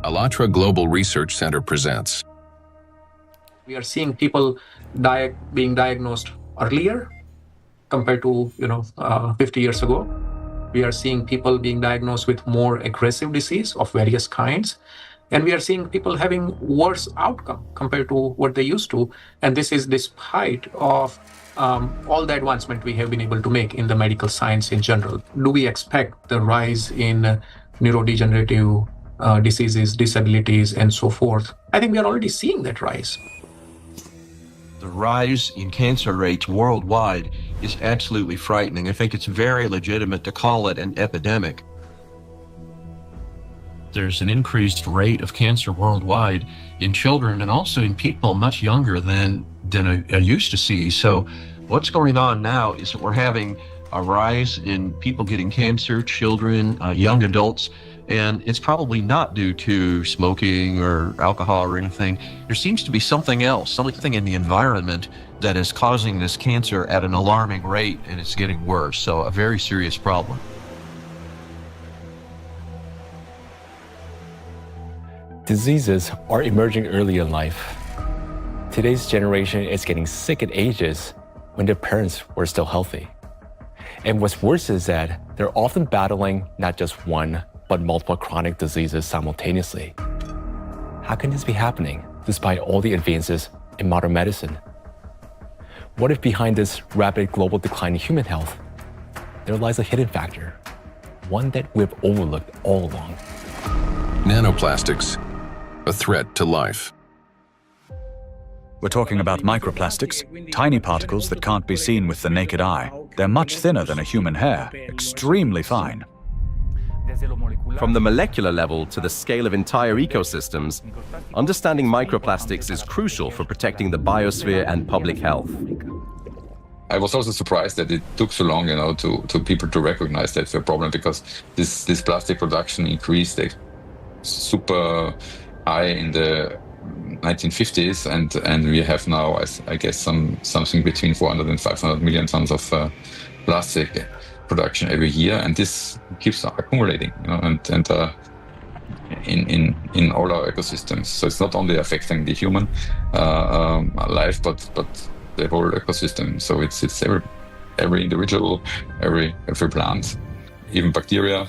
ALLATRA Global Research Center presents. We are seeing people being diagnosed earlier compared to 50 years ago. We are seeing people being diagnosed with more aggressive disease of various kinds. And we are seeing people having worse outcome compared to what they used to. And this is despite of all the advancement we have been able to make in the medical science in general. Do we expect the rise in neurodegenerative diseases, disabilities, and so forth? I think we are already seeing that rise. The rise in cancer rates worldwide is absolutely frightening. I think it's very legitimate to call it an epidemic. There's an increased rate of cancer worldwide in children and also in people much younger than I used to see. So what's going on now is that we're having a rise in people getting cancer, children, young adults, and it's probably not due to smoking or alcohol or anything. There seems to be something else, something in the environment that is causing this cancer at an alarming rate, and it's getting worse. So a very serious problem. Diseases are emerging early in life. Today's generation is getting sick at ages when their parents were still healthy. And what's worse is that they're often battling not just one, but multiple chronic diseases simultaneously. How can this be happening despite all the advances in modern medicine? What if behind this rapid global decline in human health, there lies a hidden factor, one that we've overlooked all along? Nanoplastics, a threat to life. We're talking about microplastics, tiny particles that can't be seen with the naked eye. They're much thinner than a human hair, extremely fine. From the molecular level to the scale of entire ecosystems, understanding microplastics is crucial for protecting the biosphere and public health. I was also surprised that it took so long, to people to recognize that's a problem, because this plastic production increased super high in the 1950s, and we have now, I guess, something between 400 and 500 million tons of plastic production every year, and this keeps accumulating, and in all our ecosystems. So it's not only affecting the human life, but the whole ecosystem. So it's every individual, every plant, even bacteria.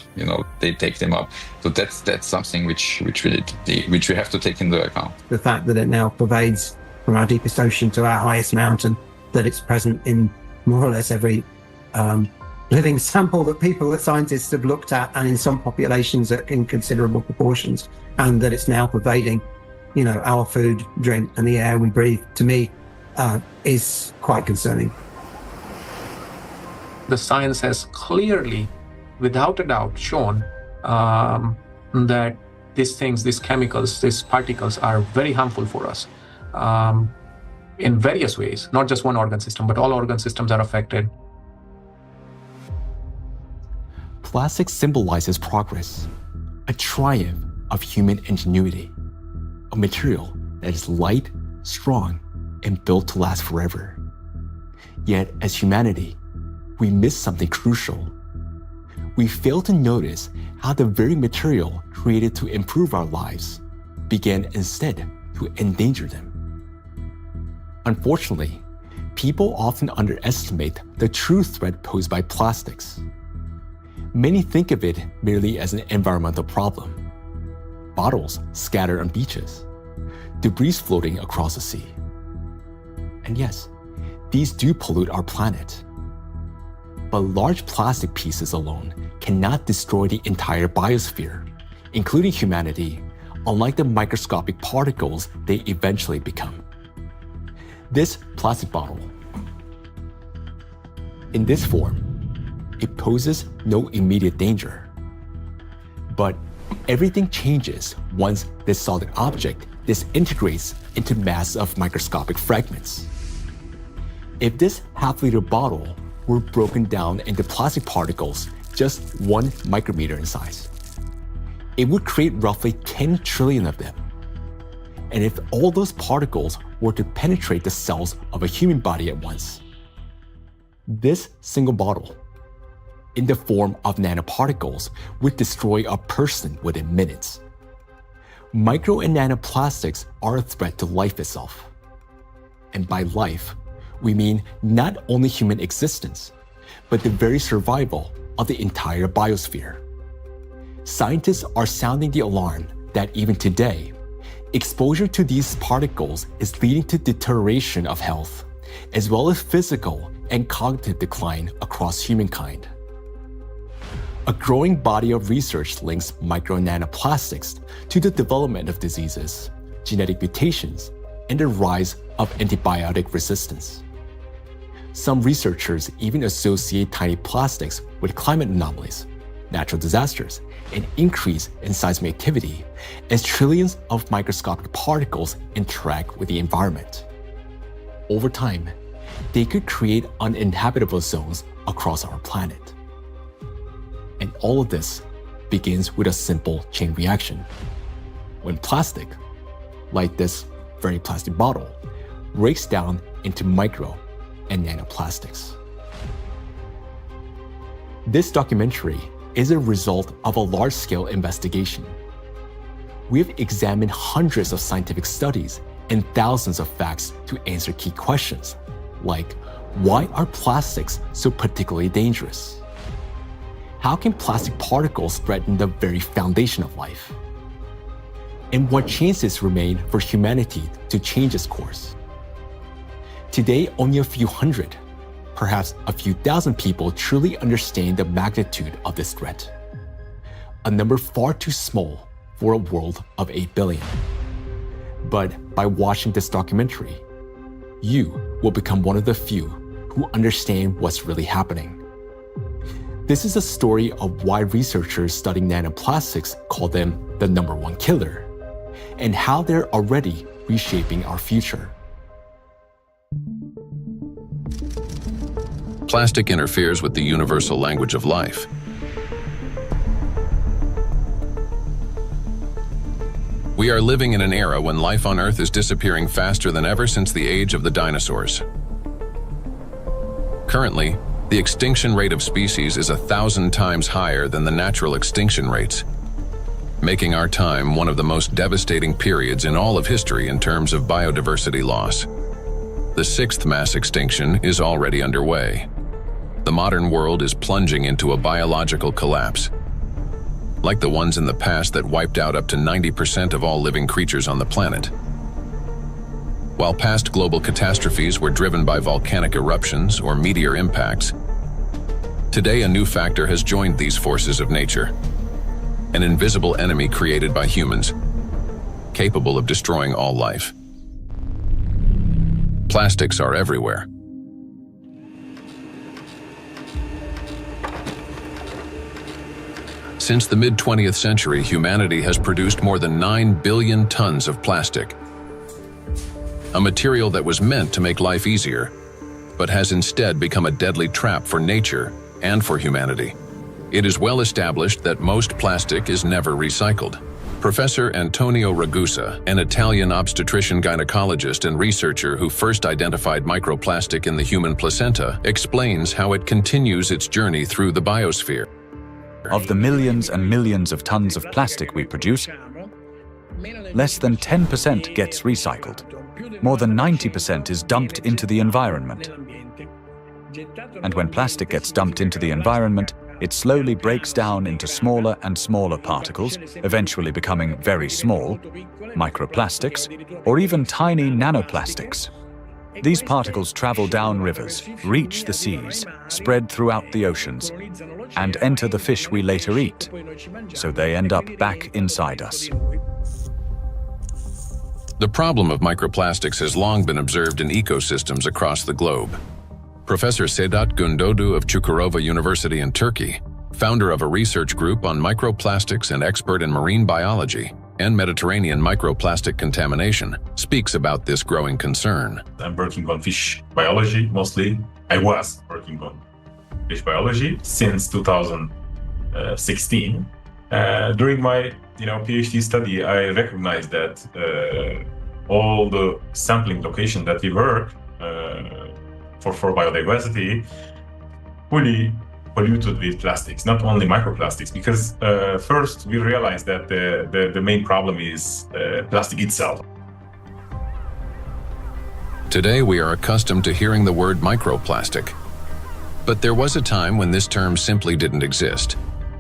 They take them up. So that's something which we have to take into account. The fact that it now pervades from our deepest ocean to our highest mountain, that it's present in more or less every living sample that scientists have looked at, and in some populations in considerable proportions, and that it's now pervading, our food, drink, and the air we breathe, to me, is quite concerning. The science has clearly, without a doubt, shown that these chemicals, these particles are very harmful for us in various ways, not just one organ system, but all organ systems are affected. Plastic symbolizes progress, a triumph of human ingenuity, a material that is light, strong, and built to last forever. Yet, as humanity, we miss something crucial. We fail to notice how the very material created to improve our lives began instead to endanger them. Unfortunately, people often underestimate the true threat posed by plastics. Many think of it merely as an environmental problem. Bottles scattered on beaches, debris floating across the sea. And yes, these do pollute our planet. But large plastic pieces alone cannot destroy the entire biosphere, including humanity, unlike the microscopic particles they eventually become. This plastic bottle. In this form, it poses no immediate danger. But everything changes once this solid object disintegrates into masses of microscopic fragments. If this half-liter bottle were broken down into plastic particles just 1 micrometer in size, it would create roughly 10 trillion of them. And if all those particles were to penetrate the cells of a human body at once, this single bottle, in the form of nanoparticles, would destroy a person within minutes. Micro and nanoplastics are a threat to life itself. And by life, we mean not only human existence, but the very survival of the entire biosphere. Scientists are sounding the alarm that even today, exposure to these particles is leading to deterioration of health, as well as physical and cognitive decline across humankind. A growing body of research links micro and nanoplastics to the development of diseases, genetic mutations, and the rise of antibiotic resistance. Some researchers even associate tiny plastics with climate anomalies, natural disasters, an increase in seismic activity as trillions of microscopic particles interact with the environment. Over time, they could create uninhabitable zones across our planet. And all of this begins with a simple chain reaction. When plastic, like this very plastic bottle, breaks down into micro and nanoplastics. This documentary is a result of a large-scale investigation. We've examined hundreds of scientific studies and thousands of facts to answer key questions, like why are plastics so particularly dangerous? How can plastic particles threaten the very foundation of life? And what chances remain for humanity to change its course? Today, only a few hundred, perhaps a few thousand people truly understand the magnitude of this threat. A number far too small for a world of 8 billion. But by watching this documentary, you will become one of the few who understand what's really happening. This is a story of why researchers studying nanoplastics call them the #1 killer, and how they're already reshaping our future. Plastic interferes with the universal language of life. We are living in an era when life on Earth is disappearing faster than ever since the age of the dinosaurs. Currently, the extinction rate of species is 1,000 times higher than the natural extinction rates, making our time one of the most devastating periods in all of history in terms of biodiversity loss. The 6th mass extinction is already underway. The modern world is plunging into a biological collapse, like the ones in the past that wiped out up to 90% of all living creatures on the planet. While past global catastrophes were driven by volcanic eruptions or meteor impacts, today a new factor has joined these forces of nature, an invisible enemy created by humans, capable of destroying all life. Plastics are everywhere. Since the mid-20th century, humanity has produced more than 9 billion tons of plastic, a material that was meant to make life easier, but has instead become a deadly trap for nature and for humanity. It is well established that most plastic is never recycled. Professor Antonio Ragusa, an Italian obstetrician gynecologist and researcher who first identified microplastic in the human placenta, explains how it continues its journey through the biosphere. Of the millions and millions of tons of plastic we produce, less than 10% gets recycled. More than 90% is dumped into the environment. And when plastic gets dumped into the environment, it slowly breaks down into smaller and smaller particles, eventually becoming very small, microplastics, or even tiny nanoplastics. These particles travel down rivers, reach the seas, spread throughout the oceans, and enter the fish we later eat, so they end up back inside us. The problem of microplastics has long been observed in ecosystems across the globe. Professor Sedat Gündoğdu of Çukurova University in Turkey, founder of a research group on microplastics and expert in marine biology and Mediterranean microplastic contamination, speaks about this growing concern. I'm working on fish biology mostly. I was working on fish biology since 2016. During my PhD study, I recognized that all the sampling location that we work for biodiversity fully polluted with plastics, not only microplastics, because first we realized that the main problem is plastic itself. Today we are accustomed to hearing the word microplastic. But there was a time when this term simply didn't exist.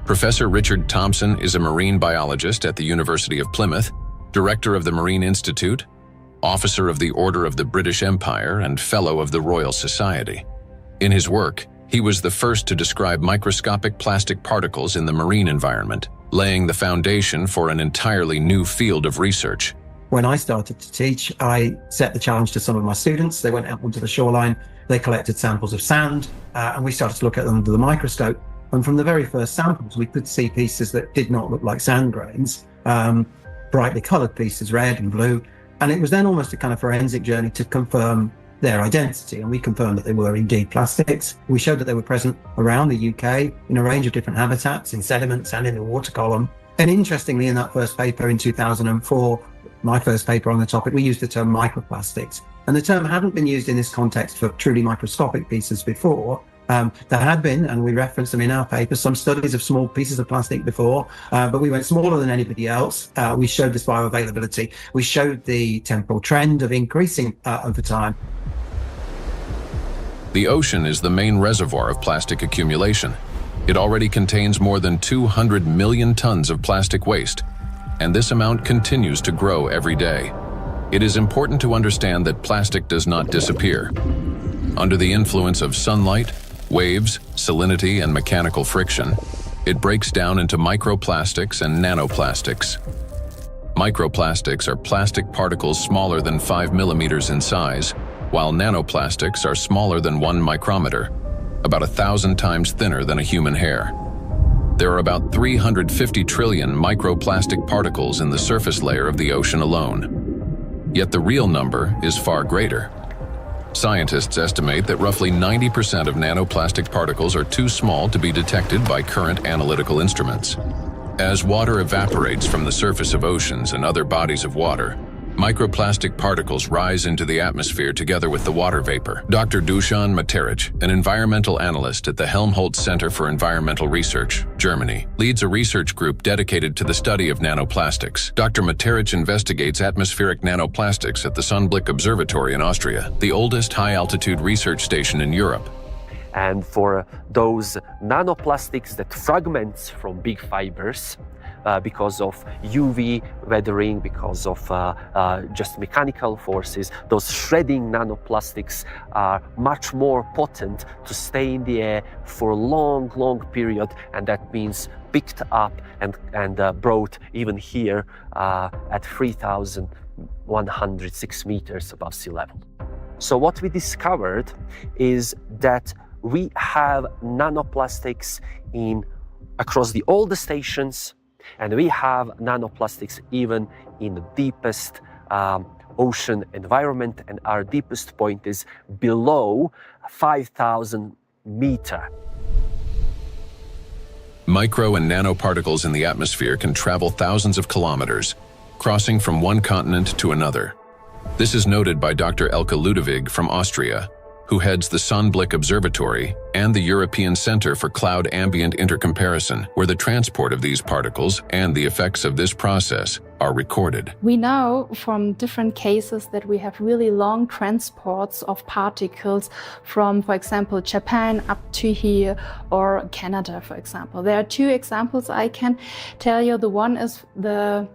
Professor Richard Thompson is a marine biologist at the University of Plymouth, director of the Marine Institute, officer of the Order of the British Empire, and fellow of the Royal Society. In his work, he was the first to describe microscopic plastic particles in the marine environment, laying the foundation for an entirely new field of research. When I started to teach, I set the challenge to some of my students. They went out onto the shoreline, they collected samples of sand, and we started to look at them under the microscope. And from the very first samples, we could see pieces that did not look like sand grains, brightly colored pieces, red and blue. And it was then almost a kind of forensic journey to confirm their identity. And we confirmed that they were indeed plastics. We showed that they were present around the UK in a range of different habitats, in sediments and in the water column. And interestingly, in that first paper in 2004, my first paper on the topic, we used the term microplastics. And the term hadn't been used in this context for truly microscopic pieces before. There had been, and we referenced them in our paper, some studies of small pieces of plastic before, but we went smaller than anybody else. We showed this bioavailability. We showed the temporal trend of increasing over time. The ocean is the main reservoir of plastic accumulation. It already contains more than 200 million tons of plastic waste, and this amount continues to grow every day. It is important to understand that plastic does not disappear. Under the influence of sunlight, waves, salinity, and mechanical friction, it breaks down into microplastics and nanoplastics. Microplastics are plastic particles smaller than 5 millimeters in size, while nanoplastics are smaller than 1 micrometer, about 1,000 times thinner than a human hair. There are about 350 trillion microplastic particles in the surface layer of the ocean alone. Yet the real number is far greater. Scientists estimate that roughly 90% of nanoplastic particles are too small to be detected by current analytical instruments. As water evaporates from the surface of oceans and other bodies of water, microplastic particles rise into the atmosphere together with the water vapor. Dr. Dusan Materic, an environmental analyst at the Helmholtz Center for Environmental Research, Germany, leads a research group dedicated to the study of nanoplastics. Dr. Materic investigates atmospheric nanoplastics at the Sonnenblick Observatory in Austria, the oldest high-altitude research station in Europe. And for those nanoplastics that fragments from big fibers, because of UV weathering, because of just mechanical forces, those shredding nanoplastics are much more potent to stay in the air for a long, long period, and that means picked up and brought even here at 3,106 meters above sea level. So what we discovered is that we have nanoplastics across all the stations, and we have nanoplastics even in the deepest ocean environment, and our deepest point is below 5,000 meters. Micro and nanoparticles in the atmosphere can travel thousands of kilometers, crossing from one continent to another. This is noted by Dr. Elke Ludewig from Austria, who heads the Sonnenblick Observatory and the European Center for Cloud Ambient Intercomparison, where the transport of these particles and the effects of this process are recorded. We know from different cases that we have really long transports of particles from, for example, Japan up to here, or Canada, for example. There are two examples I can tell you. The one is the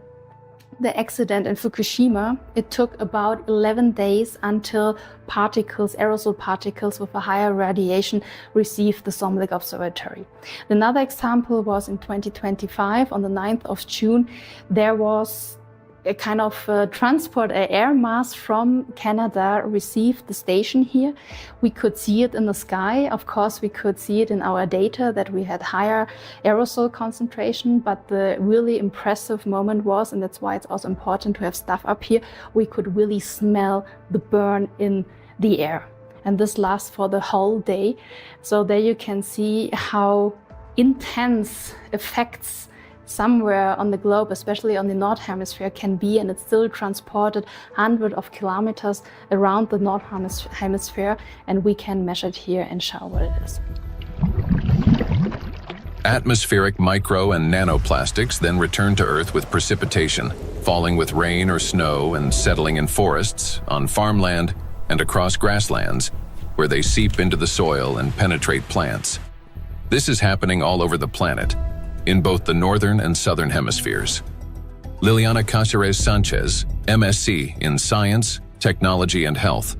accident in Fukushima. It took about 11 days until particles, aerosol particles with a higher radiation, received the Sonnenblick Observatory. Another example was in 2025, on the 9th of June, there was a kind of transport, an air mass from Canada received the station here. We could see it in the sky. Of course, we could see it in our data that we had higher aerosol concentration, but the really impressive moment was, and that's why it's also important to have stuff up here, we could really smell the burn in the air. And this lasts for the whole day. So there you can see how intense effects somewhere on the globe, especially on the North Hemisphere, can be, and it's still transported hundreds of kilometers around the North Hemisphere, and we can measure it here and show what it is. Atmospheric micro and nanoplastics then return to Earth with precipitation, falling with rain or snow and settling in forests, on farmland, and across grasslands, where they seep into the soil and penetrate plants. This is happening all over the planet, in both the northern and southern hemispheres. Liliana Cáceres Sanchez, MSc in Science, Technology and Health,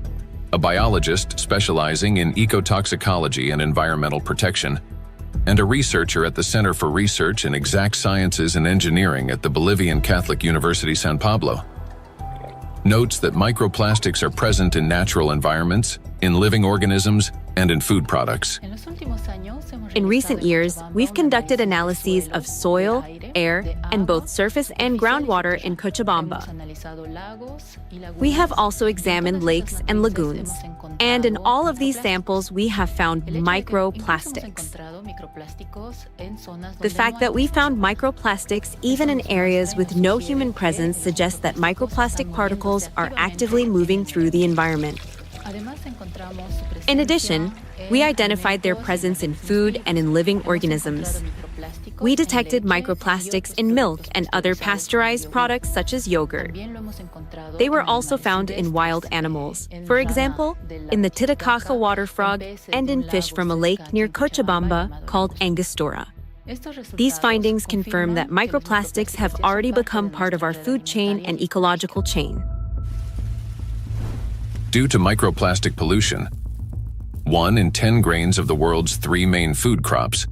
a biologist specializing in ecotoxicology and environmental protection, and a researcher at the Center for Research in Exact Sciences and Engineering at the Bolivian Catholic University San Pablo, notes that microplastics are present in natural environments, in living organisms, and in food products. In recent years, we've conducted analyses of soil, air, and both surface and groundwater in Cochabamba. We have also examined lakes and lagoons, and in all of these samples, we have found microplastics. The fact that we found microplastics even in areas with no human presence suggests that microplastic particles are actively moving through the environment. In addition, we identified their presence in food and in living organisms. We detected microplastics in milk and other pasteurized products such as yogurt. They were also found in wild animals, for example, in the Titicaca water frog and in fish from a lake near Cochabamba called Angostura. These findings confirm that microplastics have already become part of our food chain and ecological chain. Due to microplastic pollution, 1 in 10 grains of the world's 3 main food crops,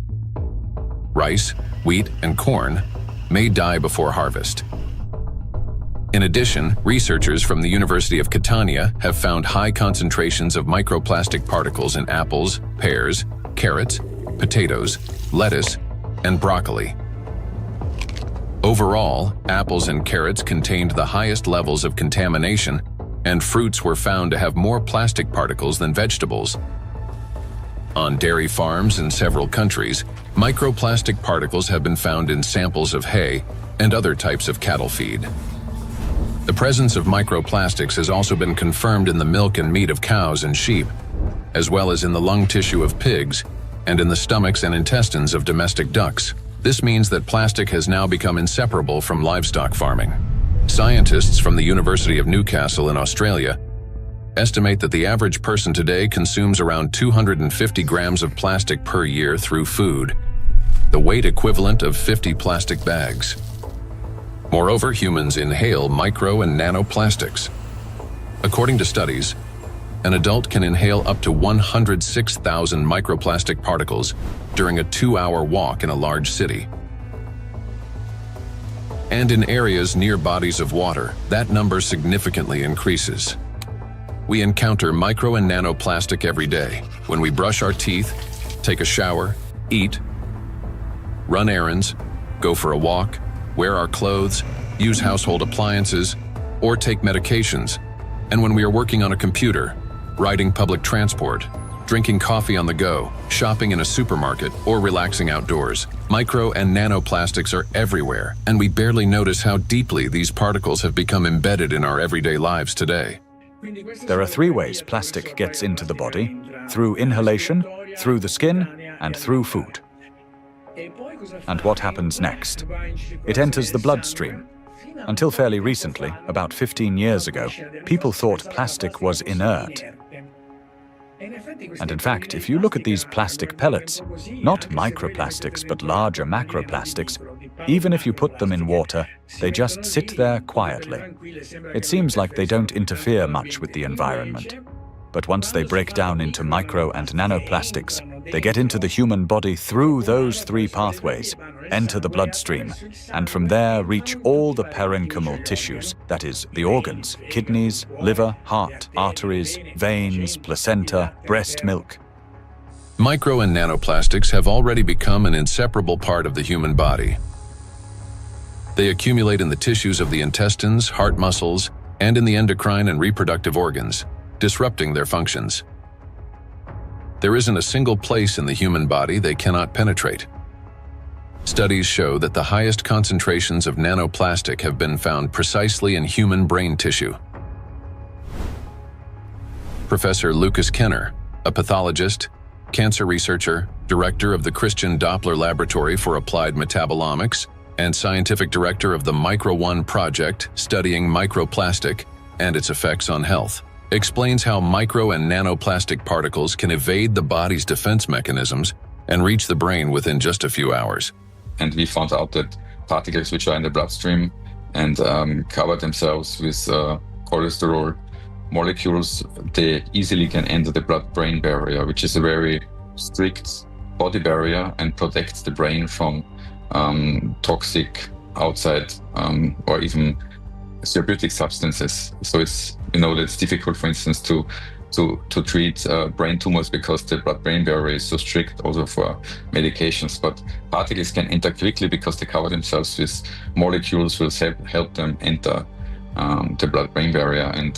rice, wheat, and corn, may die before harvest. In addition, researchers from the University of Catania have found high concentrations of microplastic particles in apples, pears, carrots, potatoes, lettuce, and broccoli. Overall, apples and carrots contained the highest levels of contamination, and fruits were found to have more plastic particles than vegetables. On dairy farms in several countries, microplastic particles have been found in samples of hay and other types of cattle feed. The presence of microplastics has also been confirmed in the milk and meat of cows and sheep, as well as in the lung tissue of pigs and in the stomachs and intestines of domestic ducks. This means that plastic has now become inseparable from livestock farming. Scientists from the University of Newcastle in Australia estimate that the average person today consumes around 250 grams of plastic per year through food, the weight equivalent of 50 plastic bags. Moreover, humans inhale micro and nanoplastics. According to studies, an adult can inhale up to 106,000 microplastic particles during a 2-hour walk in a large city. And in areas near bodies of water, that number significantly increases. We encounter micro and nanoplastic every day when we brush our teeth, take a shower, eat, run errands, go for a walk, wear our clothes, use household appliances, or take medications, and when we are working on a computer, riding public transport, drinking coffee on the go, shopping in a supermarket, or relaxing outdoors. Micro and nanoplastics are everywhere, and we barely notice how deeply these particles have become embedded in our everyday lives today. There are 3 ways plastic gets into the body: through inhalation, through the skin, and through food. And what happens next? It enters the bloodstream. Until fairly recently, about 15 years ago, people thought plastic was inert. And in fact, if you look at these plastic pellets, not microplastics but larger macroplastics, even if you put them in water, they just sit there quietly. It seems like they don't interfere much with the environment. But once they break down into micro and nanoplastics, they get into the human body through those 3 pathways, enter the bloodstream, and from there reach all the parenchymal tissues, that is, the organs, kidneys, liver, heart, arteries, veins, placenta, breast milk. Micro and nanoplastics have already become an inseparable part of the human body. They accumulate in the tissues of the intestines, heart muscles, and in the endocrine and reproductive organs, disrupting their functions. There isn't a single place in the human body they cannot penetrate. Studies show that the highest concentrations of nanoplastic have been found precisely in human brain tissue. Professor Lucas Kenner, a pathologist cancer researcher, director of the Christian Doppler Laboratory for Applied Metabolomics, and scientific director of the Micro-1 project studying microplastic and its effects on health, explains how micro and nanoplastic particles can evade the body's defense mechanisms and reach the brain within just a few hours. And we found out that particles which are in the bloodstream and cover themselves with cholesterol molecules, they easily can enter the blood-brain barrier, which is a very strict body barrier and protects the brain from toxic outside or even therapeutic substances. So it's, it's difficult, for instance, to treat brain tumors because the blood-brain barrier is so strict also for medications. But particles can enter quickly because they cover themselves with molecules will help them enter the blood-brain barrier. And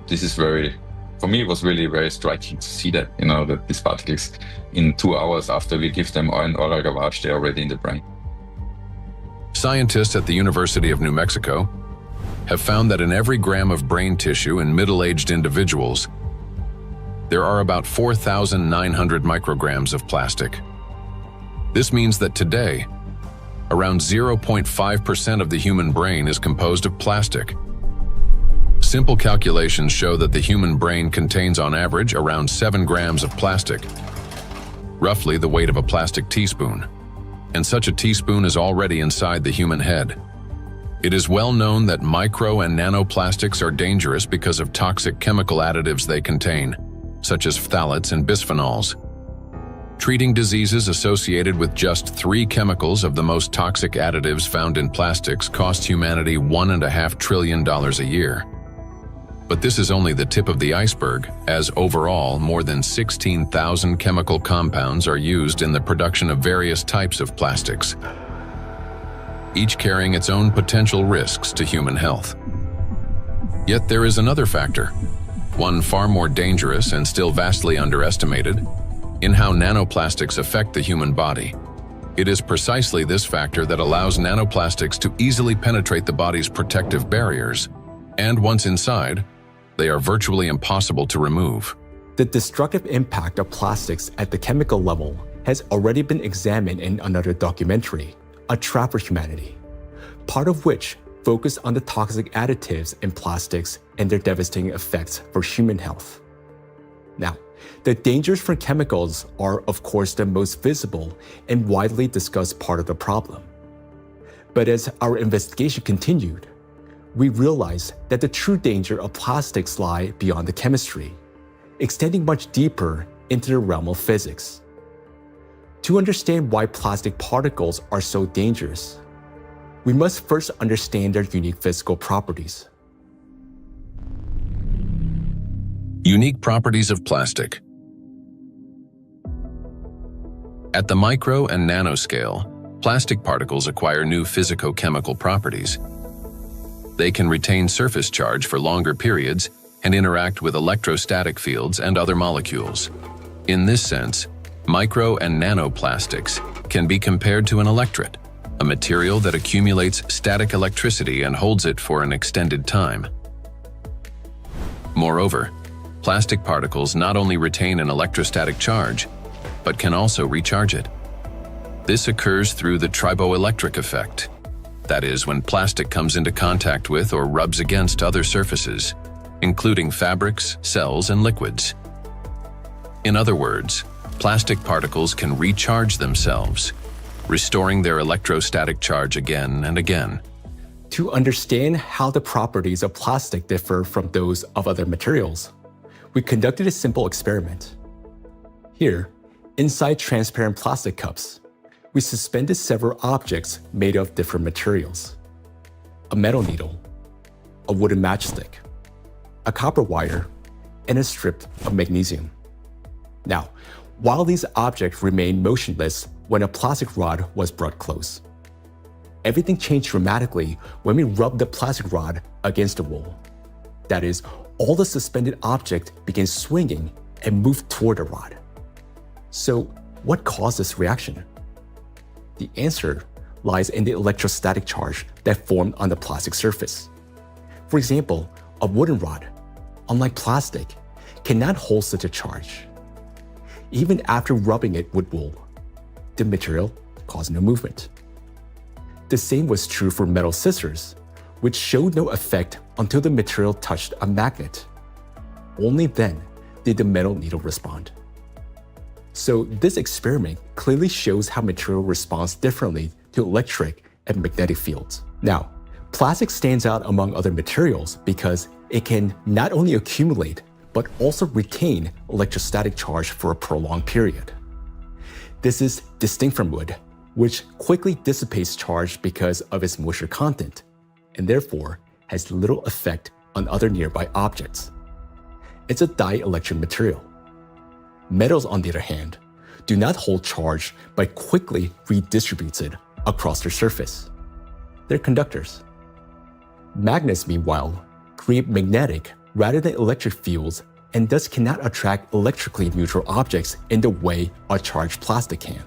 this is for me, it was really very striking to see that, that these particles in 2 hours after we give them an oral gavage, they're already in the brain. Scientists at the University of New Mexico have found that in every gram of brain tissue in middle-aged individuals, there are about 4,900 micrograms of plastic. This means that today, around 0.5% of the human brain is composed of plastic. Simple calculations show that the human brain contains on average around 7 grams of plastic, roughly the weight of a plastic teaspoon. And such a teaspoon is already inside the human head. It is well known that micro and nanoplastics are dangerous because of toxic chemical additives they contain, such as phthalates and bisphenols. Treating diseases associated with just 3 chemicals of the most toxic additives found in plastics costs humanity $1.5 trillion a year. But this is only the tip of the iceberg, as overall more than 16,000 chemical compounds are used in the production of various types of plastics, each carrying its own potential risks to human health. Yet there is another factor, one far more dangerous and still vastly underestimated, in how nanoplastics affect the human body. It is precisely this factor that allows nanoplastics to easily penetrate the body's protective barriers, and once inside, they are virtually impossible to remove. The destructive impact of plastics at the chemical level has already been examined in another documentary, A Trap for Humanity, part of which focused on the toxic additives in plastics and their devastating effects for human health. Now, the dangers from chemicals are, of course, the most visible and widely discussed part of the problem. But as our investigation continued, we realized that the true danger of plastics lie beyond the chemistry, extending much deeper into the realm of physics. To understand why plastic particles are so dangerous, we must first understand their unique physical properties. Unique properties of plastic. At the micro and nanoscale, plastic particles acquire new physicochemical properties. They can retain surface charge for longer periods and interact with electrostatic fields and other molecules. In this sense, micro and nanoplastics can be compared to an electret, a material that accumulates static electricity and holds it for an extended time. Moreover, plastic particles not only retain an electrostatic charge, but can also recharge it. This occurs through the triboelectric effect. That is, when plastic comes into contact with or rubs against other surfaces, including fabrics, cells, and liquids. In other words, plastic particles can recharge themselves, restoring their electrostatic charge again and again. To understand how the properties of plastic differ from those of other materials, we conducted a simple experiment. Here, inside transparent plastic cups, we suspended several objects made of different materials: a metal needle, a wooden matchstick, a copper wire, and a strip of magnesium. Now, while these objects remained motionless when a plastic rod was brought close, everything changed dramatically when we rubbed the plastic rod against the wall. That is, all the suspended object began swinging and moved toward the rod. So, what caused this reaction? The answer lies in the electrostatic charge that formed on the plastic surface. For example, a wooden rod, unlike plastic, cannot hold such a charge. even after rubbing it with wool. The material caused no movement. The same was true for metal scissors, which showed no effect until the material touched a magnet. Only then did the metal needle respond. So this experiment clearly shows how material responds differently to electric and magnetic fields. Now, plastic stands out among other materials because it can not only accumulate, but also retain electrostatic charge for a prolonged period. This is distinct from wood, which quickly dissipates charge because of its moisture content, and therefore has little effect on other nearby objects. It's a dielectric material. Metals, on the other hand, do not hold charge but quickly redistributes it across their surface. They're conductors. Magnets, meanwhile, create magnetic rather than electric fields and thus cannot attract electrically neutral objects in the way a charged plastic can.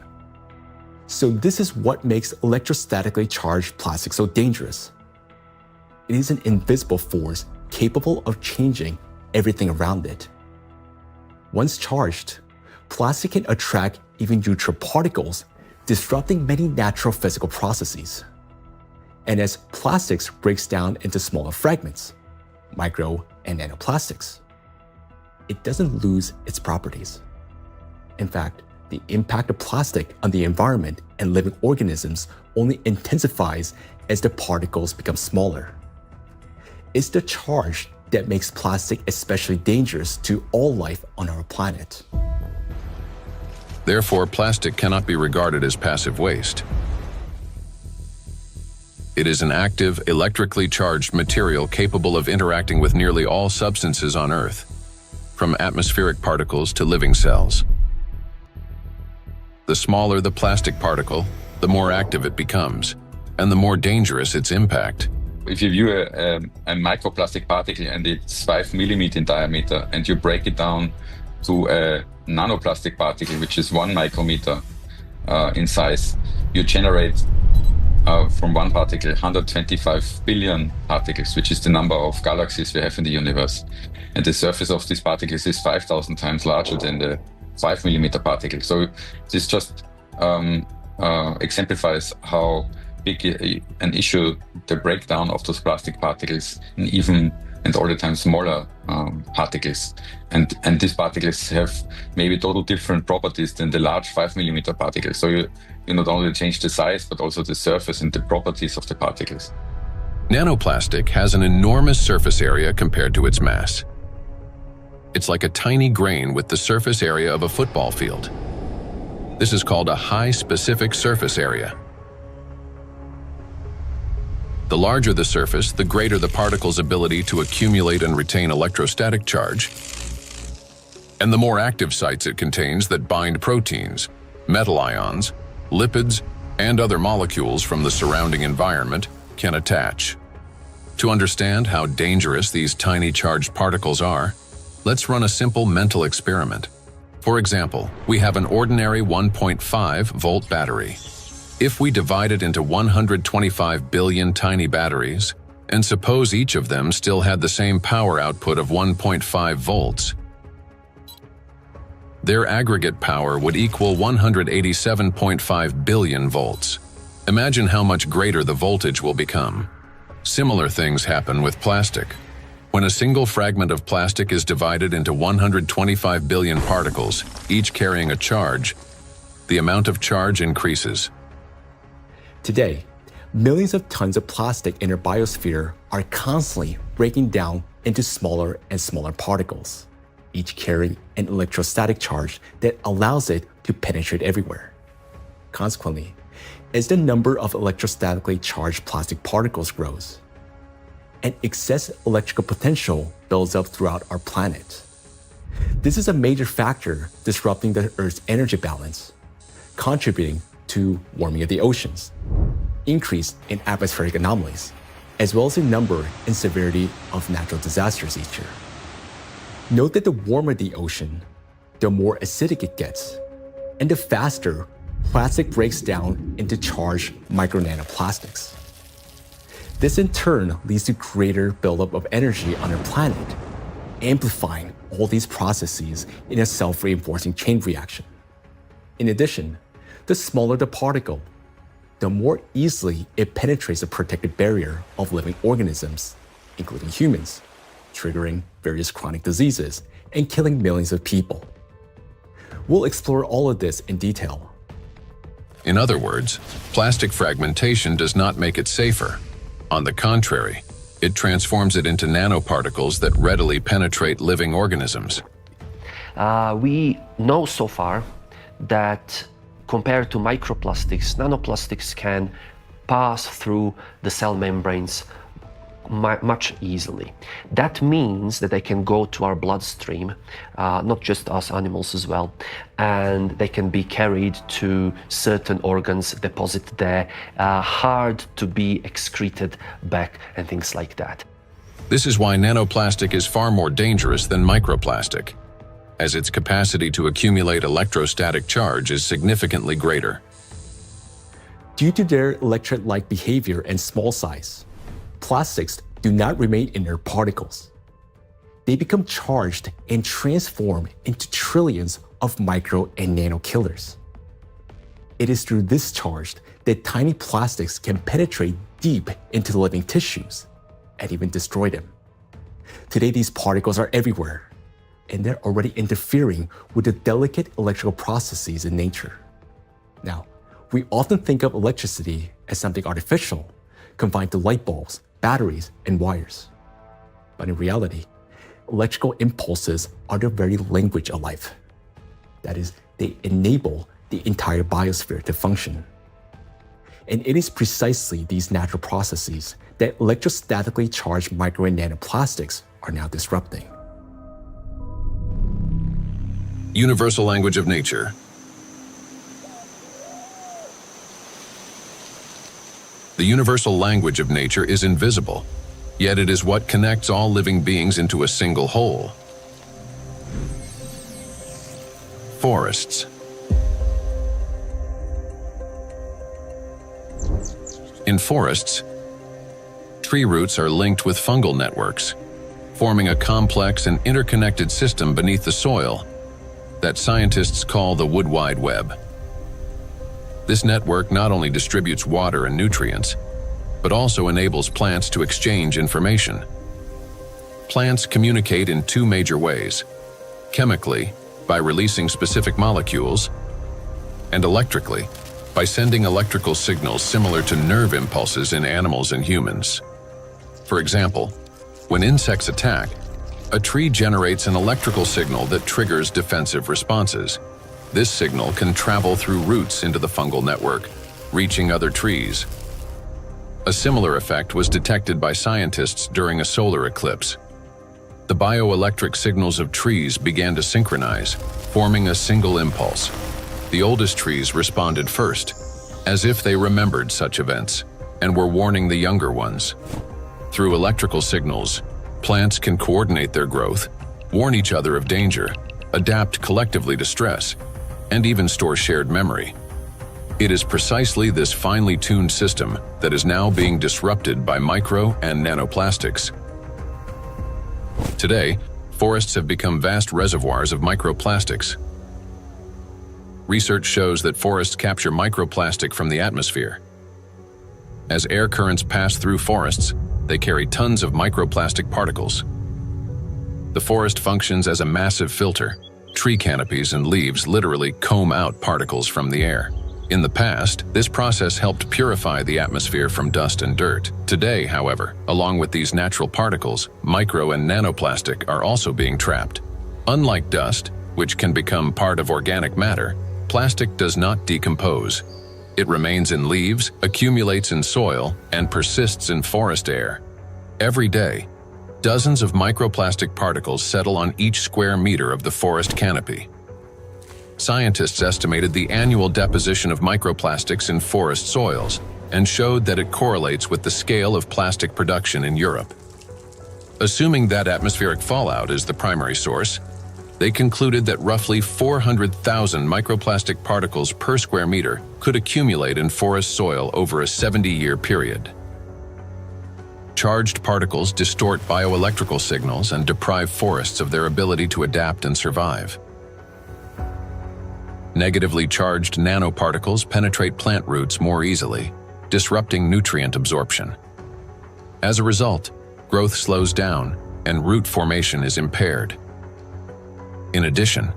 So this is what makes electrostatically charged plastic so dangerous. It is an invisible force capable of changing everything around it. Once charged, plastic can attract even neutral particles, disrupting many natural physical processes. And as plastics breaks down into smaller fragments, micro and nanoplastics, it doesn't lose its properties. In fact, the impact of plastic on the environment and living organisms only intensifies as the particles become smaller. It's the charge that makes plastic especially dangerous to all life on our planet. Therefore, plastic cannot be regarded as passive waste. It is an active, electrically charged material capable of interacting with nearly all substances on Earth, from atmospheric particles to living cells. The smaller the plastic particle, the more active it becomes, and the more dangerous its impact. If you view a microplastic particle and it's 5 millimeter in diameter, and you break it down to a nanoplastic particle, which is 1 micrometer in size, you generate from one particle 125 billion particles, which is the number of galaxies we have in the universe. And the surface of these particles is 5,000 times larger than the 5 millimeter particle. So this just exemplifies how big an issue the breakdown of those plastic particles in even and all the time smaller particles. And these particles have maybe total different properties than the large 5 millimeter particles. So you not only change the size, but also the surface and the properties of the particles. Nanoplastic has an enormous surface area compared to its mass. It's like a tiny grain with the surface area of a football field. This is called a high specific surface area. The larger the surface, the greater the particle's ability to accumulate and retain electrostatic charge, and the more active sites it contains that bind proteins, metal ions, lipids, and other molecules from the surrounding environment can attach. To understand how dangerous these tiny charged particles are, let's run a simple mental experiment. For example, we have an ordinary 1.5 volt battery. If we divide it into 125 billion tiny batteries, and suppose each of them still had the same power output of 1.5 volts, their aggregate power would equal 187.5 billion volts. Imagine how much greater the voltage will become. Similar things happen with plastic. When a single fragment of plastic is divided into 125 billion particles, each carrying a charge, the amount of charge increases. Today, millions of tons of plastic in our biosphere are constantly breaking down into smaller and smaller particles, each carrying an electrostatic charge that allows it to penetrate everywhere. Consequently, as the number of electrostatically charged plastic particles grows, an excess electrical potential builds up throughout our planet. This is a major factor disrupting the Earth's energy balance, contributing to warming of the oceans, increase in atmospheric anomalies, as well as the number and severity of natural disasters each year. Note that the warmer the ocean, the more acidic it gets, and the faster plastic breaks down into charged micro-nanoplastics. This in turn leads to greater buildup of energy on our planet, amplifying all these processes in a self-reinforcing chain reaction. In addition, the smaller the particle, the more easily it penetrates the protective barrier of living organisms, including humans, triggering various chronic diseases and killing millions of people. We'll explore all of this in detail. In other words, plastic fragmentation does not make it safer. On the contrary, it transforms it into nanoparticles that readily penetrate living organisms. We know so far that compared to microplastics, nanoplastics can pass through the cell membranes much easily. That means that they can go to our bloodstream, not just us animals as well, and they can be carried to certain organs, deposited there, hard to be excreted back and things like that. This is why nanoplastic is far more dangerous than microplastic, as its capacity to accumulate electrostatic charge is significantly greater. Due to their electrolyte behavior and small size, plastics do not remain inert particles. They become charged and transform into trillions of micro and nano killers. It is through this charge that tiny plastics can penetrate deep into the living tissues and even destroy them. Today, these particles are everywhere, and they're already interfering with the delicate electrical processes in nature. Now, we often think of electricity as something artificial, confined to light bulbs, batteries, and wires. But in reality, electrical impulses are the very language of life. That is, they enable the entire biosphere to function. And it is precisely these natural processes that electrostatically charged micro and nanoplastics are now disrupting. Universal language of nature. The universal language of nature is invisible, yet it is what connects all living beings into a single whole. Forests. In forests, tree roots are linked with fungal networks, forming a complex and interconnected system beneath the soil that scientists call the wood wide web. This network not only distributes water and nutrients, but also enables plants to exchange information. Plants communicate in two major ways: chemically, by releasing specific molecules, and electrically, by sending electrical signals similar to nerve impulses in animals and humans. For example, when insects attack, a tree generates an electrical signal that triggers defensive responses. This signal can travel through roots into the fungal network, reaching other trees. A similar effect was detected by scientists during a solar eclipse. The bioelectric signals of trees began to synchronize, forming a single impulse. The oldest trees responded first, as if they remembered such events and were warning the younger ones. Through electrical signals, plants can coordinate their growth, warn each other of danger, adapt collectively to stress, and even store shared memory. It is precisely this finely tuned system that is now being disrupted by micro and nanoplastics. Today, forests have become vast reservoirs of microplastics. Research shows that forests capture microplastic from the atmosphere. As air currents pass through forests, they carry tons of microplastic particles. The forest functions as a massive filter. Tree canopies and leaves literally comb out particles from the air. In the past, this process helped purify the atmosphere from dust and dirt. Today, however, along with these natural particles, micro and nanoplastic are also being trapped. Unlike dust, which can become part of organic matter, plastic does not decompose. It remains in leaves, accumulates in soil, and persists in forest air. Every day, dozens of microplastic particles settle on each square meter of the forest canopy. Scientists estimated the annual deposition of microplastics in forest soils and showed that it correlates with the scale of plastic production in Europe. Assuming that atmospheric fallout is the primary source, they concluded that roughly 400,000 microplastic particles per square meter could accumulate in forest soil over a 70-year period. Charged particles distort bioelectrical signals and deprive forests of their ability to adapt and survive. Negatively charged nanoparticles penetrate plant roots more easily, disrupting nutrient absorption. As a result, growth slows down and root formation is impaired. In addition,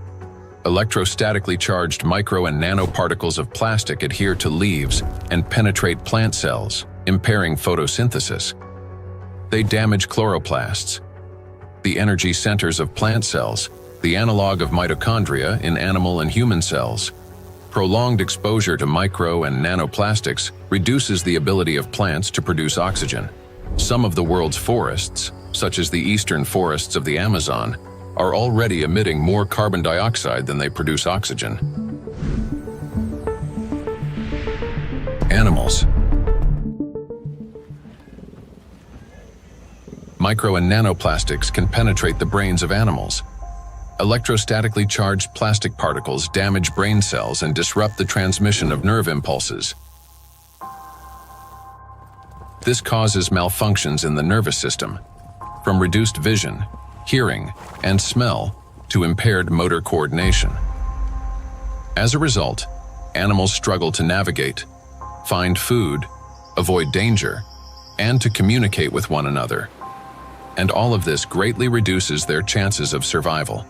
electrostatically charged micro and nanoparticles of plastic adhere to leaves and penetrate plant cells, impairing photosynthesis. They damage chloroplasts, the energy centers of plant cells, the analog of mitochondria in animal and human cells. Prolonged exposure to micro and nanoplastics reduces the ability of plants to produce oxygen. Some of the world's forests, such as the eastern forests of the Amazon, are already emitting more carbon dioxide than they produce oxygen. Animals. Micro and nanoplastics can penetrate the brains of animals. Electrostatically charged plastic particles damage brain cells and disrupt the transmission of nerve impulses. This causes malfunctions in the nervous system, from reduced vision, hearing, and smell to impaired motor coordination. As a result, animals struggle to navigate, find food, avoid danger, and to communicate with one another. And all of this greatly reduces their chances of survival.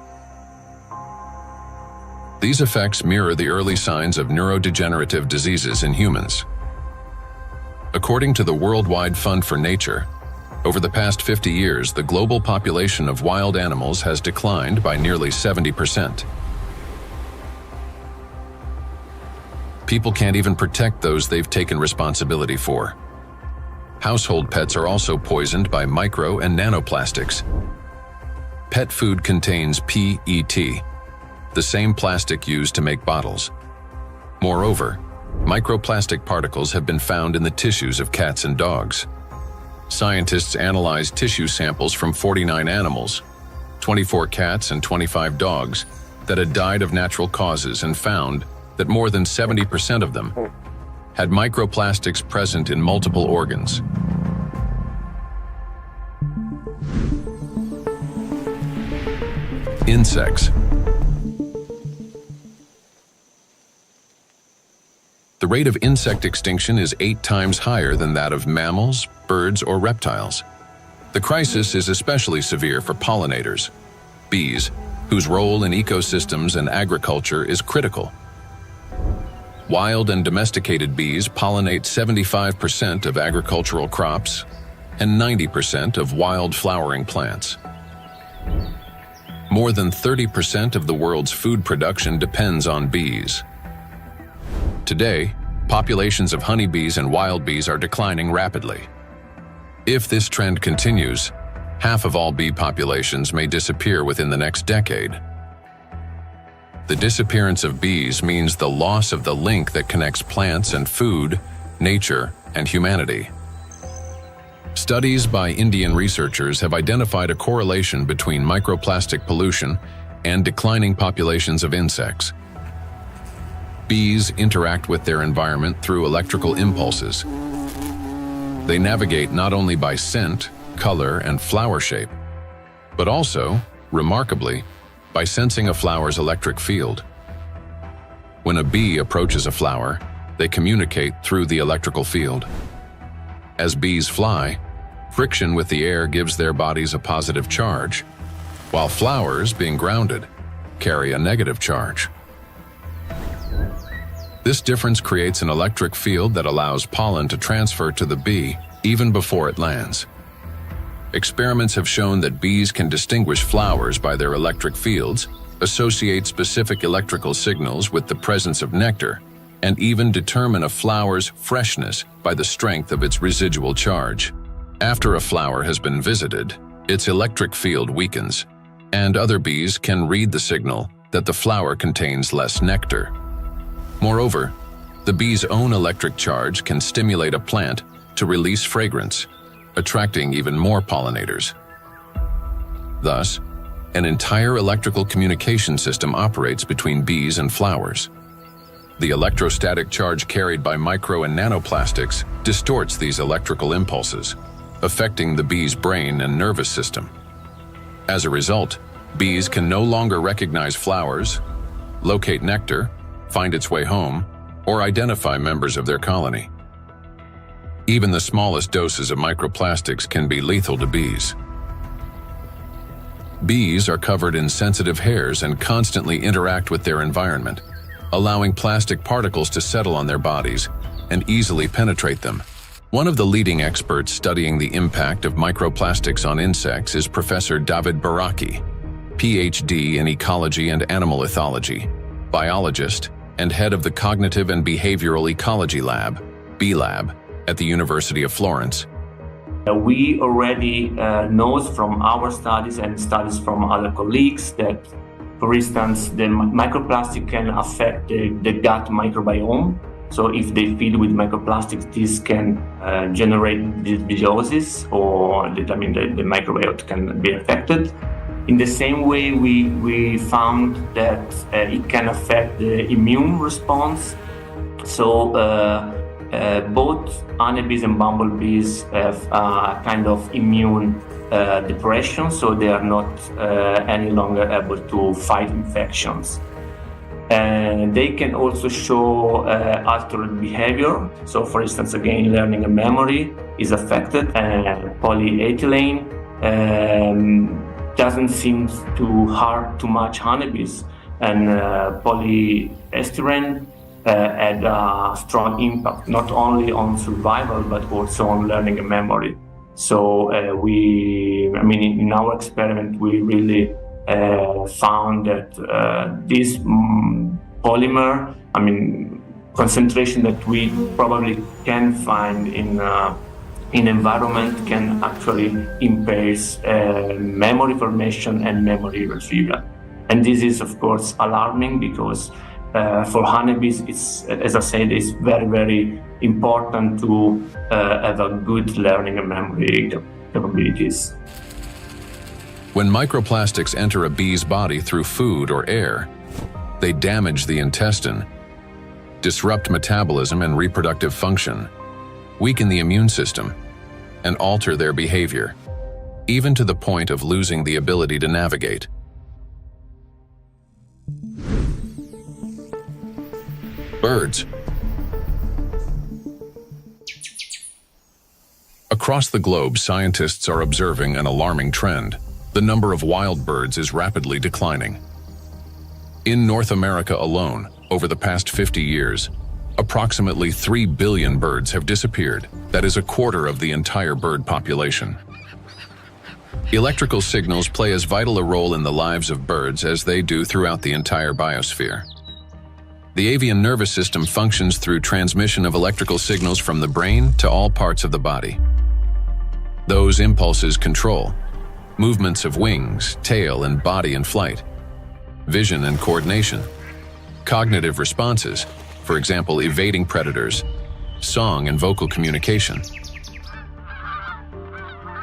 These effects mirror the early signs of neurodegenerative diseases in humans. According to the Worldwide Fund for Nature, over the past 50 years, the global population of wild animals has declined by nearly 70%. People can't even protect those they've taken responsibility for. Household pets are also poisoned by micro and nanoplastics. Pet food contains PET, the same plastic used to make bottles. Moreover, microplastic particles have been found in the tissues of cats and dogs. Scientists analyzed tissue samples from 49 animals, 24 cats and 25 dogs, that had died of natural causes and found that more than 70% of them had microplastics present in multiple organs. Insects. The rate of insect extinction is 8 times higher than that of mammals, birds, or reptiles. The crisis is especially severe for pollinators, bees, whose role in ecosystems and agriculture is critical. Wild and domesticated bees pollinate 75% of agricultural crops and 90% of wild flowering plants. More than 30% of the world's food production depends on bees. Today, populations of honeybees and wild bees are declining rapidly. If this trend continues, half of all bee populations may disappear within the next decade. The disappearance of bees means the loss of the link that connects plants and food, nature, and humanity. Studies by Indian researchers have identified a correlation between microplastic pollution and declining populations of insects. Bees interact with their environment through electrical impulses. They navigate not only by scent, color, and flower shape, but also, remarkably, by sensing a flower's electric field. When a bee approaches a flower, they communicate through the electrical field. As bees fly, friction with the air gives their bodies a positive charge, while flowers, being grounded, carry a negative charge. This difference creates an electric field that allows pollen to transfer to the bee even before it lands. Experiments have shown that bees can distinguish flowers by their electric fields, associate specific electrical signals with the presence of nectar, and even determine a flower's freshness by the strength of its residual charge. After a flower has been visited, its electric field weakens, and other bees can read the signal that the flower contains less nectar. Moreover, the bee's own electric charge can stimulate a plant to release fragrance, attracting even more pollinators. Thus, an entire electrical communication system operates between bees and flowers. The electrostatic charge carried by micro and nanoplastics distorts these electrical impulses, affecting the bee's brain and nervous system. As a result, bees can no longer recognize flowers, locate nectar, find its way home, or identify members of their colony. Even the smallest doses of microplastics can be lethal to bees. Bees are covered in sensitive hairs and constantly interact with their environment, allowing plastic particles to settle on their bodies and easily penetrate them. One of the leading experts studying the impact of microplastics on insects is Professor David Baraki, PhD in ecology and animal ethology, biologist, and head of the Cognitive and Behavioral Ecology Lab, B-Lab, at the University of Florence. We already know from our studies and studies from other colleagues that, for instance, the microplastic can affect the gut microbiome. So if they feed with microplastics, this can generate dysbiosis, or the microbiota can be affected. In the same way, we found that it can affect the immune response. So both honeybees and bumblebees have a kind of immune depression, so they are not any longer able to fight infections. And they can also show altered behavior. So, for instance, again, learning and memory is affected. Polyethylene doesn't seem to harm too much honeybees, and polyestyrene had a strong impact not only on survival but also on learning and memory. So in our experiment, we really found that this polymer, concentration that we probably can find in environment can actually impair memory formation and memory retrieval. And this is, of course, alarming because for honeybees, it's, as I said, it's very, very important to have a good learning and memory capabilities. When microplastics enter a bee's body through food or air, they damage the intestine, disrupt metabolism and reproductive function, weaken the immune system, and alter their behavior, even to the point of losing the ability to navigate. Birds. Across the globe, scientists are observing an alarming trend. The number of wild birds is rapidly declining. In North America alone, over the past 50 years, approximately 3 billion birds have disappeared. That is a quarter of the entire bird population. Electrical signals play as vital a role in the lives of birds as they do throughout the entire biosphere. The avian nervous system functions through transmission of electrical signals from the brain to all parts of the body. Those impulses control movements of wings, tail, and body in flight, vision and coordination, cognitive responses, for example, evading predators, song and vocal communication.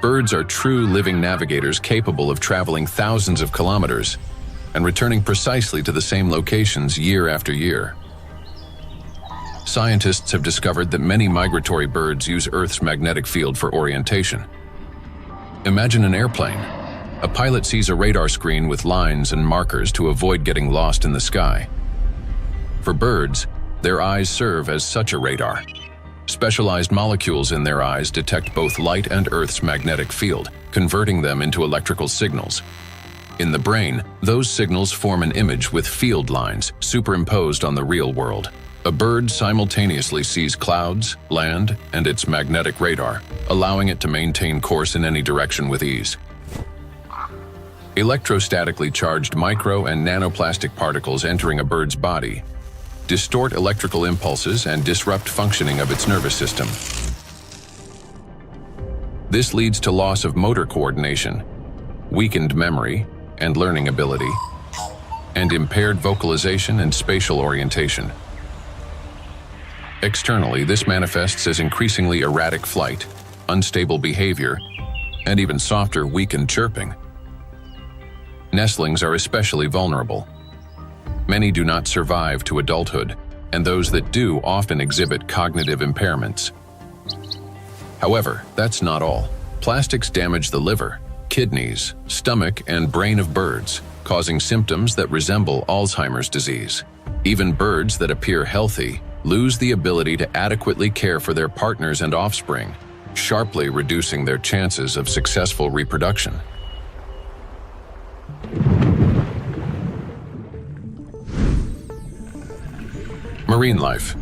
Birds are true living navigators capable of traveling thousands of kilometers and returning precisely to the same locations year after year. Scientists have discovered that many migratory birds use Earth's magnetic field for orientation. Imagine an airplane. A pilot sees a radar screen with lines and markers to avoid getting lost in the sky. For birds, their eyes serve as such a radar. Specialized molecules in their eyes detect both light and Earth's magnetic field, converting them into electrical signals. In the brain, those signals form an image with field lines superimposed on the real world. A bird simultaneously sees clouds, land, and its magnetic radar, allowing it to maintain course in any direction with ease. Electrostatically charged micro and nanoplastic particles entering a bird's body distort electrical impulses and disrupt functioning of its nervous system. This leads to loss of motor coordination, weakened memory and learning ability, and impaired vocalization and spatial orientation. Externally, this manifests as increasingly erratic flight, unstable behavior, and even softer, weakened chirping. Nestlings are especially vulnerable. Many do not survive to adulthood, and those that do often exhibit cognitive impairments. However, that's not all. Plastics damage the liver, kidneys, stomach, and brain of birds, causing symptoms that resemble Alzheimer's disease. Even birds that appear healthy lose the ability to adequately care for their partners and offspring, sharply reducing their chances of successful reproduction. Marine life.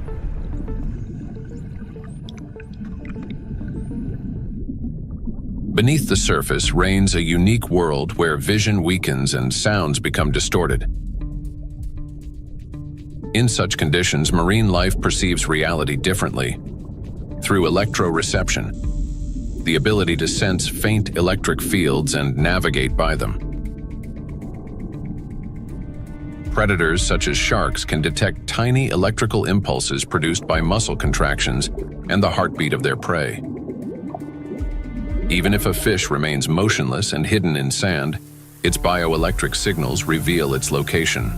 Beneath the surface reigns a unique world where vision weakens and sounds become distorted. In such conditions, marine life perceives reality differently. Through electroreception, the ability to sense faint electric fields and navigate by them. Predators such as sharks can detect tiny electrical impulses produced by muscle contractions and the heartbeat of their prey. Even if a fish remains motionless and hidden in sand, its bioelectric signals reveal its location.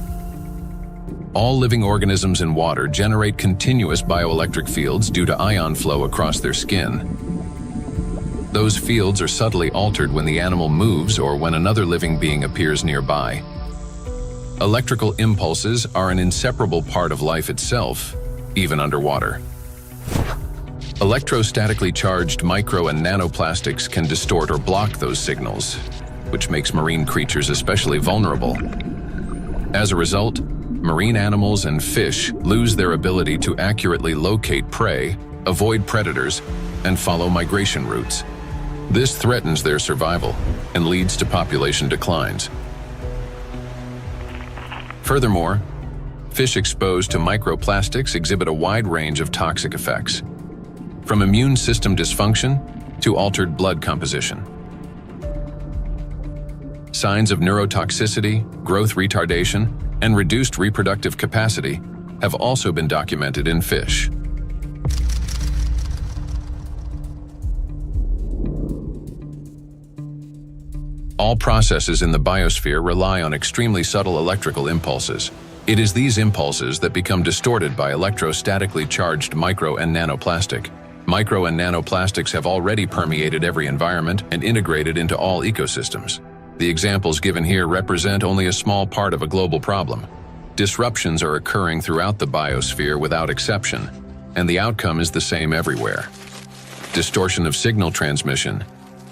All living organisms in water generate continuous bioelectric fields due to ion flow across their skin. Those fields are subtly altered when the animal moves or when another living being appears nearby. Electrical impulses are an inseparable part of life itself, even underwater. Electrostatically charged micro and nanoplastics can distort or block those signals, which makes marine creatures especially vulnerable. As a result, marine animals and fish lose their ability to accurately locate prey, avoid predators, and follow migration routes. This threatens their survival and leads to population declines. Furthermore, fish exposed to microplastics exhibit a wide range of toxic effects, from immune system dysfunction to altered blood composition. Signs of neurotoxicity, growth retardation, and reduced reproductive capacity have also been documented in fish. All processes in the biosphere rely on extremely subtle electrical impulses. It is these impulses that become distorted by electrostatically charged micro and nanoplastic. Micro and nanoplastics have already permeated every environment and integrated into all ecosystems. The examples given here represent only a small part of a global problem. Disruptions are occurring throughout the biosphere without exception, and the outcome is the same everywhere. Distortion of signal transmission,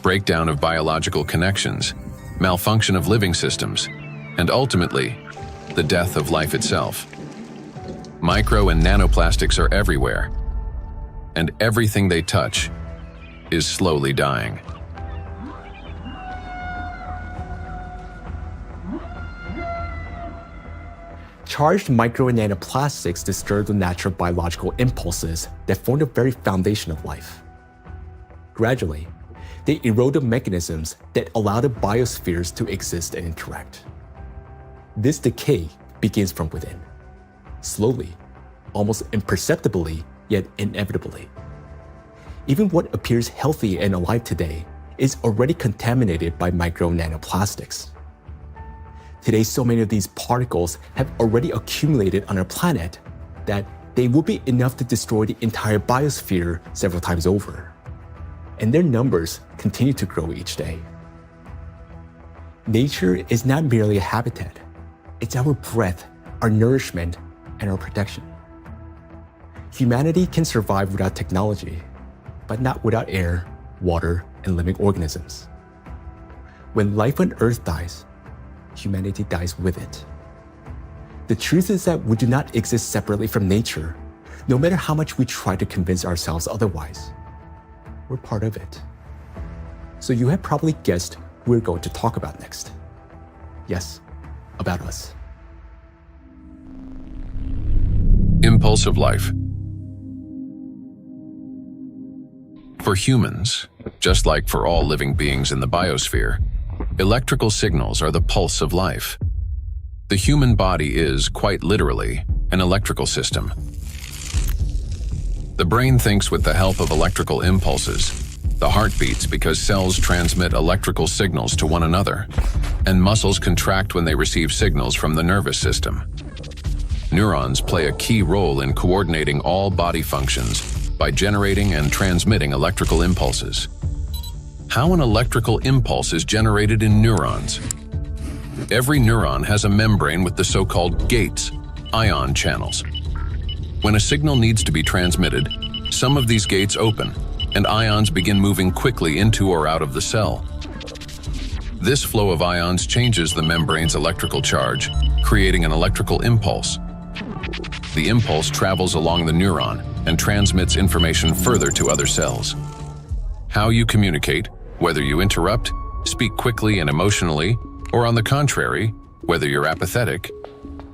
breakdown of biological connections, malfunction of living systems, and ultimately, the death of life itself. Micro and nanoplastics are everywhere, and everything they touch is slowly dying. Charged micro and nanoplastics disturb the natural biological impulses that form the very foundation of life. Gradually, they erode the mechanisms that allow the biospheres to exist and interact. This decay begins from within, slowly, almost imperceptibly, yet inevitably. Even what appears healthy and alive today is already contaminated by micro nanoplastics. Today, so many of these particles have already accumulated on our planet that they will be enough to destroy the entire biosphere several times over. And their numbers continue to grow each day. Nature is not merely a habitat. It's our breath, our nourishment, and our protection. Humanity can survive without technology, but not without air, water, and living organisms. When life on Earth dies, humanity dies with it. The truth is that we do not exist separately from nature, no matter how much we try to convince ourselves otherwise. We're part of it. So you have probably guessed who we're going to talk about next. Yes, about us. Impulse of life. For humans, just like for all living beings in the biosphere, electrical signals are the pulse of life. The human body is, quite literally, an electrical system. The brain thinks with the help of electrical impulses. The heart beats because cells transmit electrical signals to one another, and muscles contract when they receive signals from the nervous system. Neurons play a key role in coordinating all body functions by generating and transmitting electrical impulses. How an electrical impulse is generated in neurons. Every neuron has a membrane with the so-called gates, ion channels. When a signal needs to be transmitted, some of these gates open, and ions begin moving quickly into or out of the cell. This flow of ions changes the membrane's electrical charge, creating an electrical impulse. The impulse travels along the neuron and transmits information further to other cells. How you communicate, whether you interrupt, speak quickly and emotionally, or on the contrary, whether you're apathetic,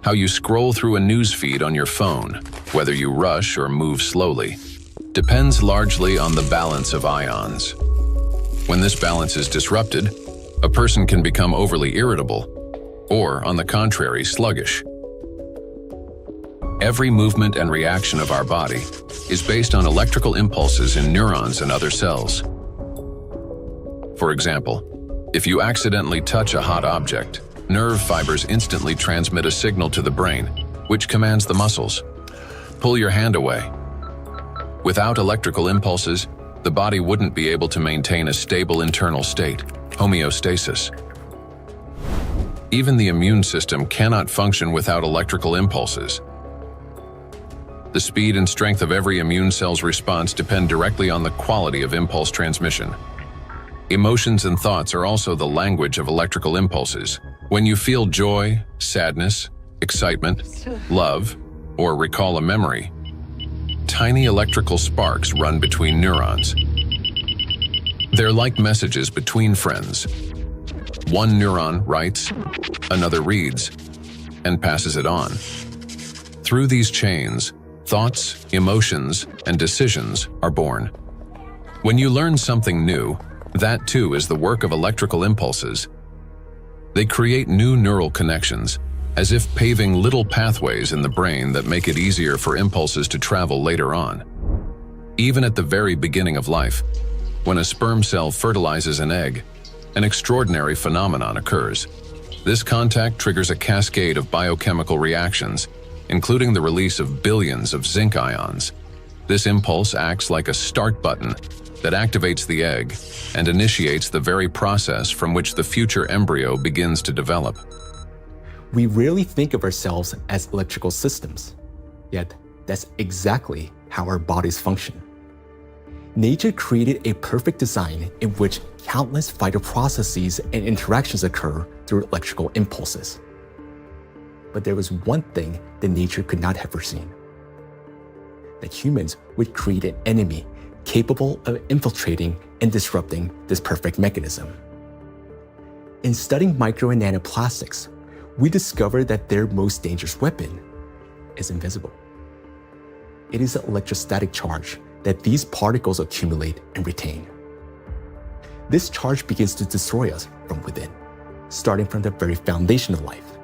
how you scroll through a news feed on your phone, whether you rush or move slowly, depends largely on the balance of ions. When this balance is disrupted, a person can become overly irritable, or, on the contrary, sluggish. Every movement and reaction of our body is based on electrical impulses in neurons and other cells. For example, if you accidentally touch a hot object, nerve fibers instantly transmit a signal to the brain, which commands the muscles. Pull your hand away. Without electrical impulses, the body wouldn't be able to maintain a stable internal state, homeostasis. Even the immune system cannot function without electrical impulses. The speed and strength of every immune cell's response depend directly on the quality of impulse transmission. Emotions and thoughts are also the language of electrical impulses. When you feel joy, sadness, excitement, love, or recall a memory, tiny electrical sparks run between neurons. They're like messages between friends. One neuron writes, another reads, and passes it on. Through these chains, thoughts, emotions, and decisions are born. When you learn something new, that too is the work of electrical impulses. They create new neural connections, as if paving little pathways in the brain that make it easier for impulses to travel later on. Even at the very beginning of life, when a sperm cell fertilizes an egg, an extraordinary phenomenon occurs. This contact triggers a cascade of biochemical reactions, including the release of billions of zinc ions. This impulse acts like a start button that activates the egg and initiates the very process from which the future embryo begins to develop. We rarely think of ourselves as electrical systems, yet that's exactly how our bodies function. Nature created a perfect design in which countless vital processes and interactions occur through electrical impulses. But there was one thing that nature could not have foreseen: that humans would create an enemy capable of infiltrating and disrupting this perfect mechanism. In studying micro and nanoplastics, we discovered that their most dangerous weapon is invisible. It is the electrostatic charge that these particles accumulate and retain. This charge begins to destroy us from within, starting from the very foundation of life,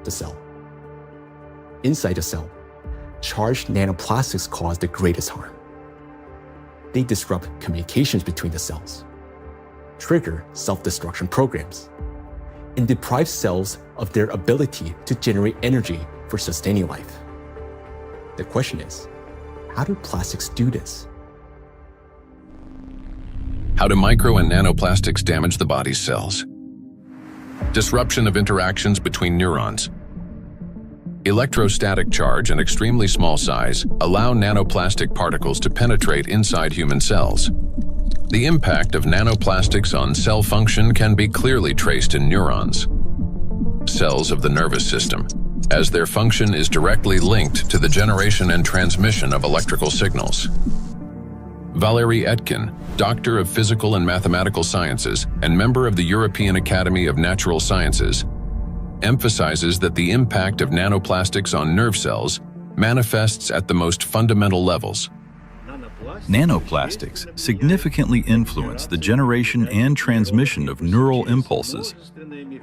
the cell. Inside the cell, charged nanoplastics cause the greatest harm. They disrupt communications between the cells, trigger self-destruction programs, and deprive cells of their ability to generate energy for sustaining life. The question is, how do plastics do this? How do micro and nanoplastics damage the body's cells? Disruption of interactions between neurons. Electrostatic charge and extremely small size allow nanoplastic particles to penetrate inside human cells. The impact of nanoplastics on cell function can be clearly traced in neurons, cells of the nervous system, as their function is directly linked to the generation and transmission of electrical signals. Valérie Etkin, Doctor of Physical and Mathematical Sciences and member of the European Academy of Natural Sciences, emphasizes that the impact of nanoplastics on nerve cells manifests at the most fundamental levels. Nanoplastics significantly influence the generation and transmission of neural impulses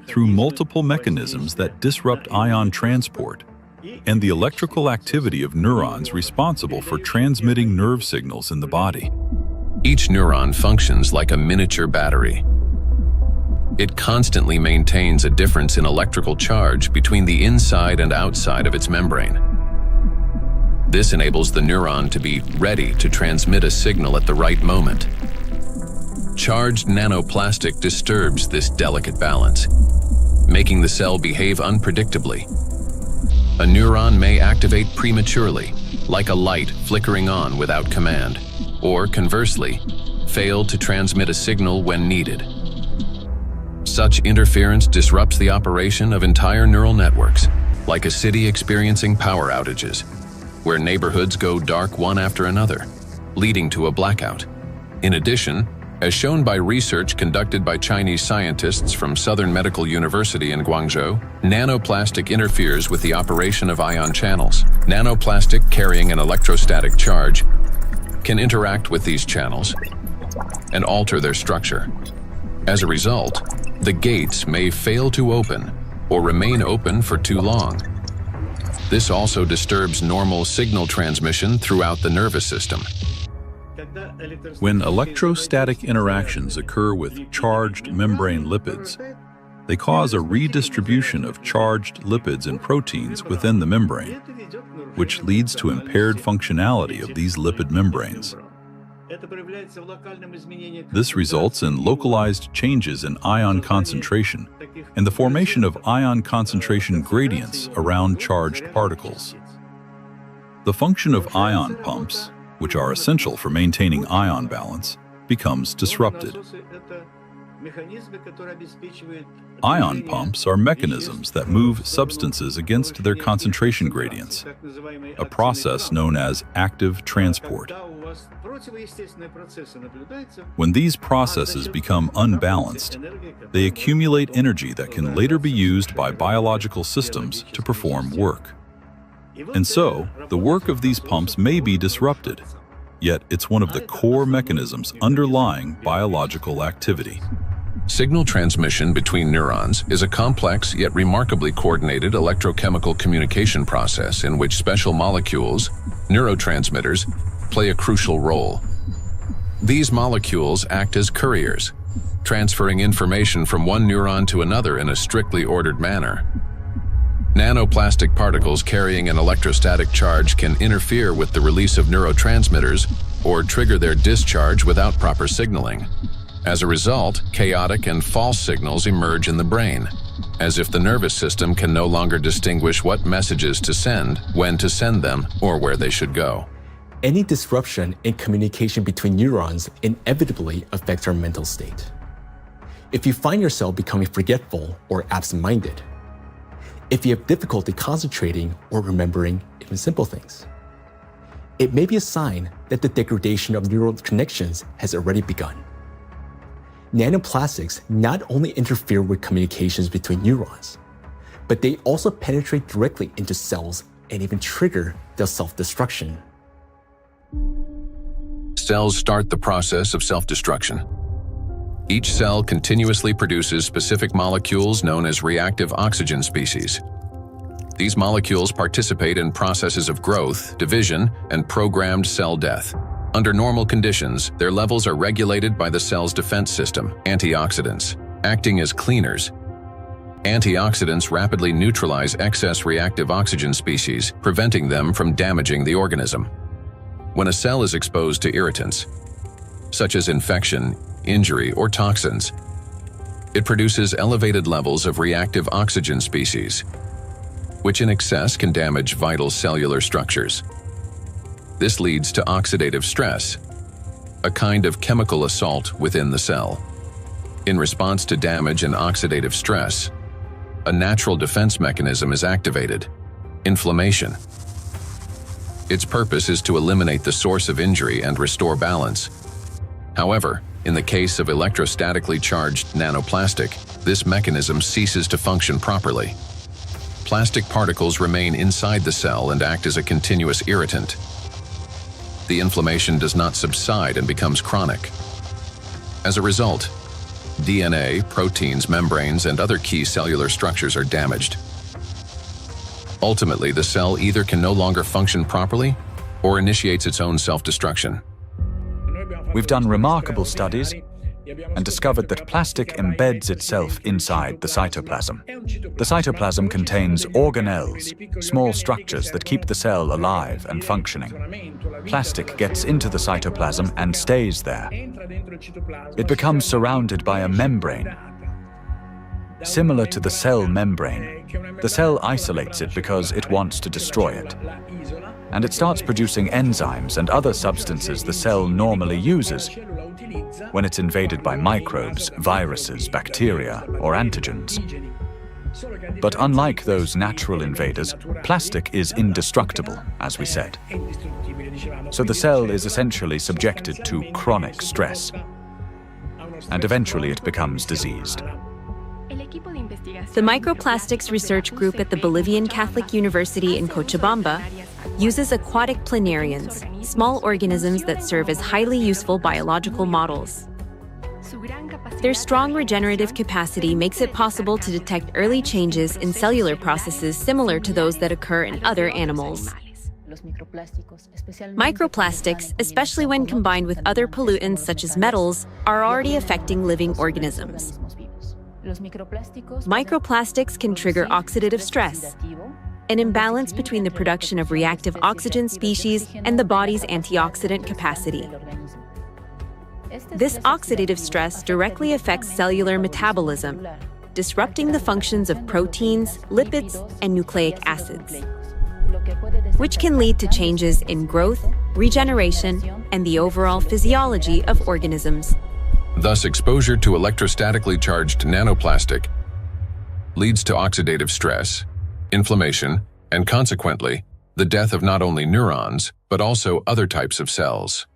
through multiple mechanisms that disrupt ion transport and the electrical activity of neurons responsible for transmitting nerve signals in the body. Each neuron functions like a miniature battery. It constantly maintains a difference in electrical charge between the inside and outside of its membrane. This enables the neuron to be ready to transmit a signal at the right moment. charged nanoplastic disturbs this delicate balance, making the cell behave unpredictably. A neuron may activate prematurely, like a light flickering on without command, or conversely, fail to transmit a signal when needed. Such interference disrupts the operation of entire neural networks, like a city experiencing power outages, where neighborhoods go dark one after another, leading to a blackout. In addition, as shown by research conducted by Chinese scientists from Southern Medical University in Guangzhou, nanoplastic interferes with the operation of ion channels. Nanoplastic carrying an electrostatic charge can interact with these channels and alter their structure. As a result, the gates may fail to open or remain open for too long. This also disturbs normal signal transmission throughout the nervous system. When electrostatic interactions occur with charged membrane lipids, they cause a redistribution of charged lipids and proteins within the membrane, which leads to impaired functionality of these lipid membranes. This results in localized changes in ion concentration and the formation of ion concentration gradients around charged particles. The function of ion pumps, which are essential for maintaining ion balance, becomes disrupted. Ion pumps are mechanisms that move substances against their concentration gradients, a process known as active transport. When these processes become unbalanced, they accumulate energy that can later be used by biological systems to perform work. And so, the work of these pumps may be disrupted, yet it's one of the core mechanisms underlying biological activity. Signal transmission between neurons is a complex yet remarkably coordinated electrochemical communication process in which special molecules, neurotransmitters, play a crucial role. These molecules act as couriers, transferring information from one neuron to another in a strictly ordered manner. Nanoplastic particles carrying an electrostatic charge can interfere with the release of neurotransmitters or trigger their discharge without proper signaling. As a result, chaotic and false signals emerge in the brain, as if the nervous system can no longer distinguish what messages to send, when to send them, or where they should go. Any disruption in communication between neurons inevitably affects our mental state. If you find yourself becoming forgetful or absent-minded, if you have difficulty concentrating or remembering even simple things, it may be a sign that the degradation of neural connections has already begun. Nanoplastics not only interfere with communications between neurons, but they also penetrate directly into cells and even trigger their self-destruction. Cells start the process of self-destruction. Each cell continuously produces specific molecules known as reactive oxygen species. These molecules participate in processes of growth, division, and programmed cell death. Under normal conditions, their levels are regulated by the cell's defense system, antioxidants, acting as cleaners. Antioxidants rapidly neutralize excess reactive oxygen species, preventing them from damaging the organism. When a cell is exposed to irritants, such as infection, injury, or toxins, it produces elevated levels of reactive oxygen species, which in excess can damage vital cellular structures. This leads to oxidative stress, a kind of chemical assault within the cell. In response to damage and oxidative stress, a natural defense mechanism is activated: inflammation. Its purpose is to eliminate the source of injury and restore balance. However, in the case of electrostatically charged nanoplastic, this mechanism ceases to function properly. Plastic particles remain inside the cell and act as a continuous irritant. The inflammation does not subside and becomes chronic. As a result, DNA, proteins, membranes, and other key cellular structures are damaged. Ultimately, the cell either can no longer function properly or initiates its own self-destruction. We've done remarkable studies and discovered that plastic embeds itself inside the cytoplasm. The cytoplasm contains organelles, small structures that keep the cell alive and functioning. Plastic gets into the cytoplasm and stays there. It becomes surrounded by a membrane. Similar to the cell membrane, the cell isolates it because it wants to destroy it. And it starts producing enzymes and other substances the cell normally uses when it's invaded by microbes, viruses, bacteria, or antigens. But unlike those natural invaders, plastic is indestructible, as we said. So the cell is essentially subjected to chronic stress, and eventually it becomes diseased. The Microplastics Research Group at the Bolivian Catholic University in Cochabamba uses aquatic planarians, small organisms that serve as highly useful biological models. Their strong regenerative capacity makes it possible to detect early changes in cellular processes similar to those that occur in other animals. Microplastics, especially when combined with other pollutants such as metals, are already affecting living organisms. Microplastics can trigger oxidative stress, an imbalance between the production of reactive oxygen species and the body's antioxidant capacity. This oxidative stress directly affects cellular metabolism, disrupting the functions of proteins, lipids, and nucleic acids, which can lead to changes in growth, regeneration, and the overall physiology of organisms. Thus, exposure to electrostatically charged nanoplastic leads to oxidative stress, inflammation, and consequently, the death of not only neurons, but also other types of cells.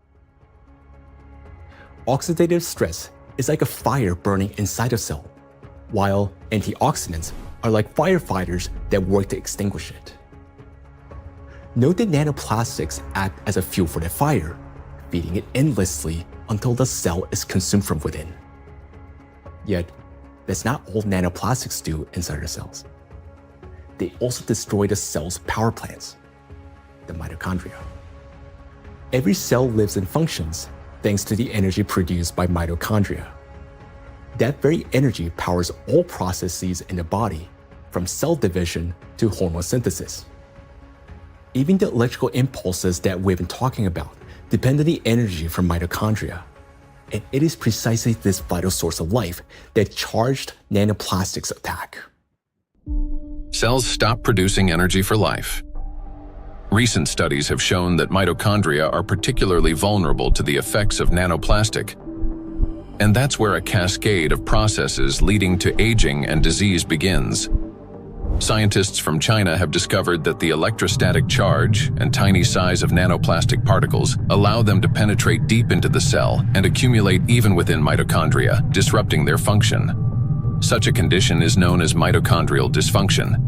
Oxidative stress is like a fire burning inside a cell, while antioxidants are like firefighters that work to extinguish it. Note that nanoplastics act as a fuel for the fire, feeding it endlessly until the cell is consumed from within. Yet, that's not all nanoplastics do inside our cells. They also destroy the cell's power plants, the mitochondria. Every cell lives and functions thanks to the energy produced by mitochondria. That very energy powers all processes in the body, from cell division to hormone synthesis. Even the electrical impulses that we've been talking about depend on the energy from mitochondria. And it is precisely this vital source of life that charged nanoplastics attack. Cells stop producing energy for life. Recent studies have shown that mitochondria are particularly vulnerable to the effects of nanoplastic. And that's where a cascade of processes leading to aging and disease begins. Scientists from China have discovered that the electrostatic charge and tiny size of nanoplastic particles allow them to penetrate deep into the cell and accumulate even within mitochondria, disrupting their function. Such a condition is known as mitochondrial dysfunction,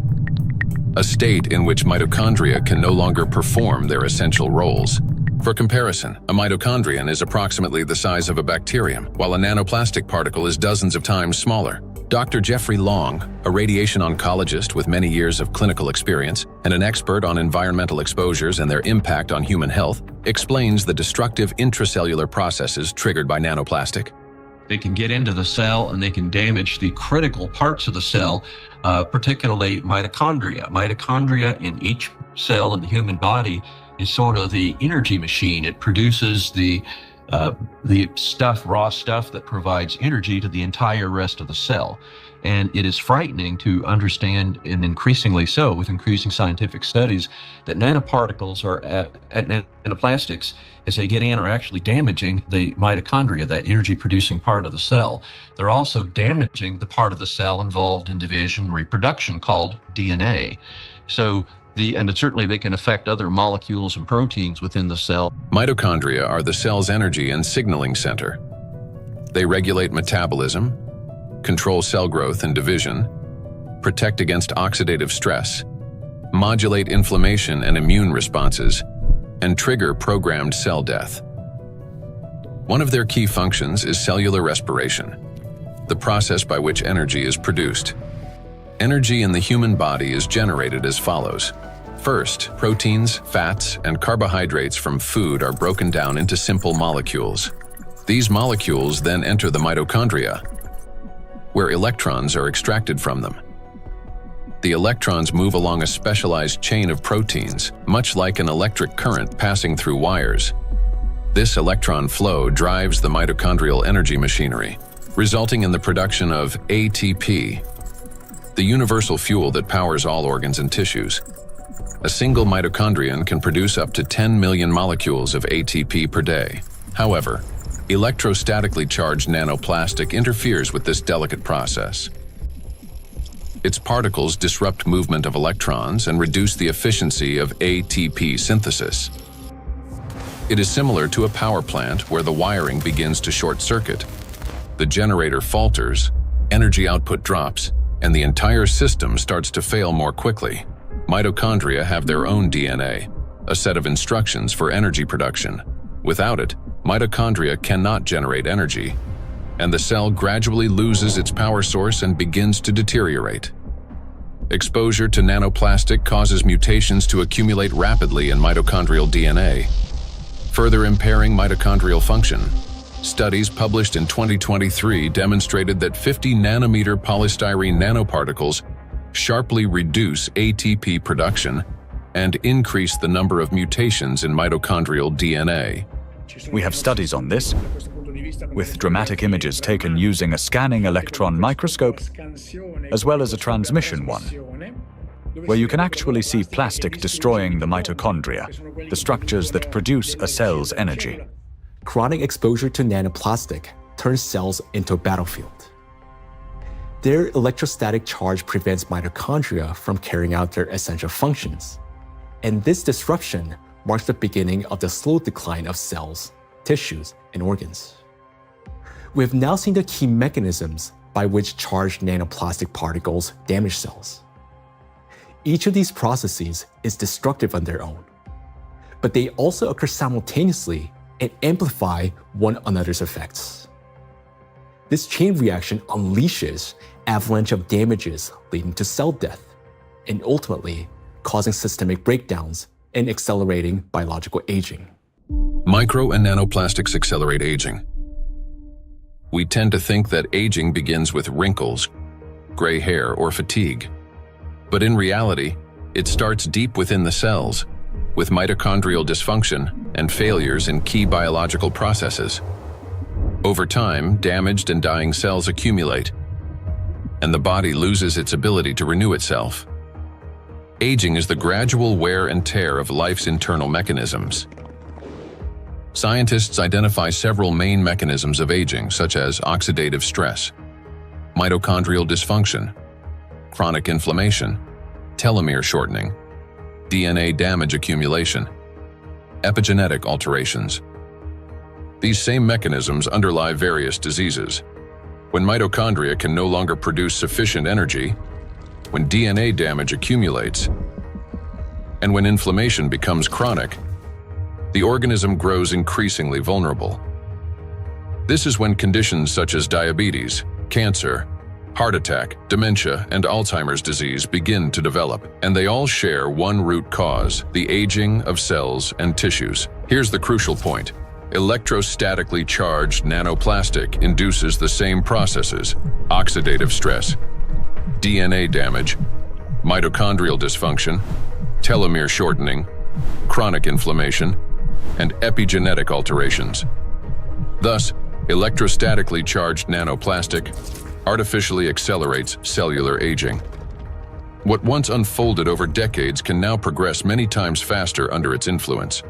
a state in which mitochondria can no longer perform their essential roles. For comparison, a mitochondrion is approximately the size of a bacterium, while a nanoplastic particle is dozens of times smaller. Dr. Jeffrey Long, a radiation oncologist with many years of clinical experience and an expert on environmental exposures and their impact on human health, explains the destructive intracellular processes triggered by nanoplastic. They can get into the cell and they can damage the critical parts of the cell, particularly mitochondria. Mitochondria in each cell in the human body is sort of the energy machine. It produces the stuff, raw stuff that provides energy to the entire rest of the cell. And it is frightening to understand, and increasingly so with increasing scientific studies, that nanoparticles nanoplastics, as they get in, are actually damaging the mitochondria, that energy-producing part of the cell. They're also damaging the part of the cell involved in division and reproduction called DNA. And certainly they can affect other molecules and proteins within the cell. Mitochondria are the cell's energy and signaling center. They regulate metabolism, control cell growth and division, protect against oxidative stress, modulate inflammation and immune responses, and trigger programmed cell death. One of their key functions is cellular respiration, the process by which energy is produced. Energy in the human body is generated as follows. First, proteins, fats, and carbohydrates from food are broken down into simple molecules. These molecules then enter the mitochondria, where electrons are extracted from them. The electrons move along a specialized chain of proteins, much like an electric current passing through wires. This electron flow drives the mitochondrial energy machinery, resulting in the production of ATP, the universal fuel that powers all organs and tissues. A single mitochondrion can produce up to 10 million molecules of ATP per day. However, electrostatically charged nanoplastic interferes with this delicate process. Its particles disrupt movement of electrons and reduce the efficiency of ATP synthesis. It is similar to a power plant where the wiring begins to short circuit. The generator falters, energy output drops, and the entire system starts to fail more quickly. Mitochondria have their own DNA, a set of instructions for energy production. Without it, mitochondria cannot generate energy, and the cell gradually loses its power source and begins to deteriorate. Exposure to nanoplastic causes mutations to accumulate rapidly in mitochondrial DNA, further impairing mitochondrial function. Studies published in 2023 demonstrated that 50 nanometer polystyrene nanoparticles sharply reduce ATP production and increase the number of mutations in mitochondrial DNA. We have studies on this, with dramatic images taken using a scanning electron microscope, as well as a transmission one, where you can actually see plastic destroying the mitochondria, the structures that produce a cell's energy. Chronic exposure to nanoplastic turns cells into a battlefield. Their electrostatic charge prevents mitochondria from carrying out their essential functions, and this disruption marks the beginning of the slow decline of cells, tissues, and organs. We have now seen the key mechanisms by which charged nanoplastic particles damage cells. Each of these processes is destructive on their own, but they also occur simultaneously and amplify one another's effects. This chain reaction unleashes avalanche of damages leading to cell death, and ultimately causing systemic breakdowns and accelerating biological aging. Micro and nanoplastics accelerate aging. We tend to think that aging begins with wrinkles, gray hair, or fatigue. But in reality, it starts deep within the cells, with mitochondrial dysfunction and failures in key biological processes. Over time, damaged and dying cells accumulate, and the body loses its ability to renew itself. Aging is the gradual wear and tear of life's internal mechanisms. Scientists identify several main mechanisms of aging, such as oxidative stress, mitochondrial dysfunction, chronic inflammation, telomere shortening, DNA damage accumulation, epigenetic alterations. These same mechanisms underlie various diseases. When mitochondria can no longer produce sufficient energy, when DNA damage accumulates, and when inflammation becomes chronic, the organism grows increasingly vulnerable. This is when conditions such as diabetes, cancer, heart attack, dementia, and Alzheimer's disease begin to develop, and they all share one root cause: the aging of cells and tissues. Here's the crucial point. Electrostatically charged nanoplastic induces the same processes: oxidative stress, DNA damage, mitochondrial dysfunction, telomere shortening, chronic inflammation, and epigenetic alterations. Thus, electrostatically charged nanoplastic artificially accelerates cellular aging. What once unfolded over decades can now progress many times faster under its influence.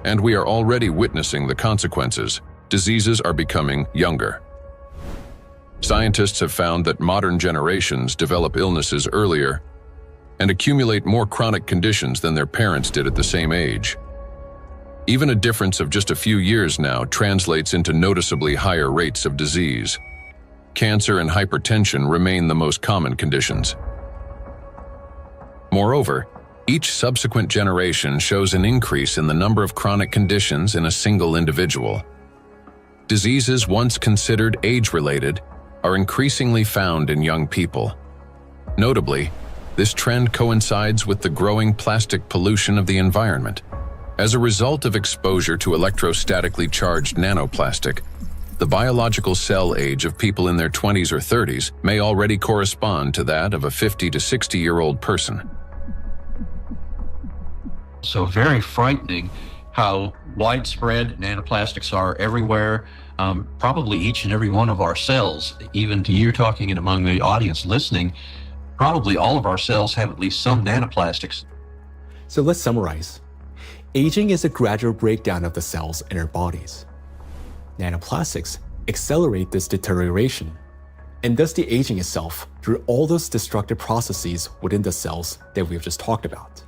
And we are already witnessing the consequences. Diseases are becoming younger. Scientists have found that modern generations develop illnesses earlier and accumulate more chronic conditions than their parents did at the same age. Even a difference of just a few years now translates into noticeably higher rates of disease. Cancer and hypertension remain the most common conditions. Moreover, each subsequent generation shows an increase in the number of chronic conditions in a single individual. Diseases once considered age-related are increasingly found in young people. Notably, this trend coincides with the growing plastic pollution of the environment. As a result of exposure to electrostatically charged nanoplastic, the biological cell age of people in their 20s or 30s may already correspond to that of a 50 to 60-year-old person. So very frightening how widespread nanoplastics are everywhere, probably each and every one of our cells, even to you talking and among the audience listening, probably all of our cells have at least some nanoplastics. So let's summarize. Aging is a gradual breakdown of the cells in our bodies. Nanoplastics accelerate this deterioration, and thus the aging itself through all those destructive processes within the cells that we've just talked about.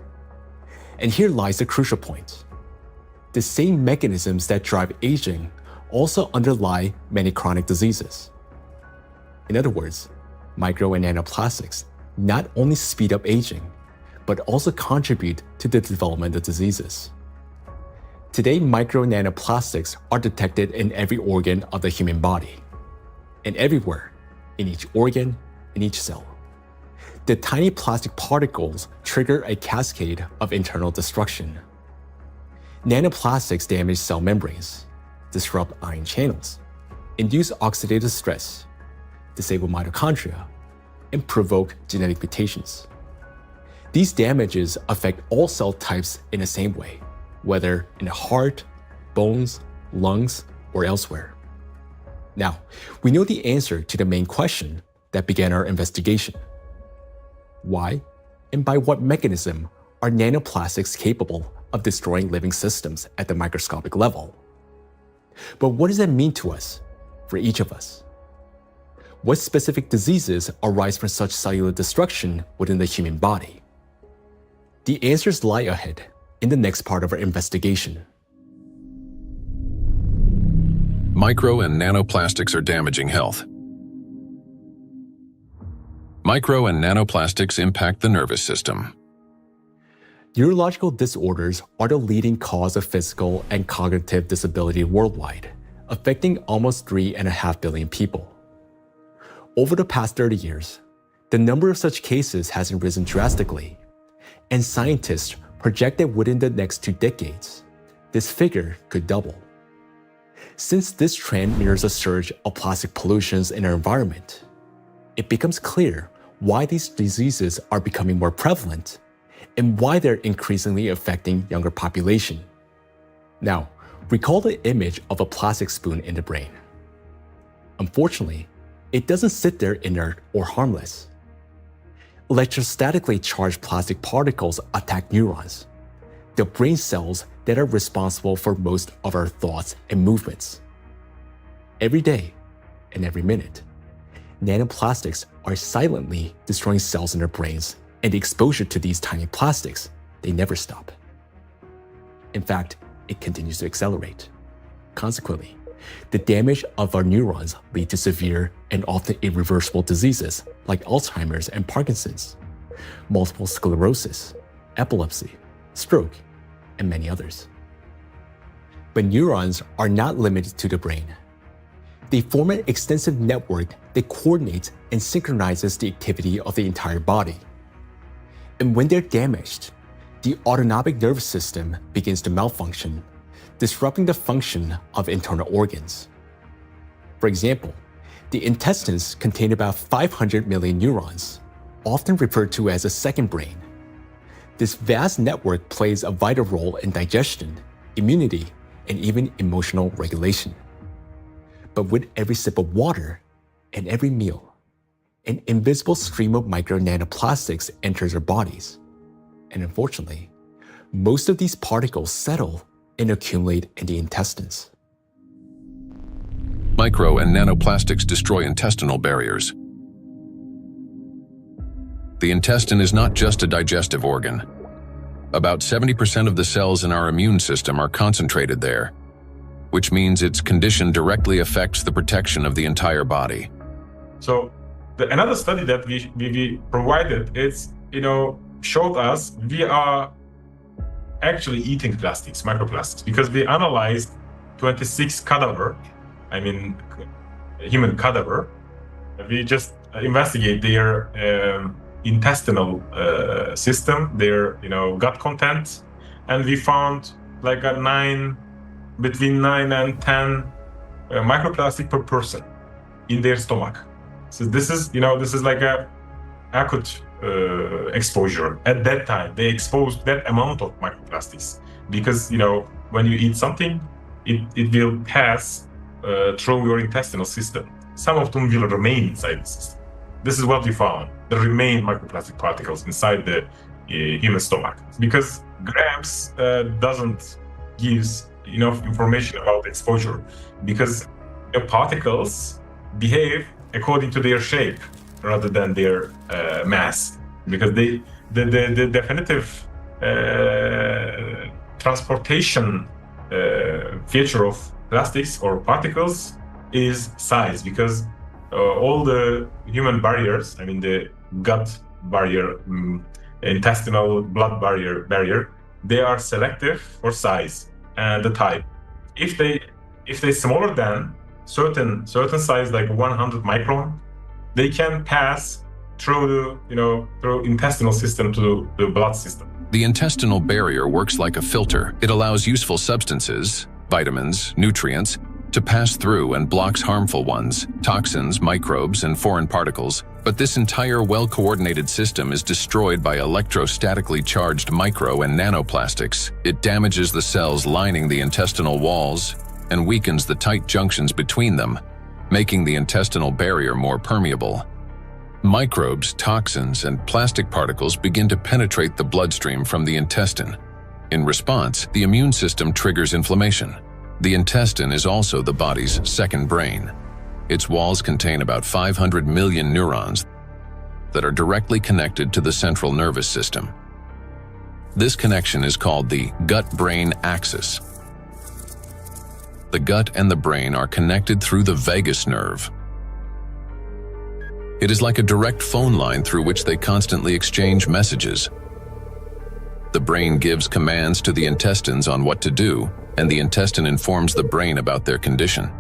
And here lies the crucial point. The same mechanisms that drive aging also underlie many chronic diseases. In other words, micro and nanoplastics not only speed up aging, but also contribute to the development of diseases. Today, micro nanoplastics are detected in every organ of the human body, and everywhere, in each organ, in each cell. The tiny plastic particles trigger a cascade of internal destruction. Nanoplastics damage cell membranes, disrupt ion channels, induce oxidative stress, disable mitochondria, and provoke genetic mutations. These damages affect all cell types in the same way, whether in the heart, bones, lungs, or elsewhere. Now, we know the answer to the main question that began our investigation. Why and by what mechanism are nanoplastics capable of destroying living systems at the microscopic level? But what does that mean to us, for each of us? What specific diseases arise from such cellular destruction within the human body? The answers lie ahead in the next part of our investigation. Micro and nanoplastics are damaging health. Micro and nanoplastics impact the nervous system. Neurological disorders are the leading cause of physical and cognitive disability worldwide, affecting almost 3.5 billion people. Over the past 30 years, the number of such cases has risen drastically, and scientists project that within the next 2 decades, this figure could double. Since this trend mirrors a surge of plastic pollutions in our environment, it becomes clear why these diseases are becoming more prevalent and why they're increasingly affecting younger population. Now, recall the image of a plastic spoon in the brain. Unfortunately, it doesn't sit there inert or harmless. Electrostatically charged plastic particles attack neurons, the brain cells that are responsible for most of our thoughts and movements. Every day and every minute, nanoplastics are silently destroying cells in our brains, and the exposure to these tiny plastics, they never stop. In fact, it continues to accelerate. Consequently, the damage of our neurons lead to severe and often irreversible diseases like Alzheimer's and Parkinson's, multiple sclerosis, epilepsy, stroke, and many others. But neurons are not limited to the brain. They form an extensive network that coordinates and synchronizes the activity of the entire body. And when they're damaged, the autonomic nervous system begins to malfunction, disrupting the function of internal organs. For example, the intestines contain about 500 million neurons, often referred to as a second brain. This vast network plays a vital role in digestion, immunity, and even emotional regulation. But with every sip of water and every meal, an invisible stream of micro nanoplastics enters our bodies. And unfortunately, most of these particles settle and accumulate in the intestines. Micro and nanoplastics destroy intestinal barriers. The intestine is not just a digestive organ. About 70% of the cells in our immune system are concentrated there, which means its condition directly affects the protection of the entire body. So another study that we provided, showed us we are actually eating plastics, microplastics, because we analyzed 26 human cadaver. We just investigate their intestinal system, their gut content, and we found like between 9 and 10 microplastic per person in their stomach. So this is like a acute exposure. At that time, they exposed that amount of microplastics because, when you eat something, it will pass through your intestinal system. Some of them will remain inside the system. This is what we found. There remain microplastic particles inside the human stomach because grams doesn't give enough information about exposure because the particles behave according to their shape rather than their mass, because the definitive transportation feature of plastics or particles is size, because all the human barriers, the gut barrier, intestinal blood barrier, they are selective for size and the type. If they smaller than certain size, like 100 micron, they can pass through through intestinal system to the blood system. The intestinal barrier works like a filter. It allows useful substances, vitamins, nutrients, to pass through and blocks harmful ones, toxins, microbes, and foreign particles. But this entire well-coordinated system is destroyed by electrostatically charged micro and nanoplastics. It damages the cells lining the intestinal walls and weakens the tight junctions between them, making the intestinal barrier more permeable. Microbes, toxins, and plastic particles begin to penetrate the bloodstream from the intestine. In response, the immune system triggers inflammation. The intestine is also the body's second brain. Its walls contain about 500 million neurons that are directly connected to the central nervous system. This connection is called the gut-brain axis. The gut and the brain are connected through the vagus nerve. It is like a direct phone line through which they constantly exchange messages. The brain gives commands to the intestines on what to do, and the intestine informs the brain about their condition.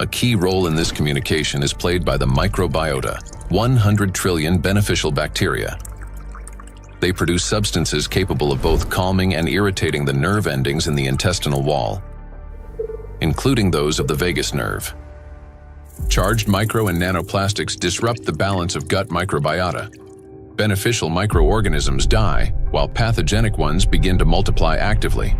A key role in this communication is played by the microbiota, 100 trillion beneficial bacteria. They produce substances capable of both calming and irritating the nerve endings in the intestinal wall, including those of the vagus nerve. Charged micro and nanoplastics disrupt the balance of gut microbiota. Beneficial microorganisms die, while pathogenic ones begin to multiply actively.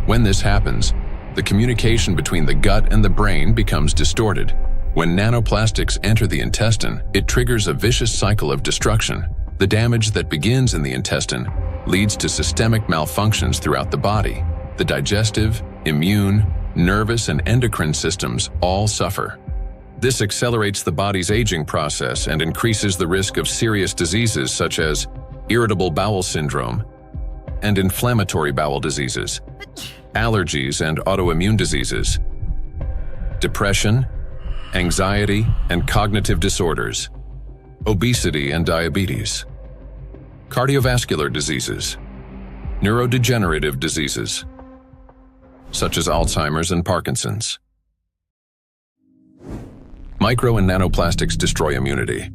When this happens, the communication between the gut and the brain becomes distorted. When nanoplastics enter the intestine, it triggers a vicious cycle of destruction. The damage that begins in the intestine leads to systemic malfunctions throughout the body. The digestive, immune, nervous, and endocrine systems all suffer. This accelerates the body's aging process and increases the risk of serious diseases such as irritable bowel syndrome and inflammatory bowel diseases, allergies and autoimmune diseases, depression, anxiety and cognitive disorders, obesity and diabetes, cardiovascular diseases, neurodegenerative diseases, such as Alzheimer's and Parkinson's. Micro and nanoplastics destroy immunity.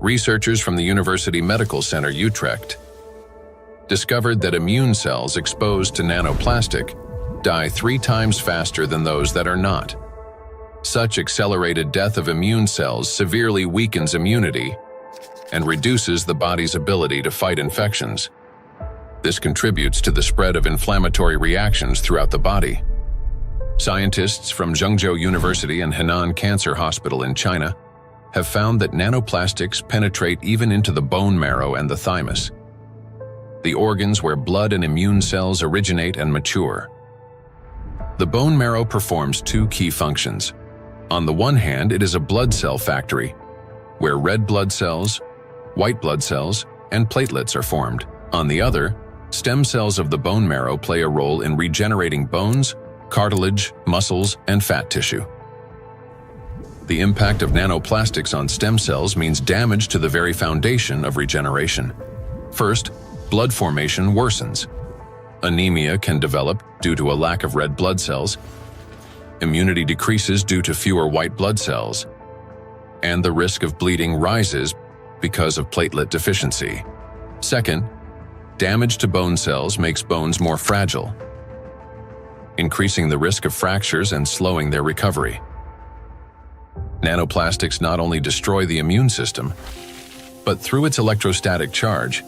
Researchers from the University Medical Center Utrecht discovered that immune cells exposed to nanoplastic die 3 times faster than those that are not. Such accelerated death of immune cells severely weakens immunity and reduces the body's ability to fight infections. This contributes to the spread of inflammatory reactions throughout the body. Scientists from Zhengzhou University and Henan Cancer Hospital in China have found that nanoplastics penetrate even into the bone marrow and the thymus, the organs where blood and immune cells originate and mature. The bone marrow performs 2 key functions. On the one hand, it is a blood cell factory, where red blood cells, white blood cells, and platelets are formed. On the other, stem cells of the bone marrow play a role in regenerating bones, cartilage, muscles, and fat tissue. The impact of nanoplastics on stem cells means damage to the very foundation of regeneration. First, blood formation worsens. Anemia can develop due to a lack of red blood cells. Immunity decreases due to fewer white blood cells. And the risk of bleeding rises because of platelet deficiency. Second, Damage to bone cells makes bones more fragile, increasing the risk of fractures and slowing their recovery. Nanoplastics not only destroy the immune system, but through its electrostatic charge,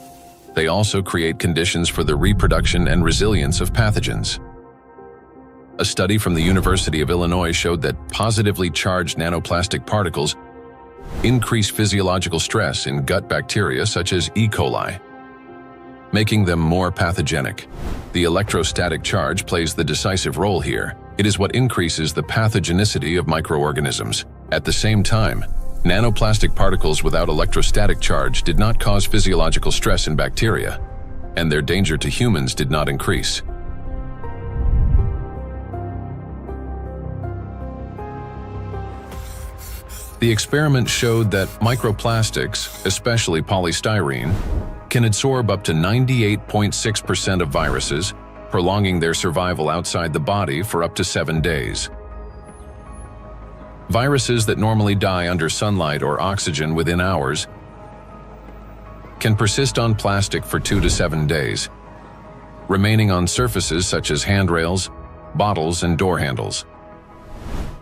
they also create conditions for the reproduction and resilience of pathogens. A study from the University of Illinois showed that positively charged nanoplastic particles increase physiological stress in gut bacteria such as E. coli, making them more pathogenic. The electrostatic charge plays the decisive role here. It is what increases the pathogenicity of microorganisms. At the same time, nanoplastic particles without electrostatic charge did not cause physiological stress in bacteria, and their danger to humans did not increase. The experiment showed that microplastics, especially polystyrene, can absorb up to 98.6% of viruses, prolonging their survival outside the body for up to 7 days. Viruses that normally die under sunlight or oxygen within hours can persist on plastic for 2 to 7 days, remaining on surfaces such as handrails, bottles, and door handles.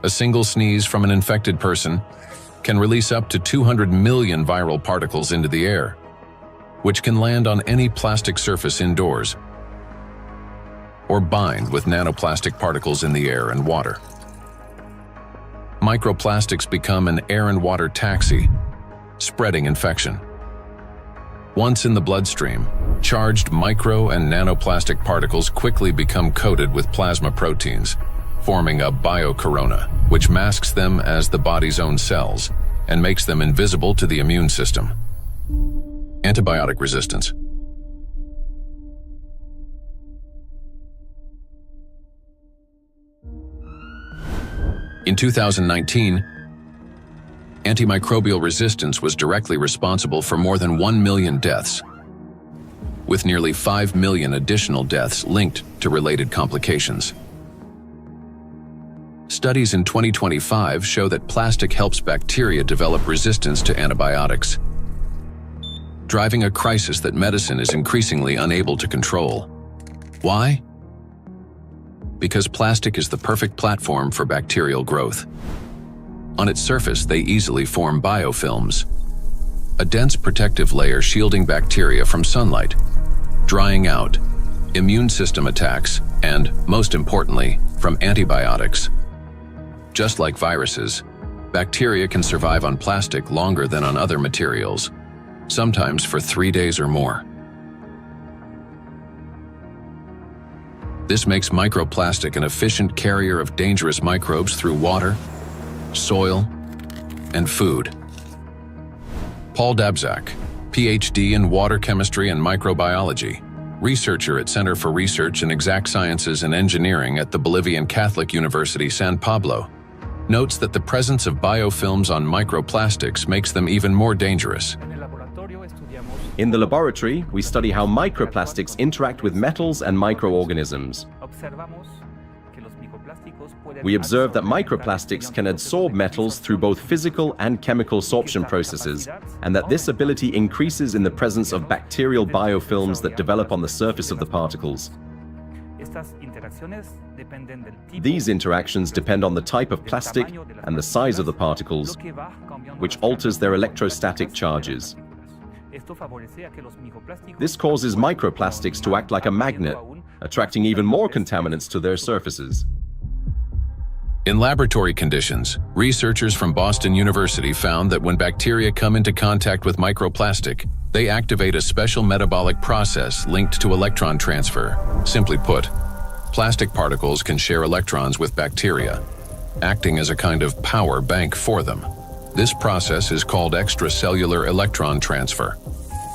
A single sneeze from an infected person can release up to 200 million viral particles into the air, which can land on any plastic surface indoors or bind with nanoplastic particles in the air and water. Microplastics become an air and water taxi, spreading infection. Once in the bloodstream, charged micro and nanoplastic particles quickly become coated with plasma proteins, forming a biocorona, which masks them as the body's own cells and makes them invisible to the immune system. Antibiotic resistance. In 2019, antimicrobial resistance was directly responsible for more than 1 million deaths, with nearly 5 million additional deaths linked to related complications. Studies in 2025 show that plastic helps bacteria develop resistance to antibiotics, driving a crisis that medicine is increasingly unable to control. Why? Because plastic is the perfect platform for bacterial growth. On its surface, they easily form biofilms, a dense protective layer shielding bacteria from sunlight, drying out, immune system attacks, and, most importantly, from antibiotics. Just like viruses, bacteria can survive on plastic longer than on other materials, sometimes for 3 days or more. This makes microplastic an efficient carrier of dangerous microbes through water, soil, and food. Paul Dabzak, PhD in water chemistry and microbiology, researcher at Center for Research in Exact Sciences and Engineering at the Bolivian Catholic University San Pablo, notes that the presence of biofilms on microplastics makes them even more dangerous. In the laboratory, we study how microplastics interact with metals and microorganisms. We observe that microplastics can adsorb metals through both physical and chemical sorption processes, and that this ability increases in the presence of bacterial biofilms that develop on the surface of the particles. These interactions depend on the type of plastic and the size of the particles, which alters their electrostatic charges. This causes microplastics to act like a magnet, attracting even more contaminants to their surfaces. In laboratory conditions, researchers from Boston University found that when bacteria come into contact with microplastic, they activate a special metabolic process linked to electron transfer. Simply put, plastic particles can share electrons with bacteria, acting as a kind of power bank for them. This process is called extracellular electron transfer.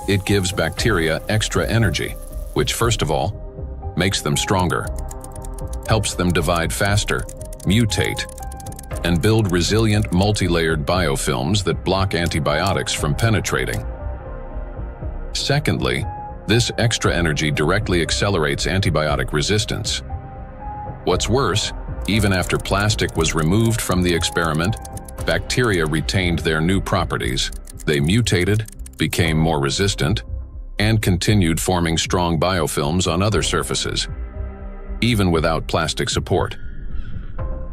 It gives bacteria extra energy, which first of all, makes them stronger, helps them divide faster, mutate, and build resilient multi-layered biofilms that block antibiotics from penetrating. Secondly, this extra energy directly accelerates antibiotic resistance. What's worse, even after plastic was removed from the experiment, bacteria retained their new properties. They mutated, became more resistant, and continued forming strong biofilms on other surfaces, even without plastic support.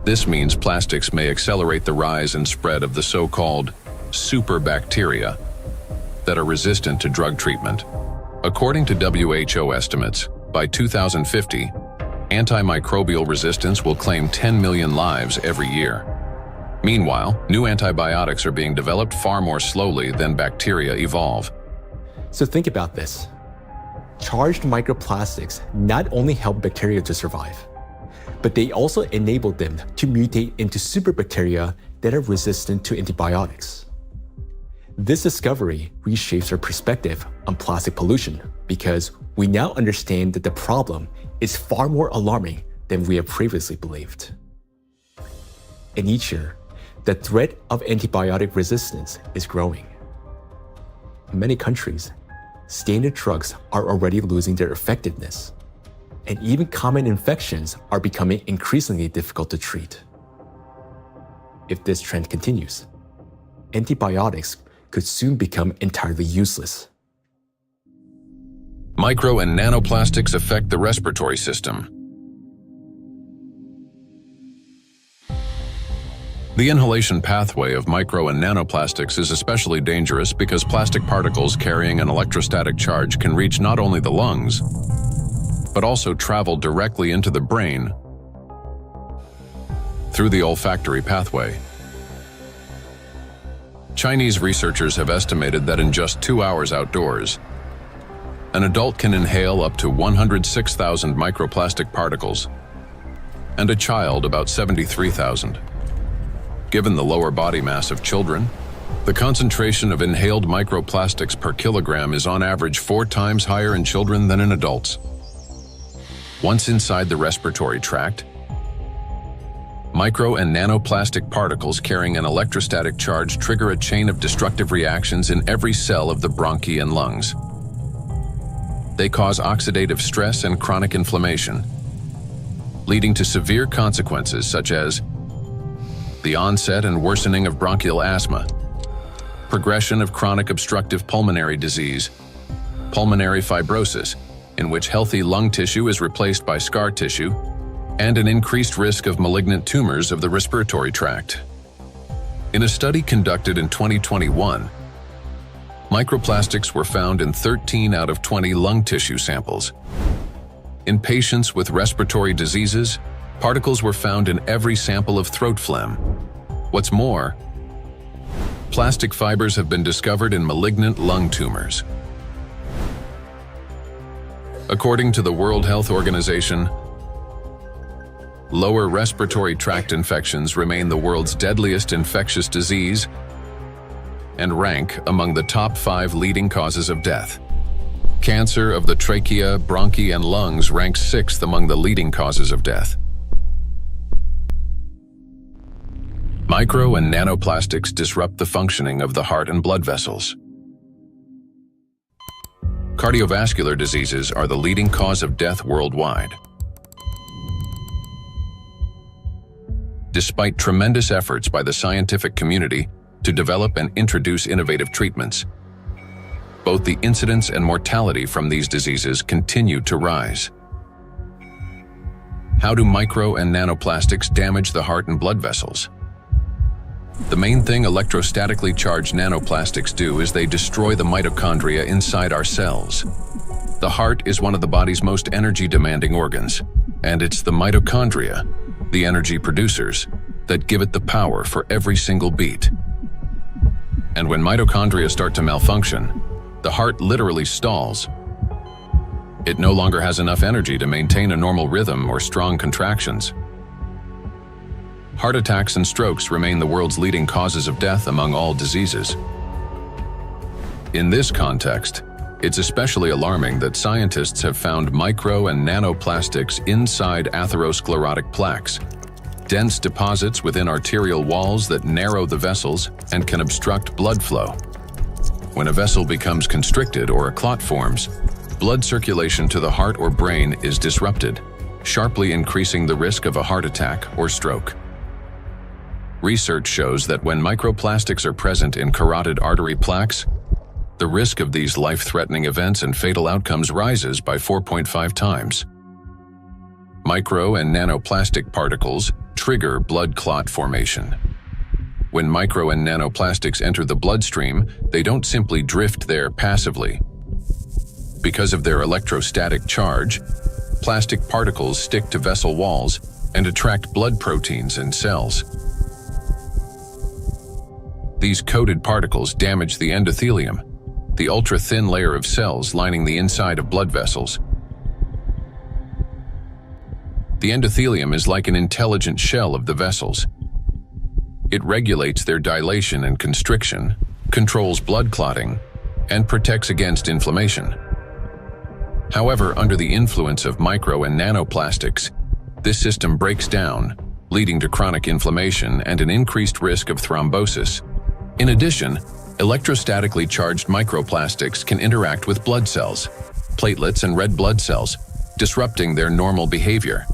This means plastics may accelerate the rise and spread of the so-called superbacteria that are resistant to drug treatment. According to WHO estimates, by 2050, antimicrobial resistance will claim 10 million lives every year. Meanwhile, new antibiotics are being developed far more slowly than bacteria evolve. So think about this. Charged microplastics not only help bacteria to survive, but they also enable them to mutate into superbacteria that are resistant to antibiotics. This discovery reshapes our perspective on plastic pollution because we now understand that the problem is far more alarming than we have previously believed. And each year, the threat of antibiotic resistance is growing. In many countries, standard drugs are already losing their effectiveness, and even common infections are becoming increasingly difficult to treat. If this trend continues, antibiotics could soon become entirely useless. Micro and nanoplastics affect the respiratory system. The inhalation pathway of micro and nanoplastics is especially dangerous because plastic particles carrying an electrostatic charge can reach not only the lungs, but also travel directly into the brain through the olfactory pathway. Chinese researchers have estimated that in just 2 hours outdoors, an adult can inhale up to 106,000 microplastic particles, and a child about 73,000. Given the lower body mass of children, the concentration of inhaled microplastics per kilogram is on average 4 times higher in children than in adults. Once inside the respiratory tract, micro and nanoplastic particles carrying an electrostatic charge trigger a chain of destructive reactions in every cell of the bronchi and lungs. They cause oxidative stress and chronic inflammation, leading to severe consequences such as the onset and worsening of bronchial asthma, progression of chronic obstructive pulmonary disease, pulmonary fibrosis, in which healthy lung tissue is replaced by scar tissue, and an increased risk of malignant tumors of the respiratory tract. In a study conducted in 2021, microplastics were found in 13 out of 20 lung tissue samples. In patients with respiratory diseases, particles were found in every sample of throat phlegm. What's more, plastic fibers have been discovered in malignant lung tumors. According to the World Health Organization, lower respiratory tract infections remain the world's deadliest infectious disease and rank among the top 5 leading causes of death. Cancer of the trachea, bronchi, and lungs ranks 6th among the leading causes of death. Micro and nanoplastics disrupt the functioning of the heart and blood vessels. Cardiovascular diseases are the leading cause of death worldwide. Despite tremendous efforts by the scientific community to develop and introduce innovative treatments, both the incidence and mortality from these diseases continue to rise. How do micro and nanoplastics damage the heart and blood vessels? The main thing electrostatically charged nanoplastics do is they destroy the mitochondria inside our cells. The heart is one of the body's most energy-demanding organs, and it's the mitochondria, the energy producers, that give it the power for every single beat. And when mitochondria start to malfunction, the heart literally stalls. It no longer has enough energy to maintain a normal rhythm or strong contractions. Heart attacks and strokes remain the world's leading causes of death among all diseases. In this context, it's especially alarming that scientists have found micro and nanoplastics inside atherosclerotic plaques, dense deposits within arterial walls that narrow the vessels and can obstruct blood flow. When a vessel becomes constricted or a clot forms, blood circulation to the heart or brain is disrupted, sharply increasing the risk of a heart attack or stroke. Research shows that when microplastics are present in carotid artery plaques, the risk of these life-threatening events and fatal outcomes rises by 4.5 times. Micro and nanoplastic particles trigger blood clot formation. When micro and nanoplastics enter the bloodstream, they don't simply drift there passively. Because of their electrostatic charge, plastic particles stick to vessel walls and attract blood proteins and cells. These coated particles damage the endothelium, the ultra-thin layer of cells lining the inside of blood vessels. The endothelium is like an intelligent shell of the vessels. It regulates their dilation and constriction, controls blood clotting, and protects against inflammation. However, under the influence of micro and nanoplastics, this system breaks down, leading to chronic inflammation and an increased risk of thrombosis. In addition, electrostatically charged microplastics can interact with blood cells, platelets and red blood cells, disrupting their normal behavior.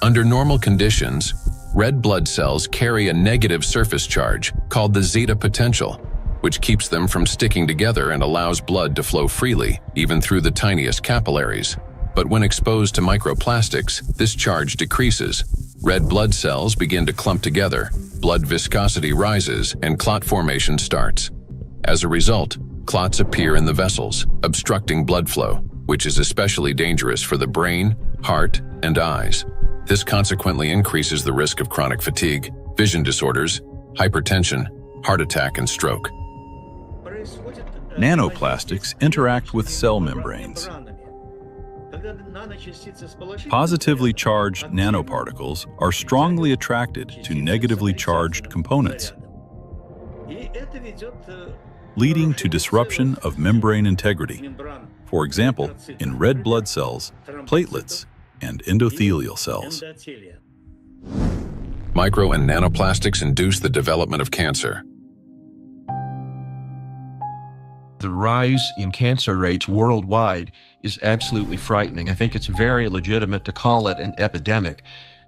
Under normal conditions, red blood cells carry a negative surface charge called the zeta potential, which keeps them from sticking together and allows blood to flow freely, even through the tiniest capillaries. But when exposed to microplastics, this charge decreases. Red blood cells begin to clump together, blood viscosity rises, and clot formation starts. As a result, clots appear in the vessels, obstructing blood flow, which is especially dangerous for the brain, heart, and eyes. This consequently increases the risk of chronic fatigue, vision disorders, hypertension, heart attack, and stroke. Nanoplastics interact with cell membranes. Positively charged nanoparticles are strongly attracted to negatively charged components, leading to disruption of membrane integrity, for example, in red blood cells, platelets, and endothelial cells. Micro and nanoplastics induce the development of cancer. The rise in cancer rates worldwide is absolutely frightening. I think it's very legitimate to call it an epidemic.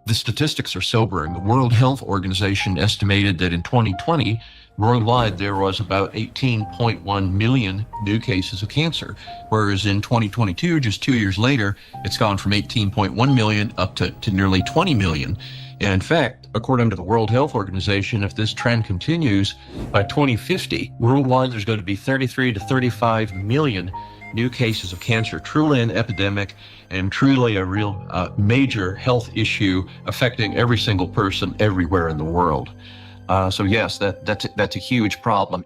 The statistics are sobering. The World Health Organization estimated that in 2020, worldwide there was about 18.1 million new cases of cancer, whereas in 2022, just 2 years later, it's gone from 18.1 million up to nearly 20 million. And in fact, according to the World Health Organization, if this trend continues, by 2050, worldwide there's going to be 33 to 35 million new cases of cancer, truly an epidemic and truly a real major health issue affecting every single person everywhere in the world. So yes, that's a huge problem.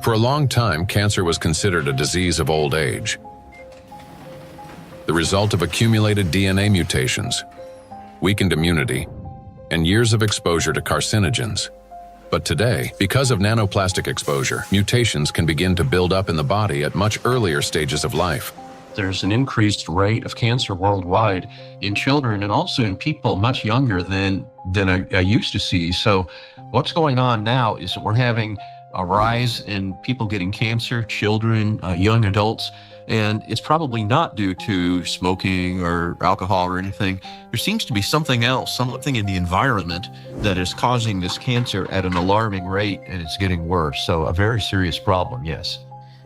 For a long time, cancer was considered a disease of old age, the result of accumulated DNA mutations, weakened immunity, and years of exposure to carcinogens. But today, because of nanoplastic exposure, mutations can begin to build up in the body at much earlier stages of life. There's an increased rate of cancer worldwide in children and also in people much younger than I used to see. So what's going on now is that we're having a rise in people getting cancer, children, young adults, and it's probably not due to smoking or alcohol or anything. There seems to be something else, something in the environment that is causing this cancer at an alarming rate, and it's getting worse. So a very serious problem, yes.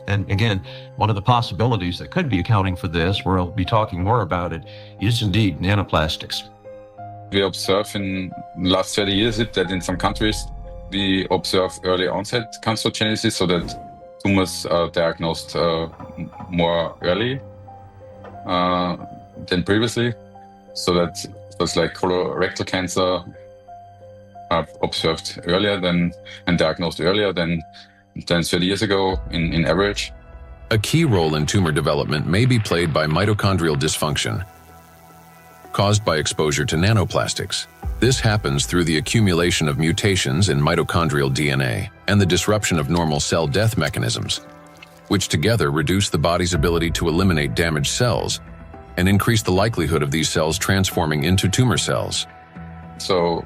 And again, one of the possibilities that could be accounting for this, we'll be talking more about it, is indeed nanoplastics. We observe in the last 30 years that in some countries we observe early onset cancerogenesis, so that tumors are diagnosed more early than previously. So that things like colorectal cancer are observed earlier and diagnosed earlier than 30 years ago in average. A key role in tumor development may be played by mitochondrial dysfunction, caused by exposure to nanoplastics. This happens through the accumulation of mutations in mitochondrial DNA and the disruption of normal cell death mechanisms, which together reduce the body's ability to eliminate damaged cells and increase the likelihood of these cells transforming into tumor cells. So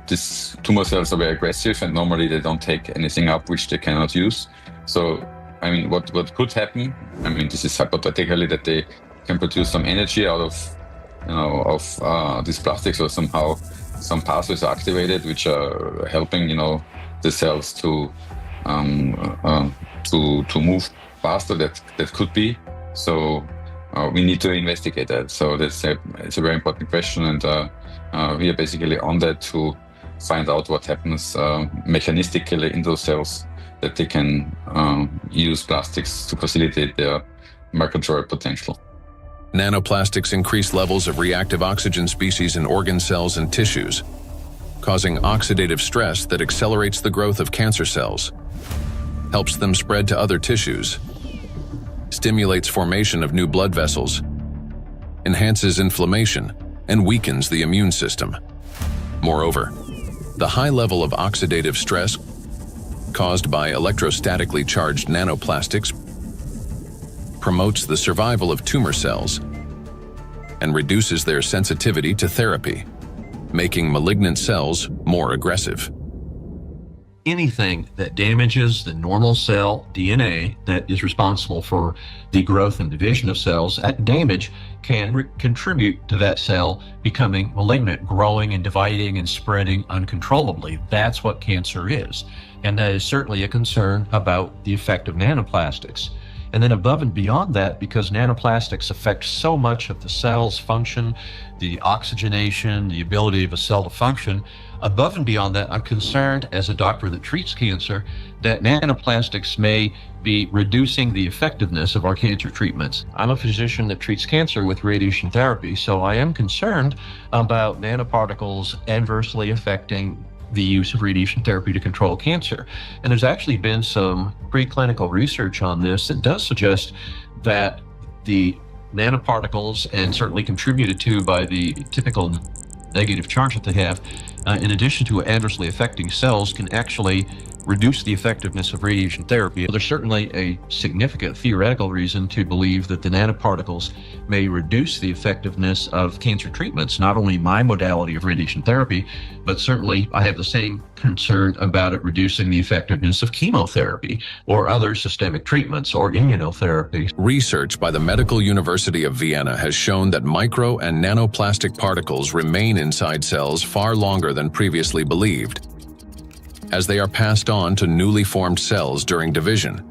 these tumor cells are very aggressive, and normally they don't take anything up which they cannot use. So, I mean, what could happen? I mean, this is hypothetically that they can produce some energy out of these plastics, or somehow some pathways are activated which are helping the cells to to move faster. That could be. So we need to investigate that. So it's a very important question, and we are basically on that to find out what happens mechanistically in those cells, that they can use plastics to facilitate their migratory potential. Nanoplastics increase levels of reactive oxygen species in organ cells and tissues, causing oxidative stress that accelerates the growth of cancer cells, helps them spread to other tissues, stimulates formation of new blood vessels, enhances inflammation, and weakens the immune system. Moreover, the high level of oxidative stress caused by electrostatically charged nanoplastics promotes the survival of tumor cells and reduces their sensitivity to therapy, making malignant cells more aggressive. Anything that damages the normal cell DNA that is responsible for the growth and division of cells, that damage can contribute to that cell becoming malignant, growing and dividing and spreading uncontrollably. That's what cancer is. And that is certainly a concern about the effect of nanoplastics. And then above and beyond that, because nanoplastics affect so much of the cell's function, the oxygenation, the ability of a cell to function, above and beyond that, I'm concerned as a doctor that treats cancer that nanoplastics may be reducing the effectiveness of our cancer treatments. I'm a physician that treats cancer with radiation therapy, so I am concerned about nanoparticles adversely affecting the use of radiation therapy to control cancer. And there's actually been some preclinical research on this that does suggest that the nanoparticles, and certainly contributed to by the typical negative charge that they have, in addition to adversely affecting cells, can actually reduce the effectiveness of radiation therapy. There's certainly a significant theoretical reason to believe that the nanoparticles may reduce the effectiveness of cancer treatments, not only my modality of radiation therapy, but certainly I have the same concern about it reducing the effectiveness of chemotherapy or other systemic treatments or immunotherapy. Research by the Medical University of Vienna has shown that micro and nanoplastic particles remain inside cells far longer than previously believed, as they are passed on to newly formed cells during division.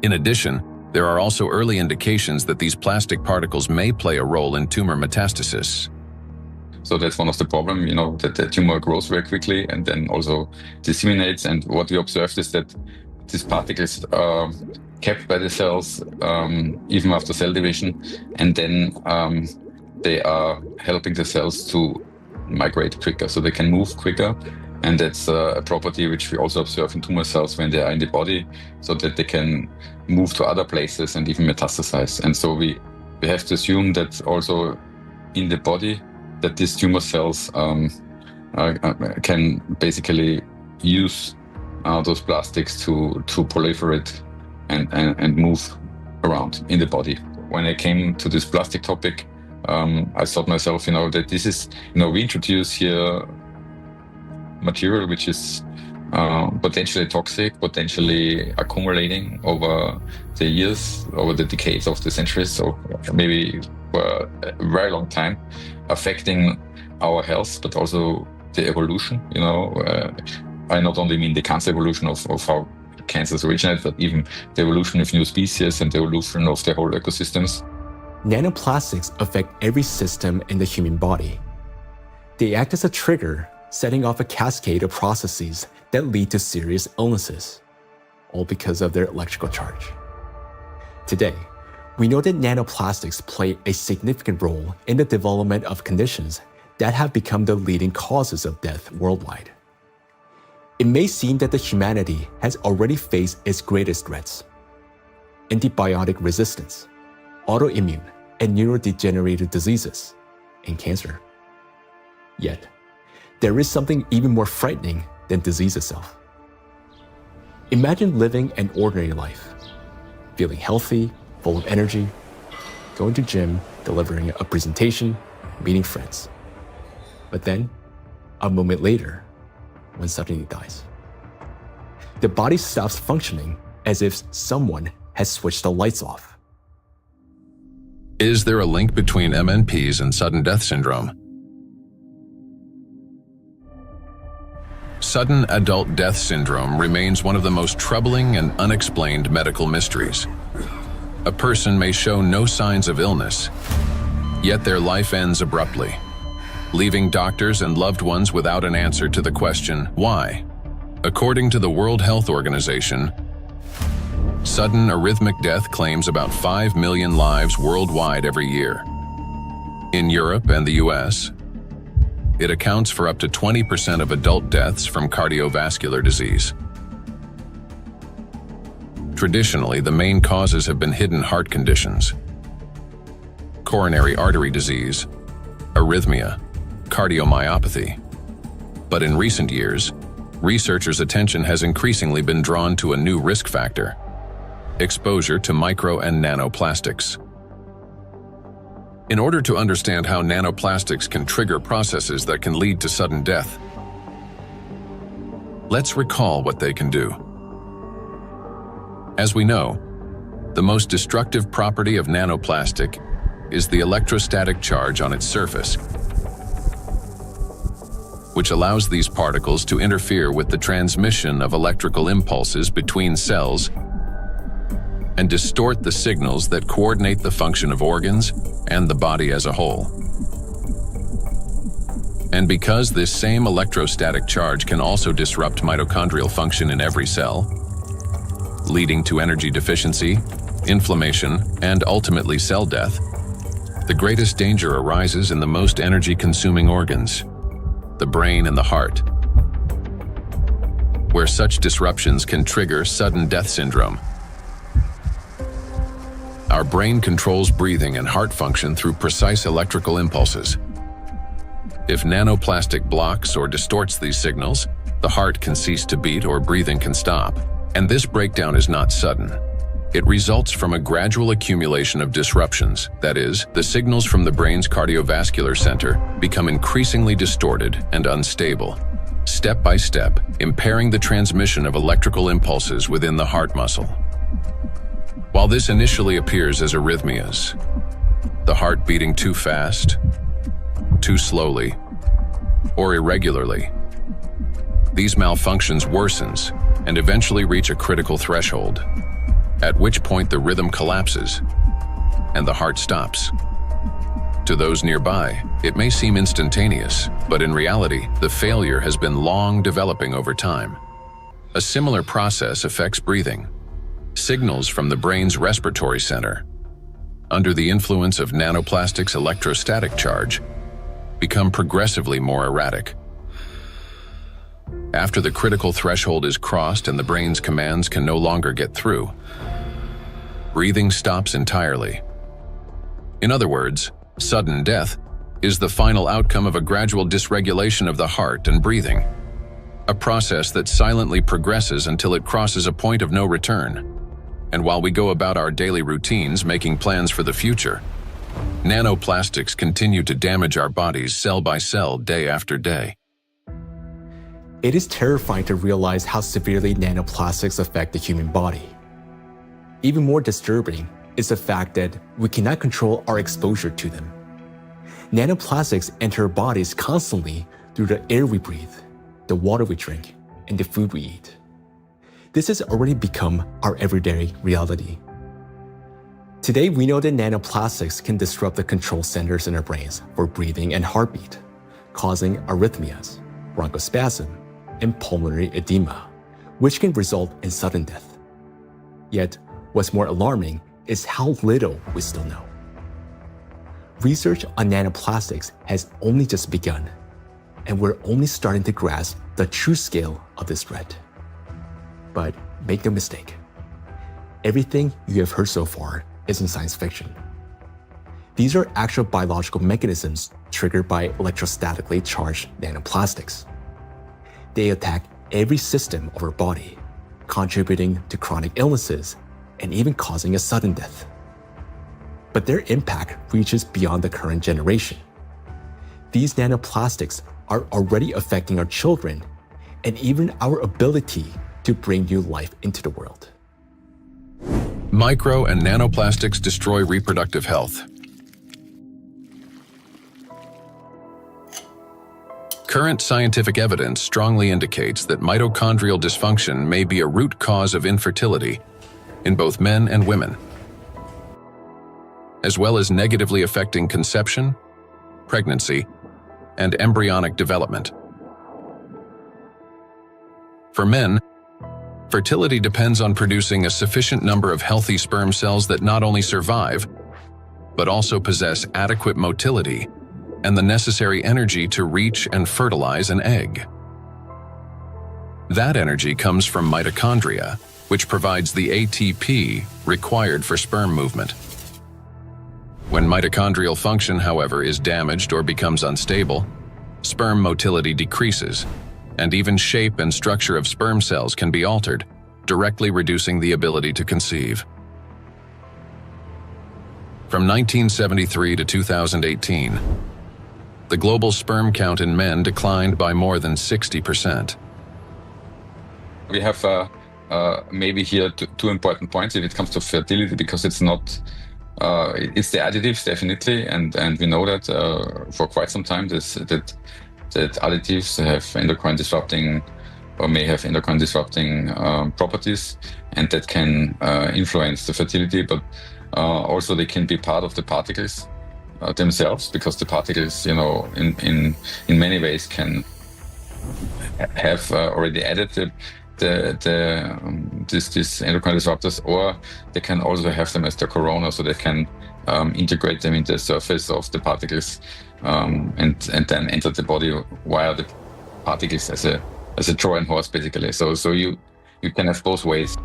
In addition, there are also early indications that these plastic particles may play a role in tumor metastasis. So that's one of the problems, that the tumor grows very quickly and then also disseminates. And what we observed is that these particles are kept by the cells even after cell division, and then they are helping the cells to migrate quicker, so they can move quicker. And that's a property which we also observe in tumor cells when they are in the body, so that they can move to other places and even metastasize. And so we have to assume that also in the body, that these tumor cells can basically use those plastics to proliferate and move around in the body. When I came to this plastic topic, I thought myself, that this is, we introduce here material which is potentially toxic, potentially accumulating over the years, over the decades of the centuries, so maybe for a very long time, affecting our health, but also the evolution. I not only mean the cancer evolution of how cancers originate, but even the evolution of new species and the evolution of the whole ecosystems. Nanoplastics affect every system in the human body. They act as a trigger, setting off a cascade of processes that lead to serious illnesses, all because of their electrical charge. Today, we know that nanoplastics play a significant role in the development of conditions that have become the leading causes of death worldwide. It may seem that the humanity has already faced its greatest threats: antibiotic resistance, autoimmune and neurodegenerative diseases, and cancer. Yet, there is something even more frightening than disease itself. Imagine living an ordinary life, feeling healthy, full of energy, going to gym, delivering a presentation, meeting friends. But then, a moment later, one suddenly dies. The body stops functioning as if someone has switched the lights off. Is there a link between MNPs and sudden death syndrome? Sudden adult death syndrome remains one of the most troubling and unexplained medical mysteries. A person may show no signs of illness, yet their life ends abruptly, leaving doctors and loved ones without an answer to the question, why? According to the World Health Organization, sudden arrhythmic death claims about 5 million lives worldwide every year. In Europe and the US, it accounts for up to 20% of adult deaths from cardiovascular disease. Traditionally, the main causes have been hidden heart conditions, coronary artery disease, arrhythmia, cardiomyopathy. But in recent years, researchers' attention has increasingly been drawn to a new risk factor: exposure to micro and nanoplastics. In order to understand how nanoplastics can trigger processes that can lead to sudden death, let's recall what they can do. As we know, the most destructive property of nanoplastic is the electrostatic charge on its surface, which allows these particles to interfere with the transmission of electrical impulses between cells and distort the signals that coordinate the function of organs and the body as a whole. And because this same electrostatic charge can also disrupt mitochondrial function in every cell, leading to energy deficiency, inflammation, and ultimately cell death, the greatest danger arises in the most energy-consuming organs, the brain and the heart, where such disruptions can trigger sudden death syndrome. Our brain controls breathing and heart function through precise electrical impulses. If nanoplastic blocks or distorts these signals, the heart can cease to beat or breathing can stop. And this breakdown is not sudden. It results from a gradual accumulation of disruptions. That is, the signals from the brain's cardiovascular center become increasingly distorted and unstable, step by step, impairing the transmission of electrical impulses within the heart muscle. While this initially appears as arrhythmias, the heart beating too fast, too slowly, or irregularly, these malfunctions worsens and eventually reach a critical threshold, at which point the rhythm collapses and the heart stops. To those nearby, it may seem instantaneous, but in reality, the failure has been long developing over time. A similar process affects breathing. Signals from the brain's respiratory center, under the influence of nanoplastics' electrostatic charge, become progressively more erratic. After the critical threshold is crossed and the brain's commands can no longer get through, breathing stops entirely. In other words, sudden death is the final outcome of a gradual dysregulation of the heart and breathing, a process that silently progresses until it crosses a point of no return. And while we go about our daily routines making plans for the future, nanoplastics continue to damage our bodies cell by cell, day after day. It is terrifying to realize how severely nanoplastics affect the human body. Even more disturbing is the fact that we cannot control our exposure to them. Nanoplastics enter our bodies constantly through the air we breathe, the water we drink, and the food we eat. This has already become our everyday reality. Today, we know that nanoplastics can disrupt the control centers in our brains for breathing and heartbeat, causing arrhythmias, bronchospasm, and pulmonary edema, which can result in sudden death. Yet, what's more alarming is how little we still know. Research on nanoplastics has only just begun, and we're only starting to grasp the true scale of this threat. But make no mistake, everything you have heard so far isn't science fiction. These are actual biological mechanisms triggered by electrostatically charged nanoplastics. They attack every system of our body, contributing to chronic illnesses and even causing a sudden death. But their impact reaches beyond the current generation. These nanoplastics are already affecting our children and even our ability to bring new life into the world. Micro and nanoplastics destroy reproductive health. Current scientific evidence strongly indicates that mitochondrial dysfunction may be a root cause of infertility in both men and women, as well as negatively affecting conception, pregnancy, and embryonic development. For men, fertility depends on producing a sufficient number of healthy sperm cells that not only survive, but also possess adequate motility and the necessary energy to reach and fertilize an egg. That energy comes from mitochondria, which provides the ATP required for sperm movement. When mitochondrial function, however, is damaged or becomes unstable, sperm motility decreases, and even shape and structure of sperm cells can be altered, directly reducing the ability to conceive. From 1973 to 2018, the global sperm count in men declined by more than 60%. We have maybe here two important points if it comes to fertility, because it's not, it's the additives definitely, and we know that for quite some time that additives have endocrine disrupting or may have endocrine disrupting properties, and that can influence the fertility, but also they can be part of the particles themselves, because the particles, you know, in many ways can have already added these endocrine disruptors, or they can also have them as the corona, so they can integrate them into the surface of the particles and then enter the body via the particles as a Trojan horse, basically. So you can have both ways.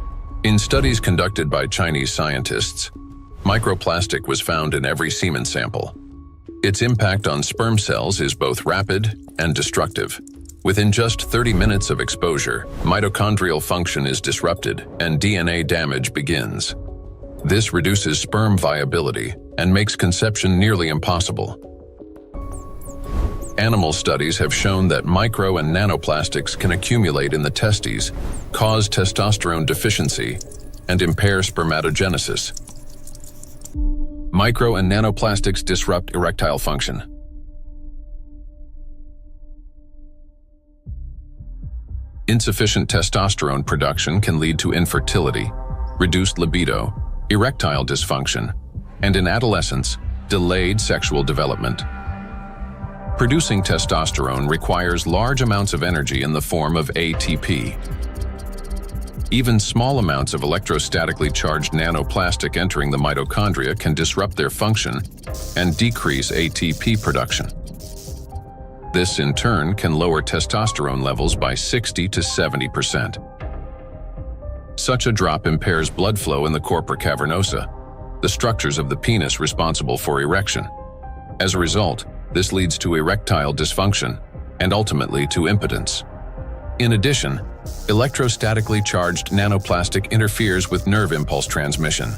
In studies conducted by Chinese scientists, microplastic was found in every semen sample. Its impact on sperm cells is both rapid and destructive. Within just 30 minutes of exposure, mitochondrial function is disrupted and DNA damage begins. This reduces sperm viability and makes conception nearly impossible. Animal studies have shown that micro and nanoplastics can accumulate in the testes, cause testosterone deficiency, and impair spermatogenesis. Micro and nanoplastics disrupt erectile function. Insufficient testosterone production can lead to infertility, reduced libido, erectile dysfunction, and in adolescence, delayed sexual development. Producing testosterone requires large amounts of energy in the form of ATP. Even small amounts of electrostatically charged nanoplastic entering the mitochondria can disrupt their function and decrease ATP production. This, in turn, can lower testosterone levels by 60 to 70%. Such a drop impairs blood flow in the corpora cavernosa, the structures of the penis responsible for erection. As a result, this leads to erectile dysfunction and ultimately to impotence. In addition, electrostatically charged nanoplastic interferes with nerve impulse transmission,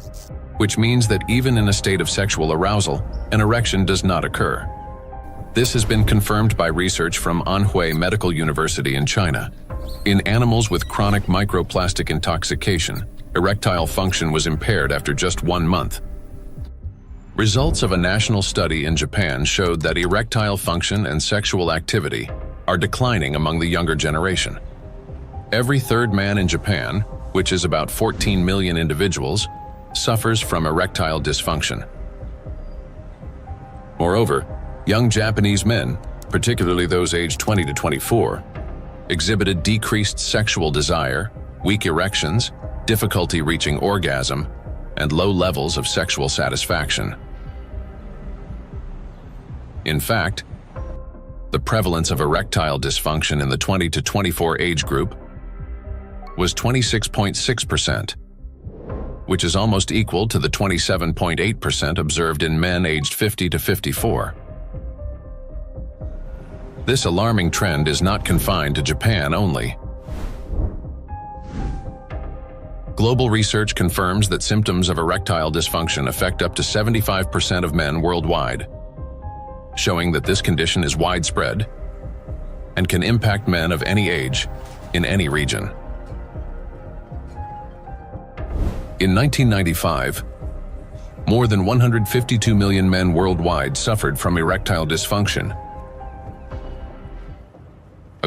which means that even in a state of sexual arousal, an erection does not occur. This has been confirmed by research from Anhui Medical University in China. In animals with chronic microplastic intoxication, erectile function was impaired after just 1 month. Results of a national study in Japan showed that erectile function and sexual activity are declining among the younger generation. Every third man in Japan, which is about 14 million individuals, suffers from erectile dysfunction. Moreover, young Japanese men, particularly those aged 20 to 24, exhibited decreased sexual desire, weak erections, difficulty reaching orgasm, and low levels of sexual satisfaction. In fact, the prevalence of erectile dysfunction in the 20 to 24 age group was 26.6%, which is almost equal to the 27.8% observed in men aged 50 to 54. This alarming trend is not confined to Japan only. Global research confirms that symptoms of erectile dysfunction affect up to 75% of men worldwide, showing that this condition is widespread and can impact men of any age in any region. In 1995, more than 152 million men worldwide suffered from erectile dysfunction.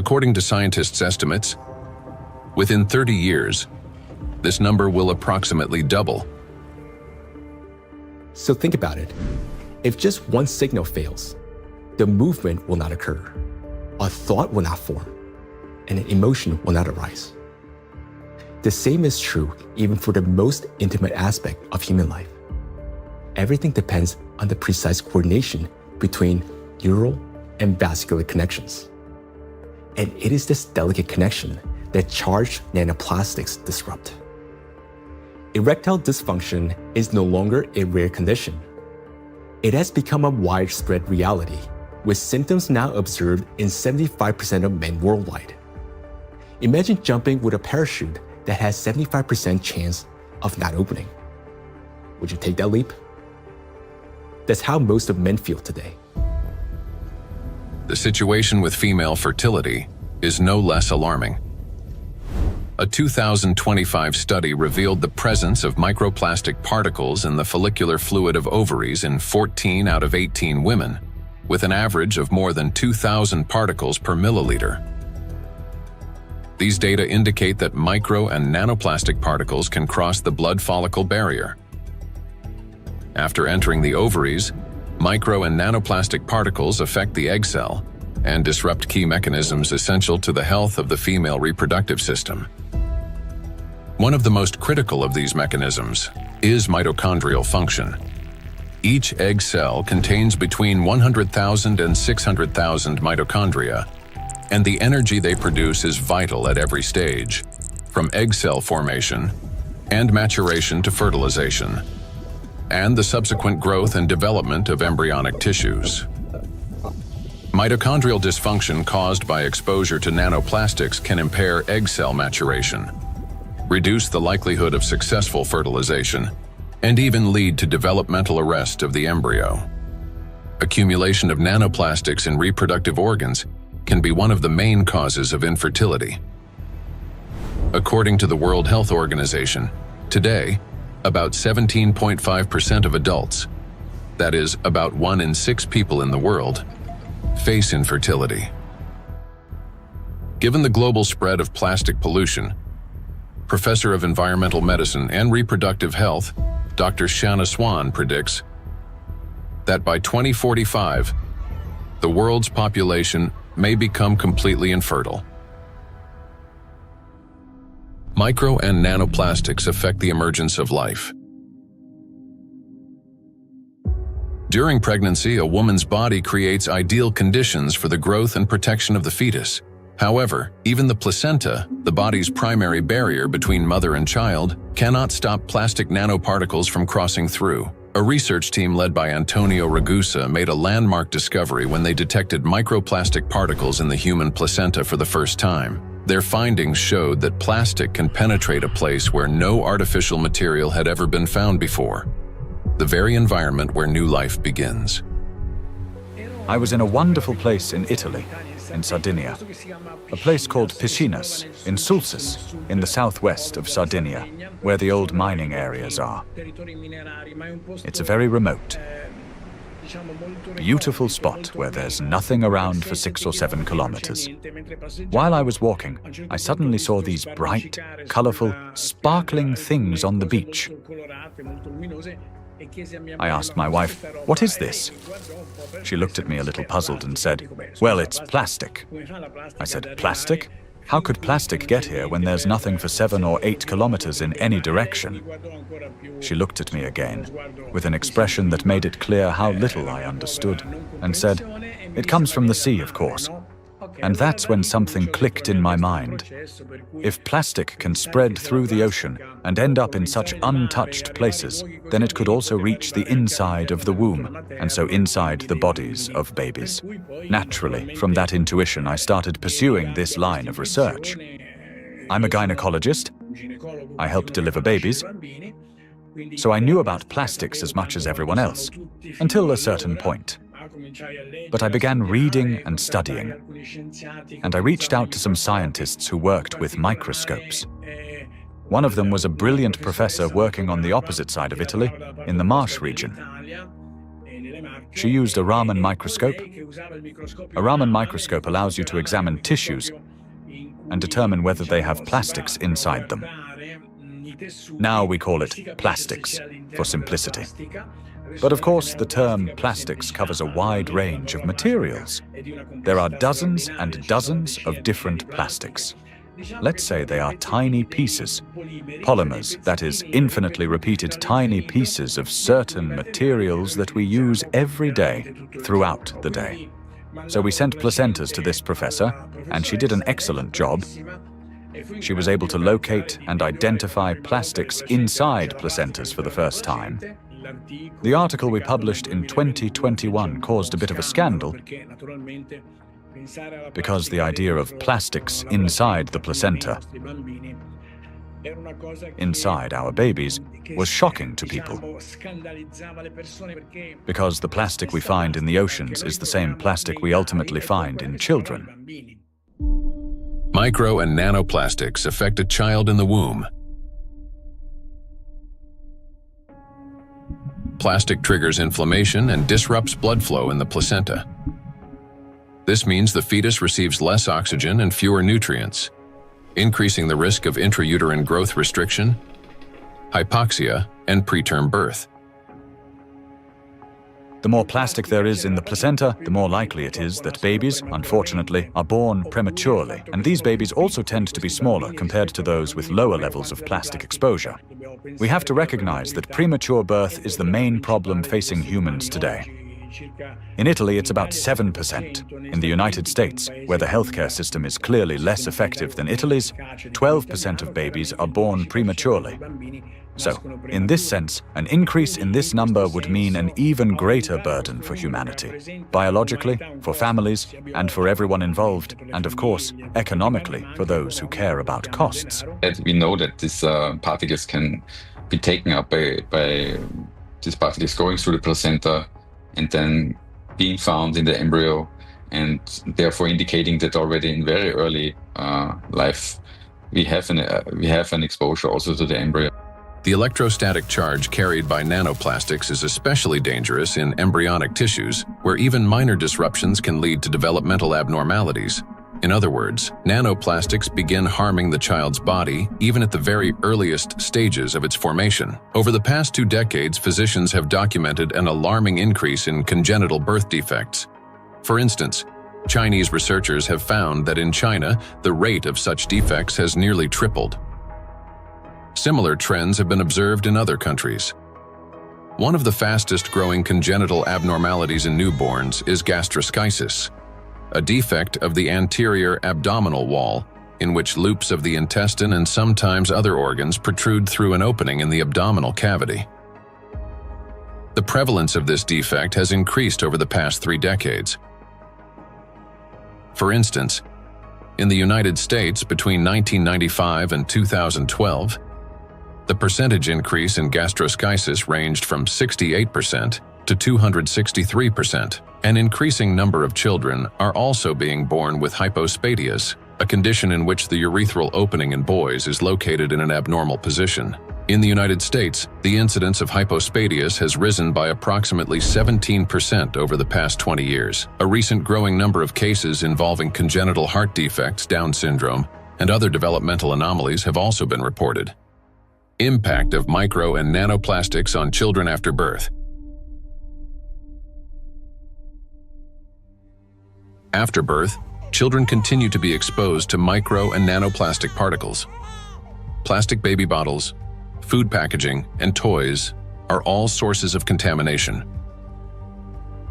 According to scientists' estimates, within 30 years, this number will approximately double. So think about it. If just one signal fails, the movement will not occur, a thought will not form, and an emotion will not arise. The same is true even for the most intimate aspect of human life. Everything depends on the precise coordination between neural and vascular connections. And it is this delicate connection that charged nanoplastics disrupt. Erectile dysfunction is no longer a rare condition. It has become a widespread reality, with symptoms now observed in 75% of men worldwide. Imagine jumping with a parachute that has 75% chance of not opening. Would you take that leap? That's how most of men feel today. The situation with female fertility is no less alarming. A 2025 study revealed the presence of microplastic particles in the follicular fluid of ovaries in 14 out of 18 women, with an average of more than 2,000 particles per milliliter. These data indicate that micro and nanoplastic particles can cross the blood follicle barrier. After entering the ovaries, micro and nanoplastic particles affect the egg cell and disrupt key mechanisms essential to the health of the female reproductive system. One of the most critical of these mechanisms is mitochondrial function. Each egg cell contains between 100,000 and 600,000 mitochondria, and the energy they produce is vital at every stage, from egg cell formation and maturation to fertilization, and the subsequent growth and development of embryonic tissues. Mitochondrial dysfunction caused by exposure to nanoplastics can impair egg cell maturation, reduce the likelihood of successful fertilization, and even lead to developmental arrest of the embryo. Accumulation of nanoplastics in reproductive organs can be one of the main causes of infertility. According to the World Health Organization, today, about 17.5% of adults, that is, about 1 in 6 people in the world, face infertility. Given the global spread of plastic pollution, Professor of Environmental Medicine and Reproductive Health, Dr. Shanna Swan predicts that by 2045, the world's population may become completely infertile. Micro and nanoplastics affect the emergence of life. During pregnancy, a woman's body creates ideal conditions for the growth and protection of the fetus. However, even the placenta, the body's primary barrier between mother and child, cannot stop plastic nanoparticles from crossing through. A research team led by Antonio Ragusa made a landmark discovery when they detected microplastic particles in the human placenta for the first time. Their findings showed that plastic can penetrate a place where no artificial material had ever been found before, the very environment where new life begins. I was in a wonderful place in Italy, in Sardinia, a place called Piscinas, in Sulcis, in the southwest of Sardinia, where the old mining areas are. It's a very remote, beautiful spot where there's nothing around for 6 or 7 kilometers. While I was walking, I suddenly saw these bright, colorful, sparkling things on the beach. I asked my wife, "What is this?" She looked at me a little puzzled and said, "Well, it's plastic." I said, "Plastic? How could plastic get here when there's nothing for 7 or 8 kilometers in any direction?" She looked at me again, with an expression that made it clear how little I understood, and said, "It comes from the sea, of course." And that's when something clicked in my mind. If plastic can spread through the ocean and end up in such untouched places, then it could also reach the inside of the womb, and so inside the bodies of babies. Naturally, from that intuition, I started pursuing this line of research. I'm a gynecologist. I help deliver babies. So I knew about plastics as much as everyone else, until a certain point. But I began reading and studying, and I reached out to some scientists who worked with microscopes. One of them was a brilliant professor working on the opposite side of Italy, in the marsh region. She used a Raman microscope. A Raman microscope allows you to examine tissues and determine whether they have plastics inside them. Now we call it plastics, for simplicity. But of course, the term plastics covers a wide range of materials. There are dozens and dozens of different plastics. Let's say they are tiny pieces, polymers, that is, infinitely repeated tiny pieces of certain materials that we use every day, throughout the day. So we sent placentas to this professor, and she did an excellent job. She was able to locate and identify plastics inside placentas for the first time. The article we published in 2021 caused a bit of a scandal because the idea of plastics inside the placenta, inside our babies, was shocking to people. Because the plastic we find in the oceans is the same plastic we ultimately find in children. Micro and nanoplastics affect a child in the womb. Plastic triggers inflammation and disrupts blood flow in the placenta. This means the fetus receives less oxygen and fewer nutrients, increasing the risk of intrauterine growth restriction, hypoxia, and preterm birth. The more plastic there is in the placenta, the more likely it is that babies, unfortunately, are born prematurely. And these babies also tend to be smaller compared to those with lower levels of plastic exposure. We have to recognize that premature birth is the main problem facing humans today. In Italy, it's about 7%. In the United States, where the healthcare system is clearly less effective than Italy's, 12% of babies are born prematurely. So, in this sense, an increase in this number would mean an even greater burden for humanity, biologically, for families, and for everyone involved, and of course, economically, for those who care about costs. We know that these particles can be taken up by these particles going through the placenta and then being found in the embryo, and therefore indicating that already in very early life we have an exposure also to the embryo. The electrostatic charge carried by nanoplastics is especially dangerous in embryonic tissues, where even minor disruptions can lead to developmental abnormalities. In other words, nanoplastics begin harming the child's body even at the very earliest stages of its formation. Over the past 2 decades, physicians have documented an alarming increase in congenital birth defects. For instance, Chinese researchers have found that in China, the rate of such defects has nearly tripled. Similar trends have been observed in other countries. One of the fastest-growing congenital abnormalities in newborns is gastroschisis, a defect of the anterior abdominal wall in which loops of the intestine and sometimes other organs protrude through an opening in the abdominal cavity. The prevalence of this defect has increased over the past 3 decades. For instance, in the United States between 1995 and 2012, the percentage increase in gastroschisis ranged from 68% to 263%. An increasing number of children are also being born with hypospadias, a condition in which the urethral opening in boys is located in an abnormal position. In the United States, the incidence of hypospadias has risen by approximately 17% over the past 20 years. A recent growing number of cases involving congenital heart defects, Down syndrome, and other developmental anomalies have also been reported. Impact of micro and nanoplastics on children after birth. After birth, children continue to be exposed to micro and nanoplastic particles. Plastic baby bottles, food packaging, and toys are all sources of contamination.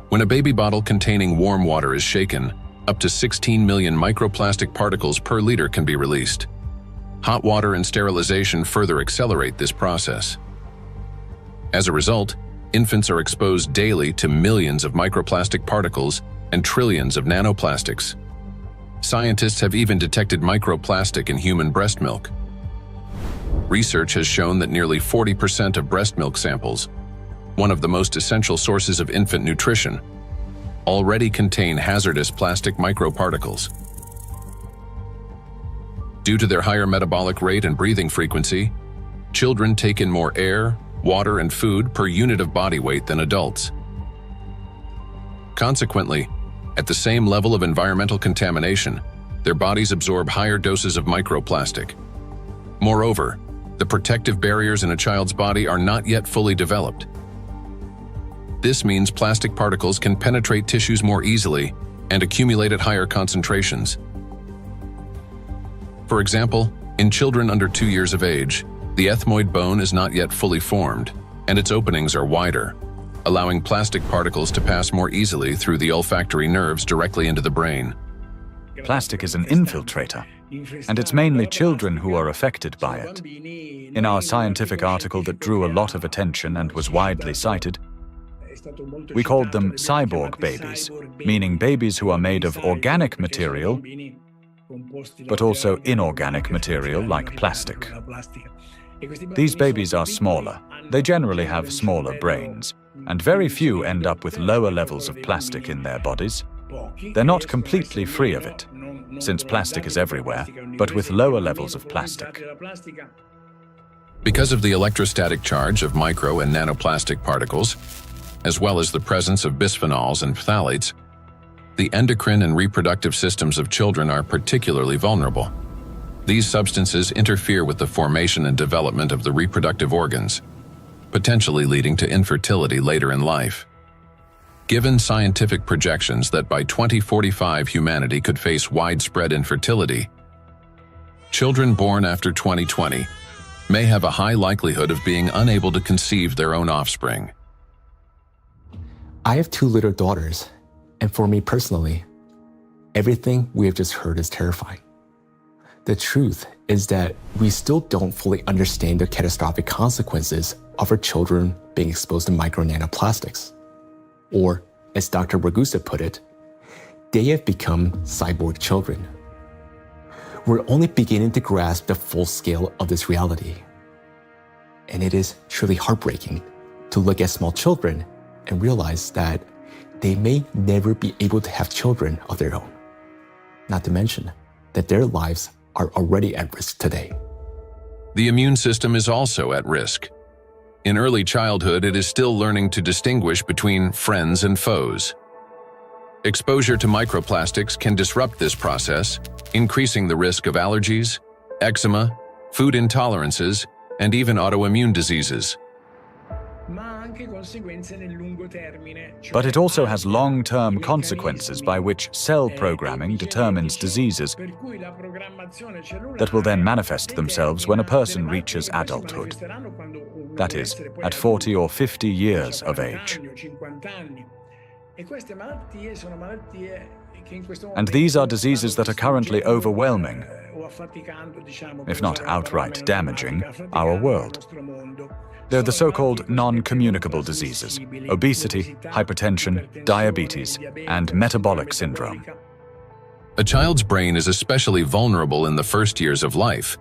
When a baby bottle containing warm water is shaken, up to 16 million microplastic particles per liter can be released. Hot water and sterilization further accelerate this process. As a result, infants are exposed daily to millions of microplastic particles and trillions of nanoplastics. Scientists have even detected microplastic in human breast milk. Research has shown that nearly 40% of breast milk samples, one of the most essential sources of infant nutrition, already contain hazardous plastic microparticles. Due to their higher metabolic rate and breathing frequency, children take in more air, water, and food per unit of body weight than adults. Consequently, at the same level of environmental contamination, their bodies absorb higher doses of microplastic. Moreover, the protective barriers in a child's body are not yet fully developed. This means plastic particles can penetrate tissues more easily and accumulate at higher concentrations. For example, in children under 2 years of age, the ethmoid bone is not yet fully formed, and its openings are wider, allowing plastic particles to pass more easily through the olfactory nerves directly into the brain. Plastic is an infiltrator, and it's mainly children who are affected by it. In our scientific article that drew a lot of attention and was widely cited, we called them cyborg babies, meaning babies who are made of organic material, but also inorganic material like plastic. These babies are smaller. They generally have smaller brains, and very few end up with lower levels of plastic in their bodies. They're not completely free of it, since plastic is everywhere, but with lower levels of plastic. Because of the electrostatic charge of micro and nanoplastic particles, as well as the presence of bisphenols and phthalates, the endocrine and reproductive systems of children are particularly vulnerable. These substances interfere with the formation and development of the reproductive organs, potentially leading to infertility later in life. Given scientific projections that by 2045 humanity could face widespread infertility, children born after 2020 may have a high likelihood of being unable to conceive their own offspring. I have 2 little daughters, and for me personally, everything we have just heard is terrifying. The truth is that we still don't fully understand the catastrophic consequences of our children being exposed to micro nanoplastics. Or, as Dr. Ragusa put it, they have become cyborg children. We're only beginning to grasp the full scale of this reality. And it is truly heartbreaking to look at small children and realize that they may never be able to have children of their own. Not to mention that their lives are already at risk today. The immune system is also at risk. In early childhood, it is still learning to distinguish between friends and foes. Exposure to microplastics can disrupt this process, increasing the risk of allergies, eczema, food intolerances, and even autoimmune diseases. But it also has long-term consequences by which cell programming determines diseases that will then manifest themselves when a person reaches adulthood. That is, at 40 or 50 years of age. And these are diseases that are currently overwhelming, if not outright damaging, our world. They're the so-called non-communicable diseases: obesity, hypertension, diabetes, and metabolic syndrome. A child's brain is especially vulnerable in the first years of life,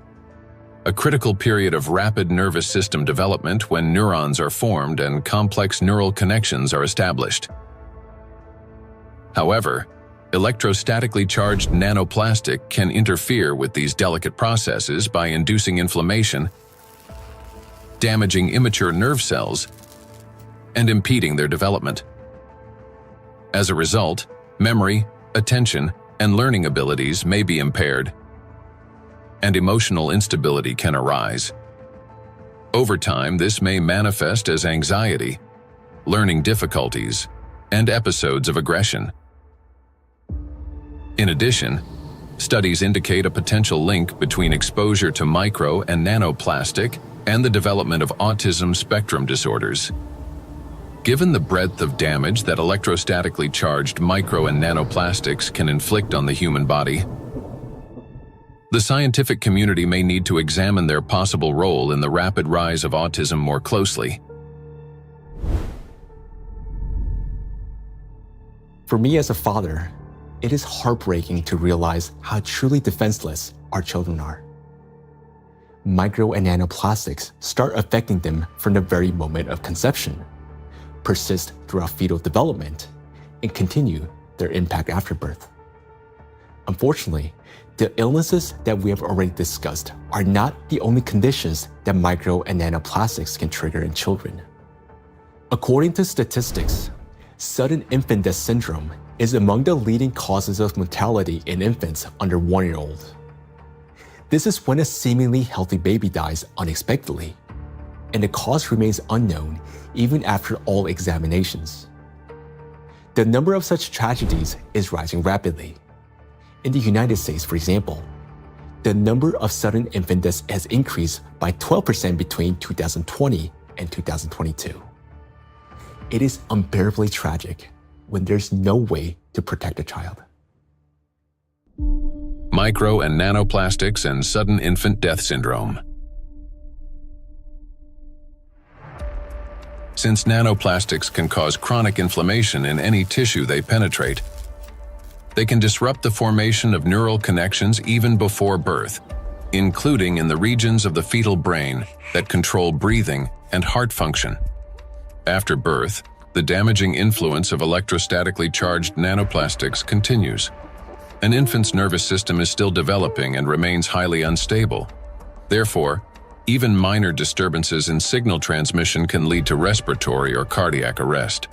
a critical period of rapid nervous system development when neurons are formed and complex neural connections are established. However, electrostatically charged nanoplastic can interfere with these delicate processes by inducing inflammation, damaging immature nerve cells, and impeding their development. As a result, memory, attention, and learning abilities may be impaired, and emotional instability can arise. Over time, this may manifest as anxiety, learning difficulties, and episodes of aggression. In addition, studies indicate a potential link between exposure to micro and nanoplastic and the development of autism spectrum disorders. Given the breadth of damage that electrostatically charged micro and nanoplastics can inflict on the human body, the scientific community may need to examine their possible role in the rapid rise of autism more closely. For me as a father, it is heartbreaking to realize how truly defenseless our children are. Micro and nanoplastics start affecting them from the very moment of conception, persist throughout fetal development, and continue their impact after birth. Unfortunately, the illnesses that we have already discussed are not the only conditions that micro and nanoplastics can trigger in children. According to statistics, Sudden infant death syndrome is among the leading causes of mortality in infants under 1 year old. This is when a seemingly healthy baby dies unexpectedly, and the cause remains unknown even after all examinations. The number of such tragedies is rising rapidly. In the United States, for example, the number of sudden infant deaths has increased by 12% between 2020 and 2022. It is unbearably tragic when there's no way to protect a child. Micro and nanoplastics and sudden infant death syndrome. Since nanoplastics can cause chronic inflammation in any tissue they penetrate, they can disrupt the formation of neural connections even before birth, including in the regions of the fetal brain that control breathing and heart function. After birth, the damaging influence of electrostatically charged nanoplastics continues. An infant's nervous system is still developing and remains highly unstable. Therefore, even minor disturbances in signal transmission can lead to respiratory or cardiac arrest.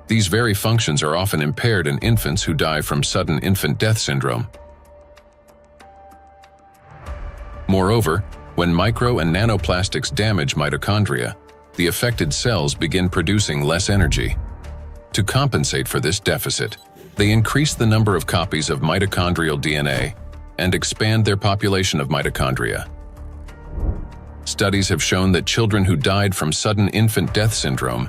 These very functions are often impaired in infants who die from sudden infant death syndrome. Moreover, when micro and nanoplastics damage mitochondria, the affected cells begin producing less energy. To compensate for this deficit, they increase the number of copies of mitochondrial DNA and expand their population of mitochondria. Studies have shown that children who died from sudden infant death syndrome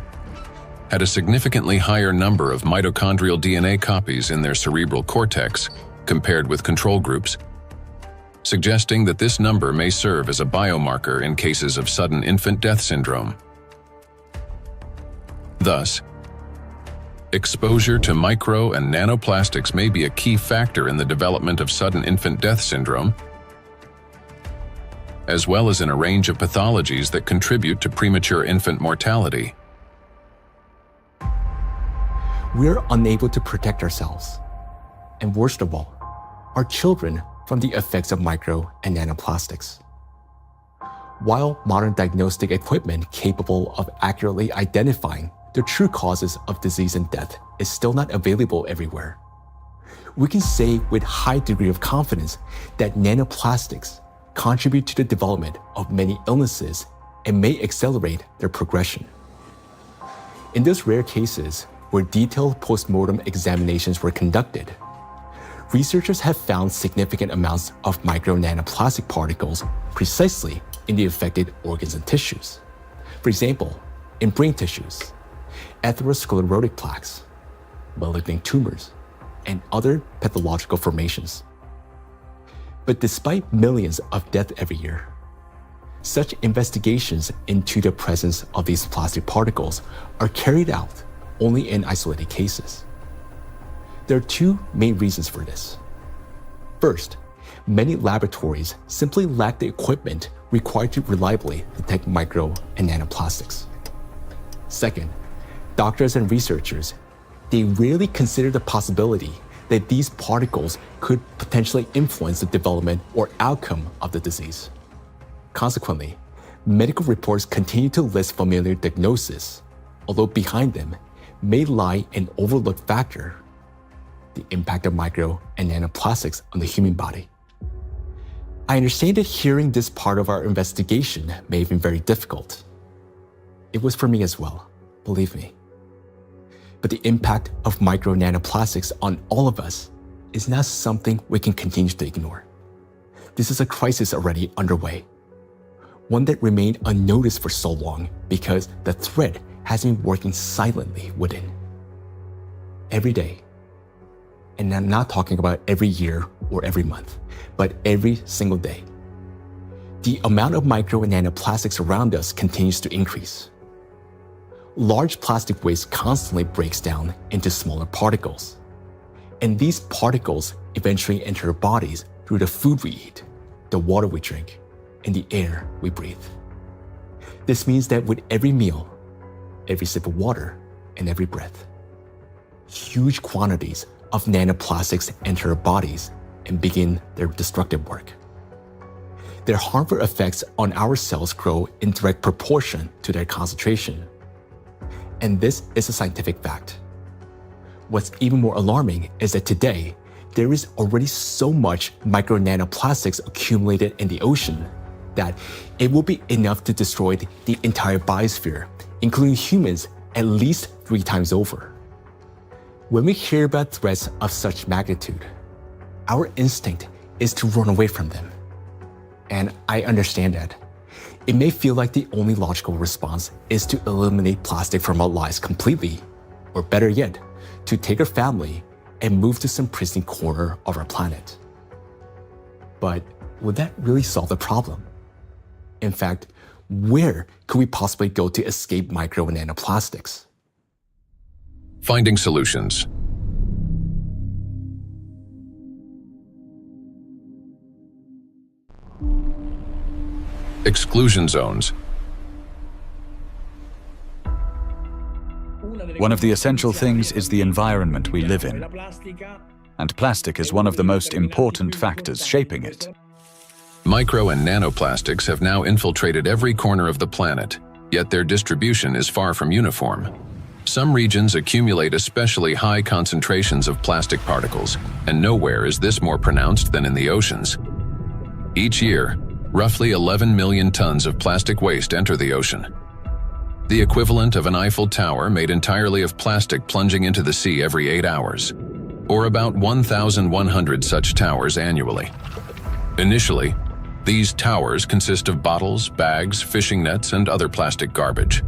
had a significantly higher number of mitochondrial DNA copies in their cerebral cortex compared with control groups, suggesting that this number may serve as a biomarker in cases of sudden infant death syndrome. Thus, exposure to micro and nanoplastics may be a key factor in the development of sudden infant death syndrome, as well as in a range of pathologies that contribute to premature infant mortality. We are unable to protect ourselves, and worst of all, our children from the effects of micro and nanoplastics. While modern diagnostic equipment capable of accurately identifying the true causes of disease and death is still not available everywhere, we can say with high degree of confidence that nanoplastics contribute to the development of many illnesses and may accelerate their progression. In those rare cases where detailed postmortem examinations were conducted, researchers have found significant amounts of micro-nanoplastic particles precisely in the affected organs and tissues. For example, in brain tissues, atherosclerotic plaques, malignant tumors, and other pathological formations. But despite millions of deaths every year, such investigations into the presence of these plastic particles are carried out only in isolated cases. There are two main reasons for this. First, many laboratories simply lack the equipment required to reliably detect micro and nanoplastics. Second, doctors and researchers, they rarely consider the possibility that these particles could potentially influence the development or outcome of the disease. Consequently, medical reports continue to list familiar diagnoses, although behind them may lie an overlooked factor: the impact of micro and nanoplastics on the human body. I understand that hearing this part of our investigation may have been very difficult. It was for me as well, believe me. But the impact of micro nanoplastics on all of us is not something we can continue to ignore. This is a crisis already underway, one that remained unnoticed for so long because the threat has been working silently within. Every day, and I'm not talking about every year or every month, but every single day, the amount of micro and nanoplastics around us continues to increase. Large plastic waste constantly breaks down into smaller particles, and these particles eventually enter our bodies through the food we eat, the water we drink, and the air we breathe. This means that with every meal, every sip of water, and every breath, huge quantities of nanoplastics enter our bodies and begin their destructive work. Their harmful effects on our cells grow in direct proportion to their concentration. And this is a scientific fact. What's even more alarming is that today, there is already so much micro nanoplastics accumulated in the ocean that it will be enough to destroy the entire biosphere, including humans, at least 3 times over. When we hear about threats of such magnitude, our instinct is to run away from them. And I understand that. It may feel like the only logical response is to eliminate plastic from our lives completely, or better yet, to take our family and move to some pristine corner of our planet. But would that really solve the problem? In fact, where could we possibly go to escape micro and nanoplastics? Finding solutions. Exclusion zones. One of the essential things is the environment we live in, and plastic is one of the most important factors shaping it. Micro and nanoplastics have now infiltrated every corner of the planet, yet their distribution is far from uniform. Some regions accumulate especially high concentrations of plastic particles, and nowhere is this more pronounced than in the oceans. Each year, roughly 11 million tons of plastic waste enter the ocean. The equivalent of an Eiffel Tower made entirely of plastic plunging into the sea every 8 hours, or about 1,100 such towers annually. Initially, these towers consist of bottles, bags, fishing nets, and other plastic garbage.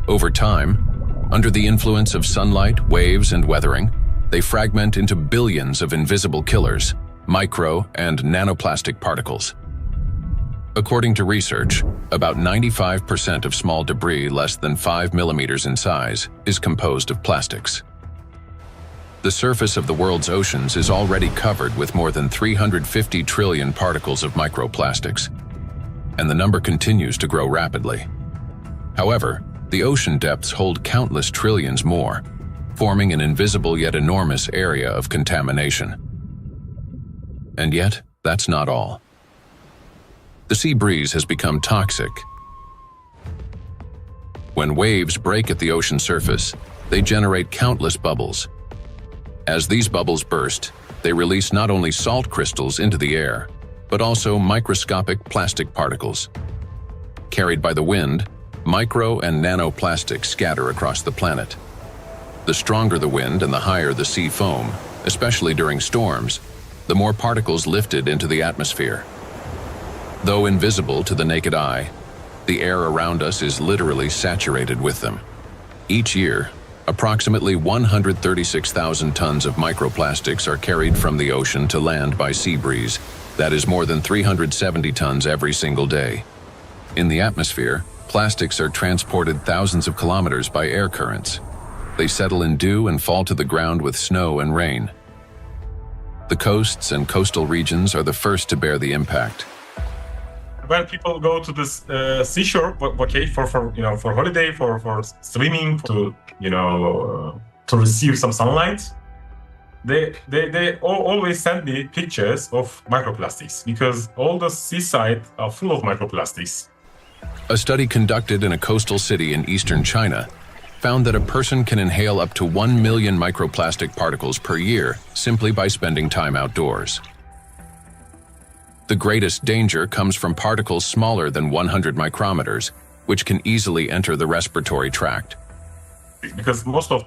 Over time, under the influence of sunlight, waves, and weathering, they fragment into billions of invisible killers, micro and nanoplastic particles. According to research, about 95% of small debris less than 5 millimeters in size is composed of plastics. The surface of the world's oceans is already covered with more than 350 trillion particles of microplastics, and the number continues to grow rapidly. However, the ocean depths hold countless trillions more, forming an invisible yet enormous area of contamination. And yet, that's not all. The sea breeze has become toxic. When waves break at the ocean surface, they generate countless bubbles. As these bubbles burst, they release not only salt crystals into the air, but also microscopic plastic particles. Carried by the wind, micro and nanoplastics scatter across the planet. The stronger the wind and the higher the sea foam, especially during storms, the more particles lifted into the atmosphere. Though invisible to the naked eye, the air around us is literally saturated with them. Each year, approximately 136,000 tons of microplastics are carried from the ocean to land by sea breeze. That is more than 370 tons every single day. In the atmosphere, plastics are transported thousands of kilometers by air currents. They settle in dew and fall to the ground with snow and rain. The coasts and coastal regions are the first to bear the impact. When people go to this seashore, for holiday, for swimming, to receive some sunlight, they always send me pictures of microplastics because all the seaside are full of microplastics. A study conducted in a coastal city in eastern China found that a person can inhale up to 1 million microplastic particles per year simply by spending time outdoors. The greatest danger comes from particles smaller than 100 micrometers, which can easily enter the respiratory tract. Because most of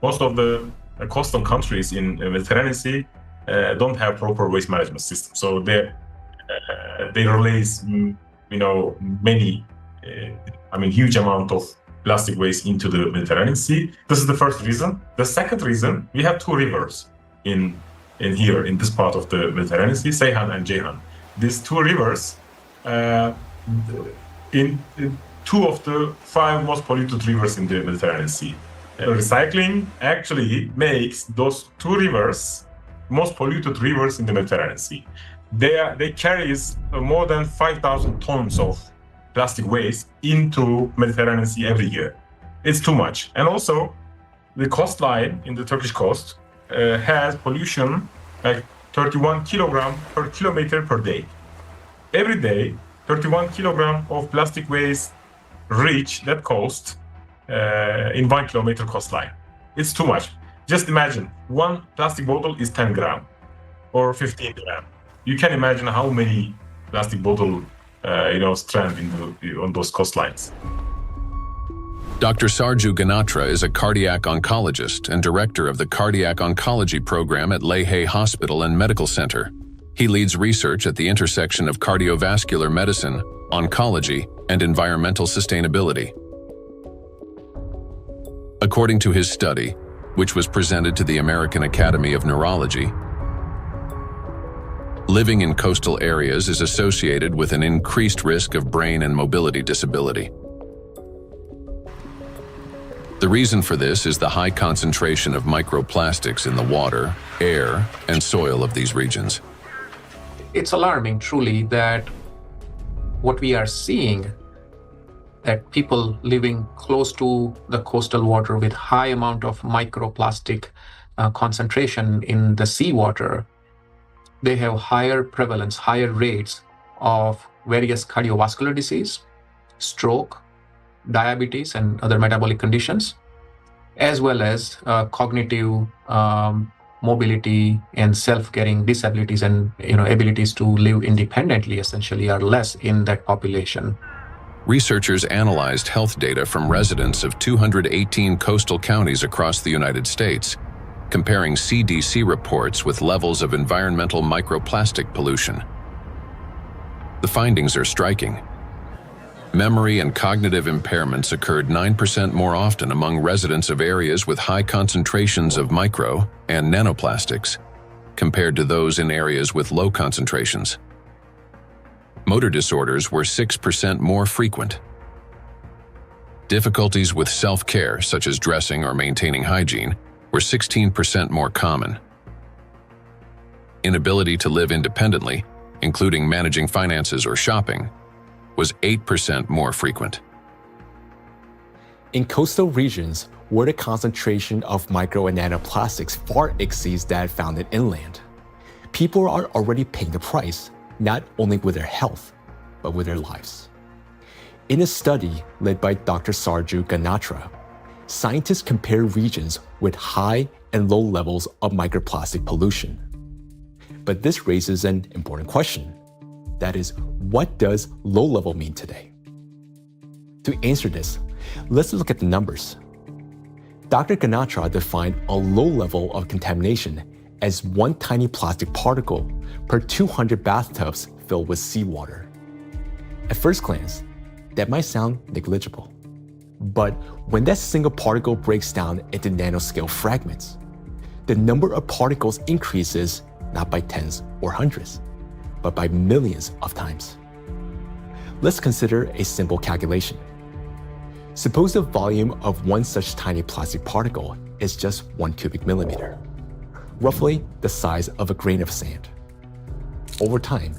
the coastal countries in the Mediterranean Sea don't have proper waste management system, so they release many huge amount of plastic waste into the Mediterranean Sea. This is the first reason. The second reason, we have 2 rivers in here in this part of the Mediterranean Sea, Seyhan and Ceyhan. These 2 rivers, in 2 of the 5 most polluted rivers in the Mediterranean Sea. Recycling actually makes those 2 rivers most polluted rivers in the Mediterranean Sea. They carry more than 5,000 tons of plastic waste into Mediterranean Sea every year. It's too much. And also, the coastline in the Turkish coast has pollution like 31 kilogram per kilometer per day. Every day, 31 kilogram of plastic waste reach that coast in 1 kilometer coastline. It's too much. Just imagine, one plastic bottle is 10 gram or 15 gram. You can imagine how many plastic bottle strand on those coastlines. Dr. Sarju Ganatra is a cardiac oncologist and director of the Cardiac Oncology Program at Lehigh Hospital and Medical Center. He leads research at the intersection of cardiovascular medicine, oncology, and environmental sustainability. According to his study, which was presented to the American Academy of Neurology, living in coastal areas is associated with an increased risk of brain and mobility disability. The reason for this is the high concentration of microplastics in the water, air, and soil of these regions. It's alarming, truly, that what we are seeing, that people living close to the coastal water with high amount of microplastic concentration in the seawater, they have higher prevalence, higher rates of various cardiovascular disease, stroke, diabetes, and other metabolic conditions, as well as cognitive mobility and self-caring disabilities and abilities to live independently essentially are less in that population. Researchers analyzed health data from residents of 218 coastal counties across the United States, comparing CDC reports with levels of environmental microplastic pollution. The findings are striking. Memory and cognitive impairments occurred 9% more often among residents of areas with high concentrations of micro and nanoplastics, compared to those in areas with low concentrations. Motor disorders were 6% more frequent. Difficulties with self-care, such as dressing or maintaining hygiene, were 16% more common. Inability to live independently, including managing finances or shopping, was 8% more frequent. In coastal regions, where the concentration of micro and nanoplastics far exceeds that found in inland, people are already paying the price, not only with their health, but with their lives. In a study led by Dr. Sarju Ganatra, scientists compared regions with high and low levels of microplastic pollution. But this raises an important question. That is, what does low level mean today? To answer this, let's look at the numbers. Dr. Ganatra defined a low level of contamination as one tiny plastic particle per 200 bathtubs filled with seawater. At first glance, that might sound negligible. But when that single particle breaks down into nanoscale fragments, the number of particles increases not by tens or hundreds, but by millions of times. Let's consider a simple calculation. Suppose the volume of one such tiny plastic particle is just 1 cubic millimeter, roughly the size of a grain of sand. Over time,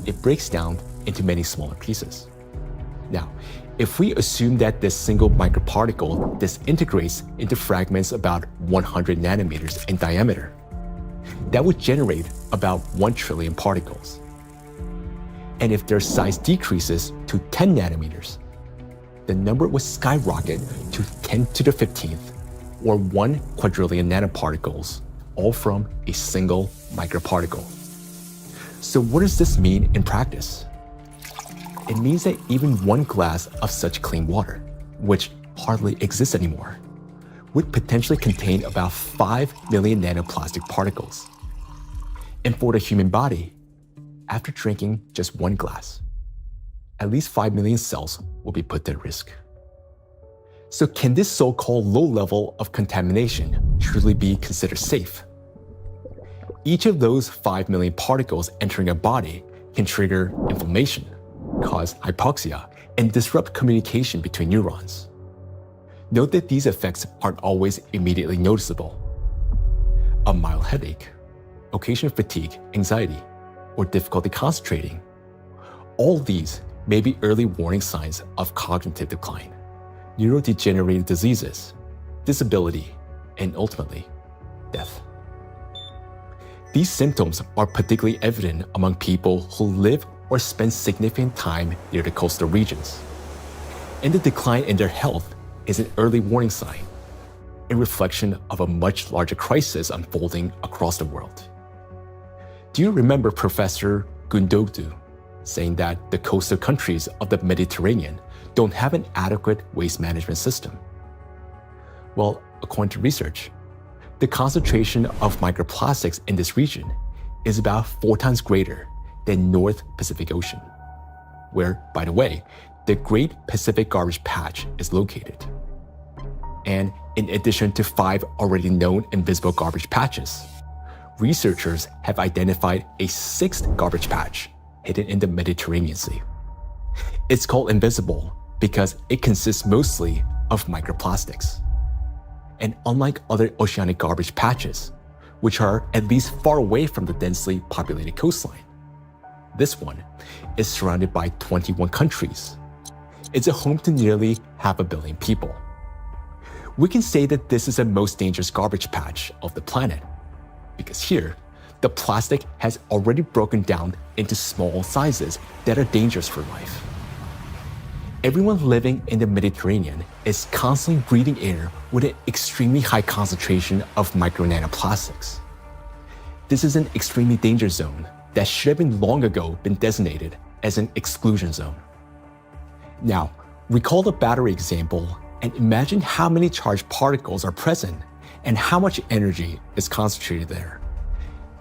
it breaks down into many smaller pieces. Now, if we assume that this single microparticle disintegrates into fragments about 100 nanometers in diameter, that would generate about 1 trillion particles. And if their size decreases to 10 nanometers, the number would skyrocket to 10 to the 15th, or 1 quadrillion nanoparticles, all from a single microparticle. So what does this mean in practice? It means that even one glass of such clean water, which hardly exists anymore, would potentially contain about 5 million nanoplastic particles. And for the human body, after drinking just one glass, at least 5 million cells will be put at risk. So can this so-called low level of contamination truly be considered safe? Each of those 5 million particles entering a body can trigger inflammation, cause hypoxia, and disrupt communication between neurons. Note that these effects aren't always immediately noticeable. A mild headache, occasional fatigue, anxiety, or difficulty concentrating, all these may be early warning signs of cognitive decline, neurodegenerative diseases, disability, and ultimately, death. These symptoms are particularly evident among people who live or spend significant time near the coastal regions. And the decline in their health is an early warning sign. a reflection of a much larger crisis unfolding across the world. Do you remember Professor Gundogdu saying that the coastal countries of the Mediterranean don't have an adequate waste management system? Well, according to research, the concentration of microplastics in this region is about 4 times greater than North Pacific Ocean, where, by the way, the Great Pacific Garbage Patch is located. And in addition to 5 already known invisible garbage patches, researchers have identified a 6th garbage patch hidden in the Mediterranean Sea. It's called invisible because it consists mostly of microplastics. And unlike other oceanic garbage patches, which are at least far away from the densely populated coastline, this one is surrounded by 21 countries. It's a home to nearly 500 million people. We can say that this is the most dangerous garbage patch of the planet, because here, the plastic has already broken down into small sizes that are dangerous for life. Everyone living in the Mediterranean is constantly breathing air with an extremely high concentration of micro-nanoplastics. This is an extremely dangerous zone that should have been long ago been designated as an exclusion zone. Now, recall the battery example and imagine how many charged particles are present and how much energy is concentrated there.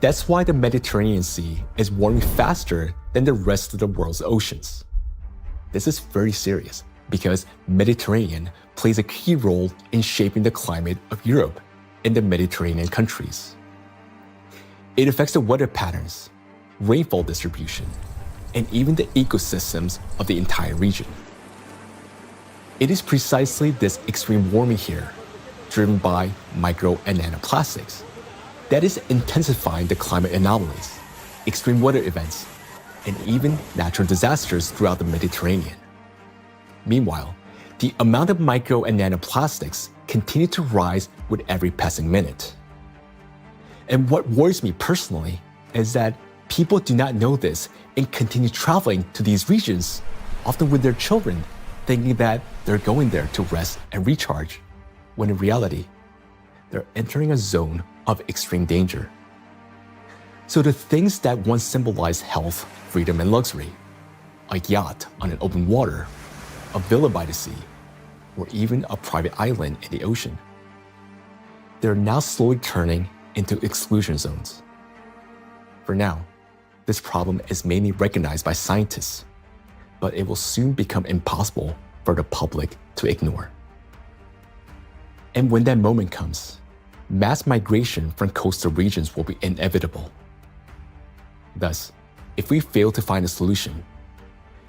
That's why the Mediterranean Sea is warming faster than the rest of the world's oceans. This is very serious because Mediterranean plays a key role in shaping the climate of Europe and the Mediterranean countries. It affects the weather patterns, rainfall distribution, and even the ecosystems of the entire region. It is precisely this extreme warming here, driven by micro and nanoplastics, that is intensifying the climate anomalies, extreme weather events, and even natural disasters throughout the Mediterranean. Meanwhile, the amount of micro and nanoplastics continue to rise with every passing minute. And what worries me personally is that people do not know this and continue traveling to these regions, often with their children, thinking that they're going there to rest and recharge, when in reality, they're entering a zone of extreme danger. So the things that once symbolized health, freedom, and luxury, a yacht on an open water, a villa by the sea, or even a private island in the ocean, they're now slowly turning into exclusion zones. For now, this problem is mainly recognized by scientists, but it will soon become impossible for the public to ignore. And when that moment comes, mass migration from coastal regions will be inevitable. Thus, if we fail to find a solution,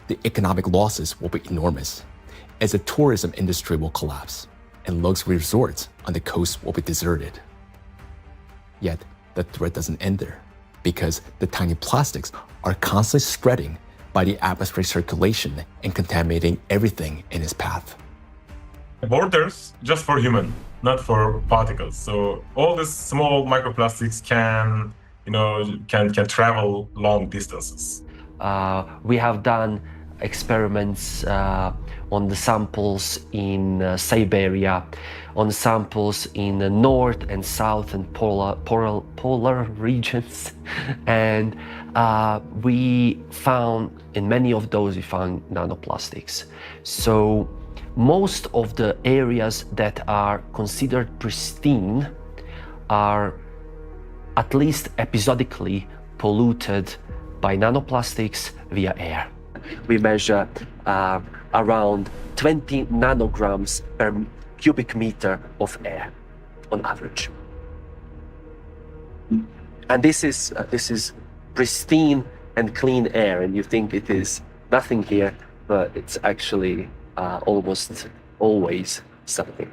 the economic losses will be enormous, as the tourism industry will collapse and luxury resorts on the coast will be deserted. Yet, the threat doesn't end there, because the tiny plastics are constantly spreading by the atmospheric circulation and contaminating everything in its path. Borders just for human, not for particles. So all these small microplastics can travel long distances. We have done experiments on the samples in Siberia, on samples in the north and south and polar regions, and we found in many of those we found nanoplastics. So most of the areas that are considered pristine are at least episodically polluted by nanoplastics via air. We measure around 20 nanograms per cubic meter of air on average. And this is pristine and clean air, and you think it is nothing here, but it's actually almost always something.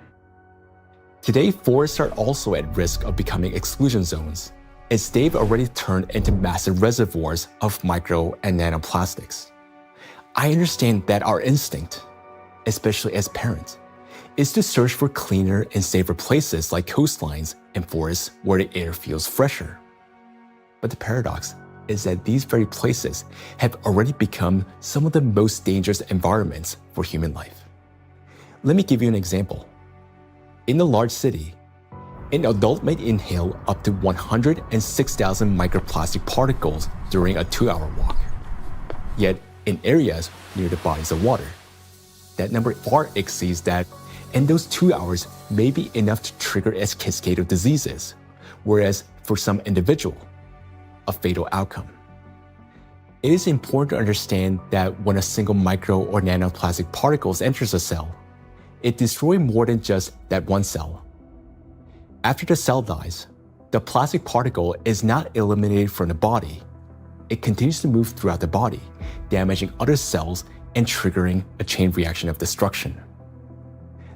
Today, forests are also at risk of becoming exclusion zones, as they've already turned into massive reservoirs of micro and nanoplastics. I understand that our instinct, especially as parents, is to search for cleaner and safer places like coastlines and forests where the air feels fresher. But the paradox is that these very places have already become some of the most dangerous environments for human life. Let me give you an example. In a large city, an adult may inhale up to 106,000 microplastic particles during a 2-hour walk. Yet, in areas near the bodies of water, that number far exceeds that, and those 2 hours may be enough to trigger a cascade of diseases, whereas for some individual, a fatal outcome. It is important to understand that when a single micro or nanoplastic particles enters a cell, it destroys more than just that one cell. After the cell dies, the plastic particle is not eliminated from the body. It continues to move throughout the body, damaging other cells and triggering a chain reaction of destruction.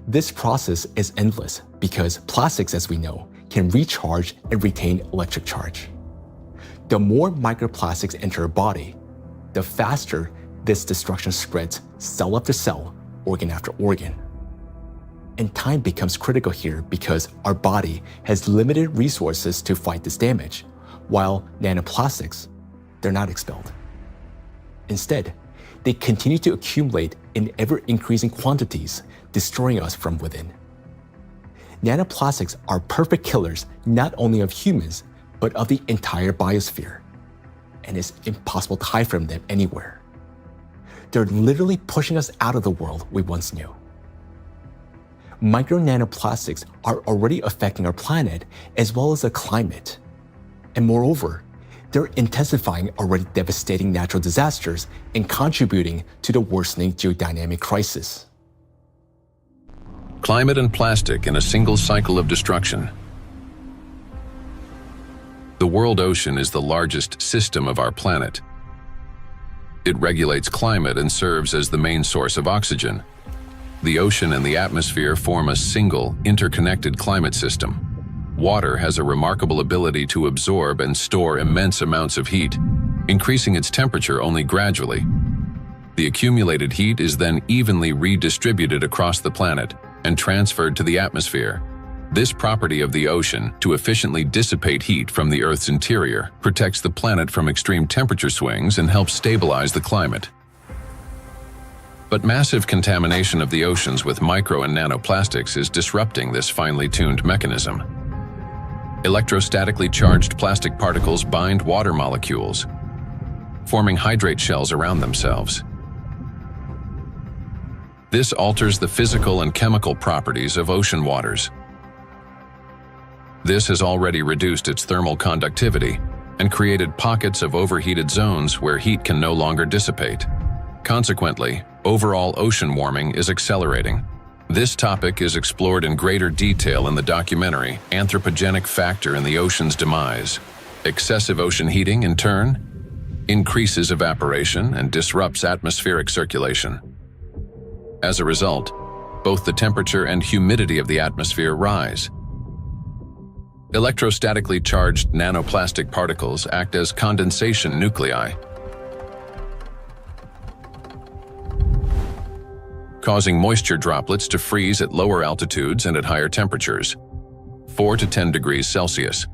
This process is endless because plastics, as we know, can recharge and retain electric charge. The more microplastics enter a body, the faster this destruction spreads cell after cell, organ after organ. And time becomes critical here because our body has limited resources to fight this damage, while nanoplastics, they're not expelled. Instead, they continue to accumulate in ever-increasing quantities, destroying us from within. Nanoplastics are perfect killers not only of humans, but of the entire biosphere, and it's impossible to hide from them anywhere. They're literally pushing us out of the world we once knew. Micro nanoplastics are already affecting our planet as well as the climate. And moreover, they're intensifying already devastating natural disasters and contributing to the worsening geodynamic crisis. Climate and plastic in a single cycle of destruction. The world ocean is the largest system of our planet. It regulates climate and serves as the main source of oxygen. The ocean and the atmosphere form a single, interconnected climate system. Water has a remarkable ability to absorb and store immense amounts of heat, increasing its temperature only gradually. The accumulated heat is then evenly redistributed across the planet and transferred to the atmosphere. This property of the ocean to efficiently dissipate heat from the Earth's interior protects the planet from extreme temperature swings and helps stabilize the climate. But massive contamination of the oceans with micro and nanoplastics is disrupting this finely tuned mechanism. Electrostatically charged plastic particles bind water molecules, forming hydrate shells around themselves. This alters the physical and chemical properties of ocean waters. This has already reduced its thermal conductivity and created pockets of overheated zones where heat can no longer dissipate. Consequently, overall ocean warming is accelerating. This topic is explored in greater detail in the documentary Anthropogenic Factor in the Ocean's Demise. Excessive ocean heating, in turn, increases evaporation and disrupts atmospheric circulation. As a result, both the temperature and humidity of the atmosphere rise. Electrostatically charged nanoplastic particles act as condensation nuclei, causing moisture droplets to freeze at lower altitudes and at higher temperatures, 4 to 10 degrees Celsius.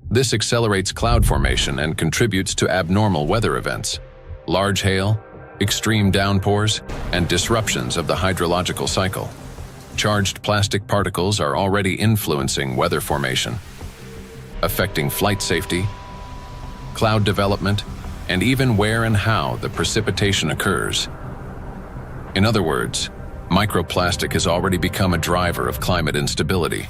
This accelerates cloud formation and contributes to abnormal weather events, large hail, extreme downpours, and disruptions of the hydrological cycle. Charged plastic particles are already influencing weather formation, affecting flight safety, cloud development, and even where and how the precipitation occurs. In other words, microplastic has already become a driver of climate instability.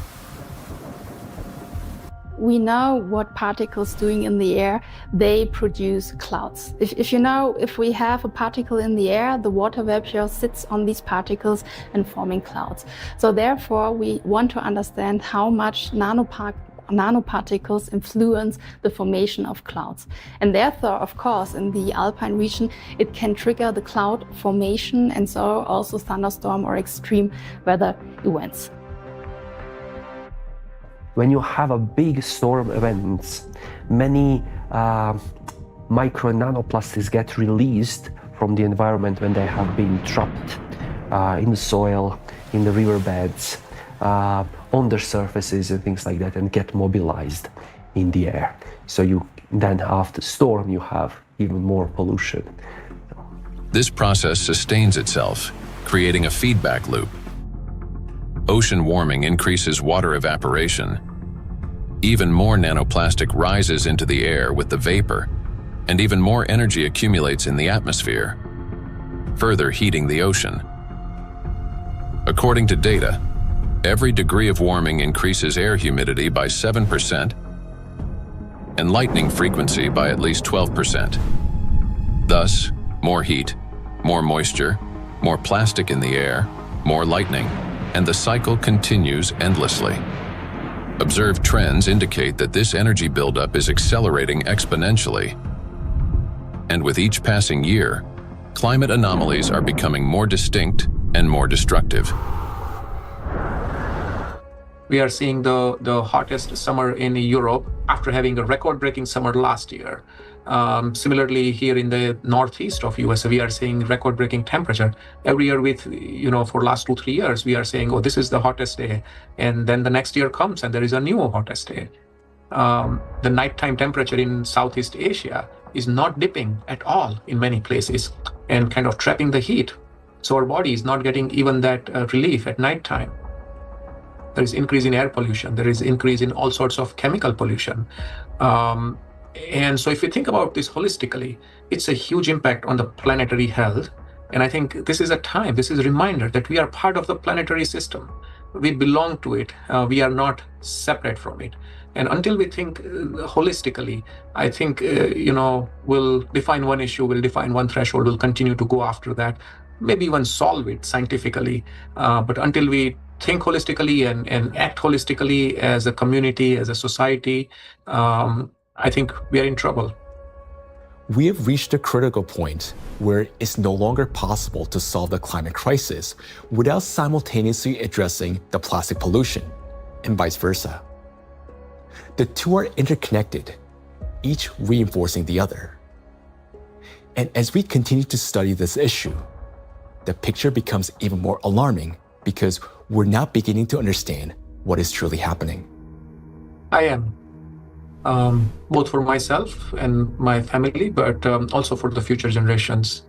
We know what particles doing in the air, they produce clouds. If we have a particle in the air, the water vapor sits on these particles and forming clouds. So therefore, we want to understand how much nanoparticles influence the formation of clouds. And therefore, of course, in the alpine region, it can trigger the cloud formation and so also thunderstorm or extreme weather events. When you have a big storm event, many micro nanoplastics get released from the environment when they have been trapped in the soil, in the riverbeds, on their surfaces and things like that, and get mobilized in the air. So you then after storm you have even more pollution. This process sustains itself, creating a feedback loop. ocean warming increases water evaporation. Even more nanoplastic rises into the air with the vapor, and even more energy accumulates in the atmosphere, further heating the ocean. According to data, every degree of warming increases air humidity by 7% and lightning frequency by at least 12%. Thus, more heat, more moisture, more plastic in the air, more lightning, and the cycle continues endlessly. Observed trends indicate that this energy buildup is accelerating exponentially. And with each passing year, climate anomalies are becoming more distinct and more destructive. We are seeing the hottest summer in Europe after having a record-breaking summer last year. Similarly, here in the northeast of US, we are seeing record-breaking temperature. Every year for last 2-3 years, we are saying, oh, this is the hottest day. And then the next year comes and there is a new hottest day. The nighttime temperature in Southeast Asia is not dipping at all in many places and kind of trapping the heat. So our body is not getting even that relief at nighttime. There is increase in air pollution. There is increase in all sorts of chemical pollution. And so if you think about this holistically, it's a huge impact on the planetary health. And I think this is a reminder that we are part of the planetary system. We belong to it. We are not separate from it. And until we think holistically, I think, we'll define one issue, we'll define one threshold, we'll continue to go after that, maybe even solve it scientifically. But until we think holistically and act holistically as a community, as a society, I think we are in trouble. We have reached a critical point where it's no longer possible to solve the climate crisis without simultaneously addressing the plastic pollution, and vice versa. The two are interconnected, each reinforcing the other. And as we continue to study this issue, the picture becomes even more alarming because we're now beginning to understand what is truly happening. I am. Both for myself and my family, but also for the future generations.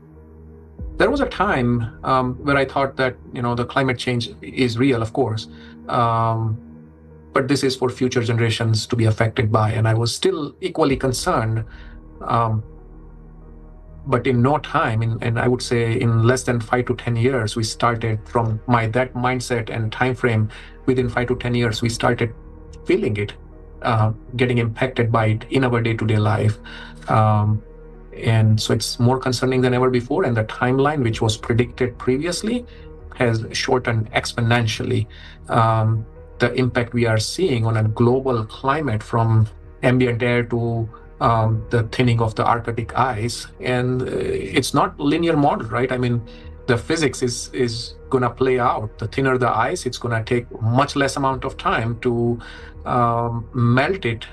There was a time where I thought that, the climate change is real, of course, but this is for future generations to be affected by, and I was still equally concerned. But in no time, and I would say in less than 5 to 10 years, we started from that mindset and time frame. Within 5 to 10 years, we started feeling it. Getting impacted by it in our day-to-day life. And so it's more concerning than ever before, and the timeline, which was predicted previously, has shortened exponentially. The impact we are seeing on a global climate, from ambient air to the thinning of the Arctic ice, and it's not linear model, right? I mean, the physics is going to play out. The thinner the ice, it's going to take much less amount of time to melt it,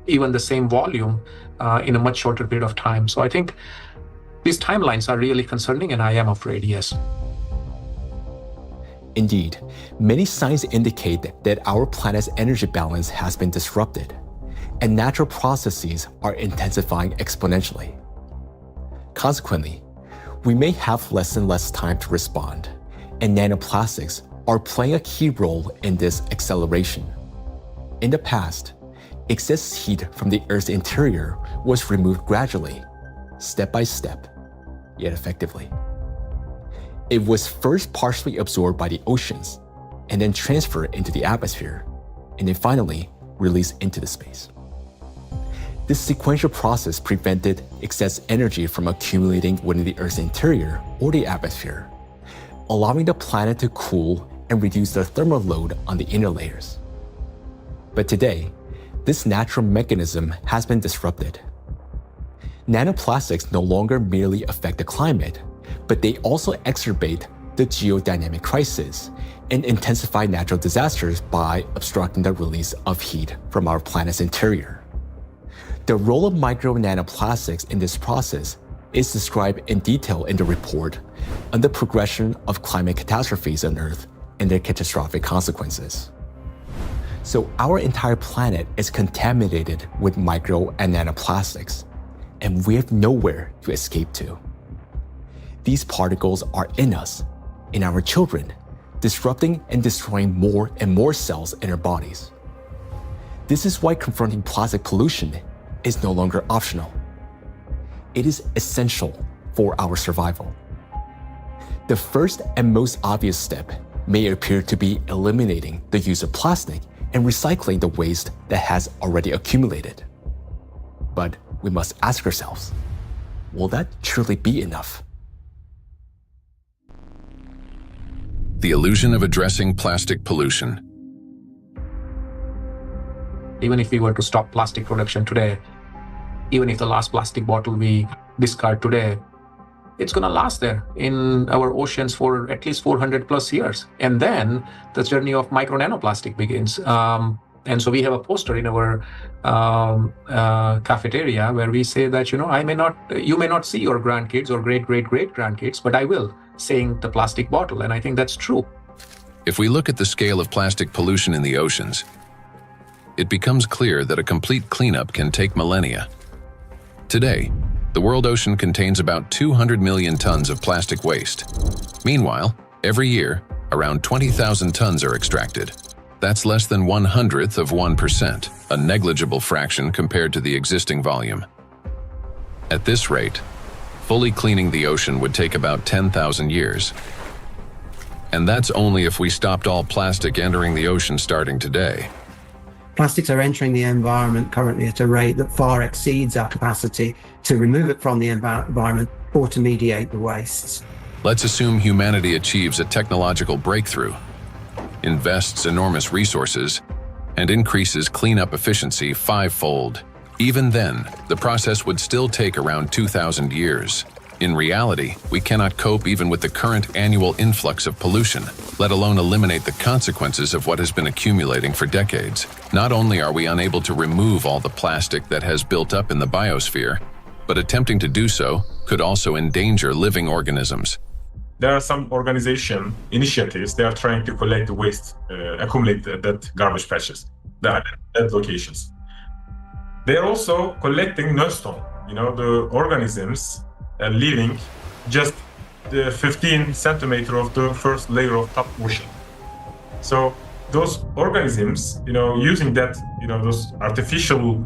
even the same volume, in a much shorter period of time. So I think these timelines are really concerning, and I am afraid, yes. Indeed, many signs indicate that our planet's energy balance has been disrupted, and natural processes are intensifying exponentially. Consequently, we may have less and less time to respond, and nanoplastics are playing a key role in this acceleration. In the past, excess heat from the Earth's interior was removed gradually, step by step, yet effectively. It was first partially absorbed by the oceans, and then transferred into the atmosphere, and then finally released into the space. This sequential process prevented excess energy from accumulating within the Earth's interior or the atmosphere, allowing the planet to cool and reduce the thermal load on the inner layers. But today, this natural mechanism has been disrupted. Nanoplastics no longer merely affect the climate, but they also exacerbate the geodynamic crisis and intensify natural disasters by obstructing the release of heat from our planet's interior. The role of micro nanoplastics in this process is described in detail in the report on the progression of climate catastrophes on Earth and their catastrophic consequences. So our entire planet is contaminated with micro and nanoplastics, and we have nowhere to escape to. These particles are in us, in our children, disrupting and destroying more and more cells in our bodies. This is why confronting plastic pollution is no longer optional. It is essential for our survival. The first and most obvious step may appear to be eliminating the use of plastic and recycling the waste that has already accumulated. But we must ask ourselves, will that truly be enough? The illusion of addressing plastic pollution. Even if we were to stop plastic production today, even if the last plastic bottle we discard today, it's going to last there in our oceans for at least 400 plus years. And then the journey of micro nanoplastic begins. And so we have a poster in our cafeteria where we say that, you may not see your grandkids or great-great-great-grandkids, but I will, saying the plastic bottle. And I think that's true. If we look at the scale of plastic pollution in the oceans, it becomes clear that a complete cleanup can take millennia. Today, the world ocean contains about 200 million tons of plastic waste. Meanwhile, every year, around 20,000 tons are extracted. That's less than 1/100th of 1%, a negligible fraction compared to the existing volume. At this rate, fully cleaning the ocean would take about 10,000 years. And that's only if we stopped all plastic entering the ocean starting today. Plastics are entering the environment currently at a rate that far exceeds our capacity to remove it from the environment or to mediate the wastes. Let's assume humanity achieves a technological breakthrough, invests enormous resources, and increases cleanup efficiency 5-fold. Even then, the process would still take around 2,000 years. In reality, we cannot cope even with the current annual influx of pollution, let alone eliminate the consequences of what has been accumulating for decades. Not only are we unable to remove all the plastic that has built up in the biosphere, but attempting to do so could also endanger living organisms. There are some initiatives, they are trying to collect the waste, accumulate that garbage patches, at locations. They are also collecting nestone, the organisms living just the 15 centimeter of the first layer of top ocean. So those organisms, using that, those artificial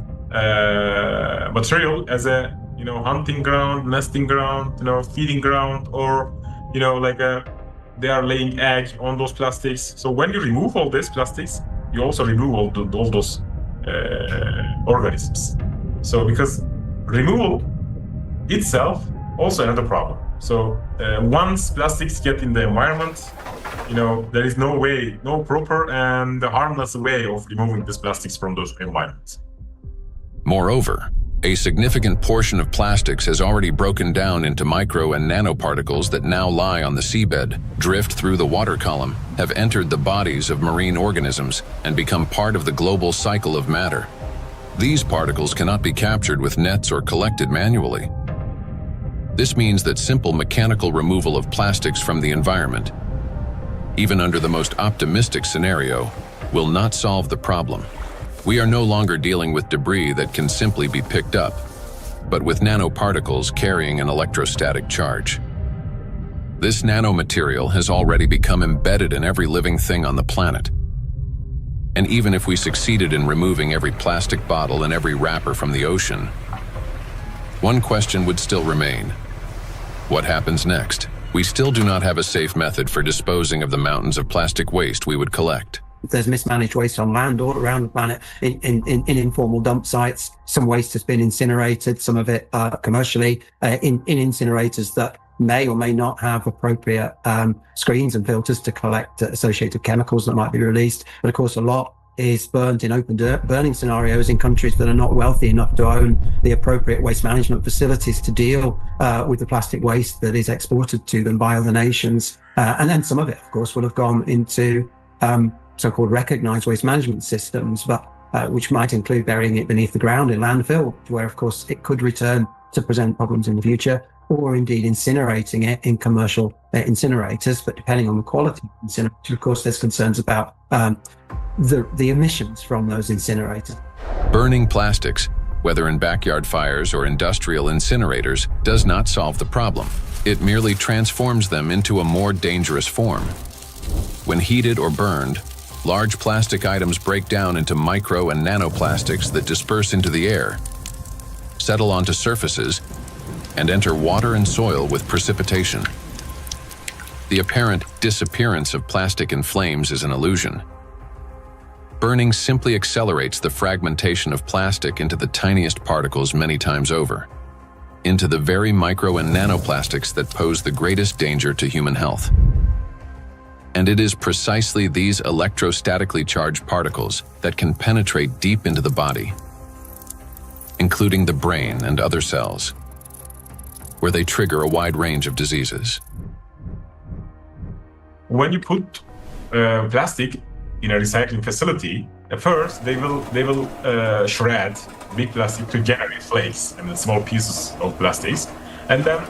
material as a, hunting ground, nesting ground, feeding ground, or, they are laying egg on those plastics. So when you remove all these plastics, you also remove all those organisms. So because removal itself also another problem. So once plastics get in the environment, there is no proper and harmless way of removing these plastics from those environments. Moreover, a significant portion of plastics has already broken down into micro and nanoparticles that now lie on the seabed, drift through the water column, have entered the bodies of marine organisms, and become part of the global cycle of matter. These particles cannot be captured with nets or collected manually. This means that simple mechanical removal of plastics from the environment, even under the most optimistic scenario, will not solve the problem. We are no longer dealing with debris that can simply be picked up, but with nanoparticles carrying an electrostatic charge. This nanomaterial has already become embedded in every living thing on the planet. And even if we succeeded in removing every plastic bottle and every wrapper from the ocean, one question would still remain. What happens next? We still do not have a safe method for disposing of the mountains of plastic waste we would collect. There's mismanaged waste on land all around the planet in informal dump sites. Some waste has been incinerated, some of it commercially in incinerators that may or may not have appropriate screens and filters to collect associated chemicals that might be released. But of course, a lot is burnt in open burning scenarios in countries that are not wealthy enough to own the appropriate waste management facilities to deal with the plastic waste that is exported to them by other nations. And then some of it, of course, will have gone into so-called recognized waste management systems, but which might include burying it beneath the ground in landfill, where, of course, it could return to present problems in the future, or indeed incinerating it in commercial incinerators. But depending on the quality of incinerator, of course, there's concerns about the emissions from those incinerators. Burning plastics, whether in backyard fires or industrial incinerators, does not solve the problem. It merely transforms them into a more dangerous form. When heated or burned, large plastic items break down into micro and nanoplastics that disperse into the air, settle onto surfaces, and enter water and soil with precipitation. The apparent disappearance of plastic in flames is an illusion. Burning simply accelerates the fragmentation of plastic into the tiniest particles many times over, into the very micro and nanoplastics that pose the greatest danger to human health. And it is precisely these electrostatically charged particles that can penetrate deep into the body, including the brain and other cells, where they trigger a wide range of diseases. When you put plastic in a recycling facility, at first they will shred big plastic to generate flakes and small pieces of plastics, and then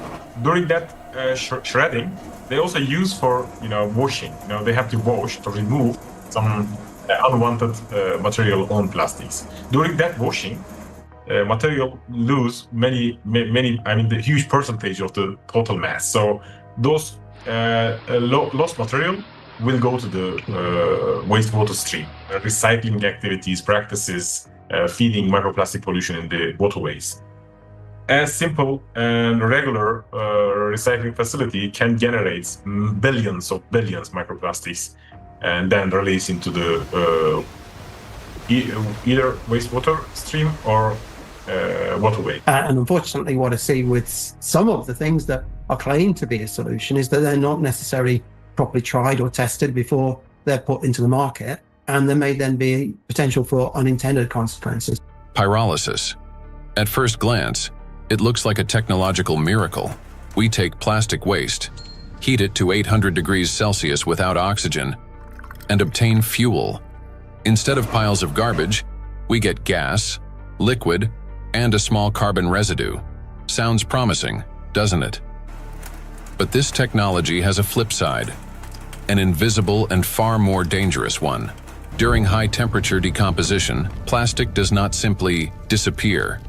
during that shredding, they also use for washing. They have to wash to remove some unwanted material on plastics. During that washing, material lose the huge percentage of the total mass. So those lost material will go to the wastewater stream. Recycling activities, practices, feeding microplastic pollution in the waterways. A simple and regular recycling facility can generate billions microplastics and then release into the either wastewater stream or waterway. And unfortunately, what I see with some of the things that are claimed to be a solution is that they're not necessarily properly tried or tested before they're put into the market, and there may then be potential for unintended consequences. Pyrolysis. At first glance, it looks like a technological miracle. We take plastic waste, heat it to 800 degrees Celsius without oxygen, and obtain fuel. Instead of piles of garbage, we get gas, liquid, and a small carbon residue. Sounds promising, doesn't it? But this technology has a flip side, an invisible and far more dangerous one. During high-temperature decomposition, plastic does not simply disappear.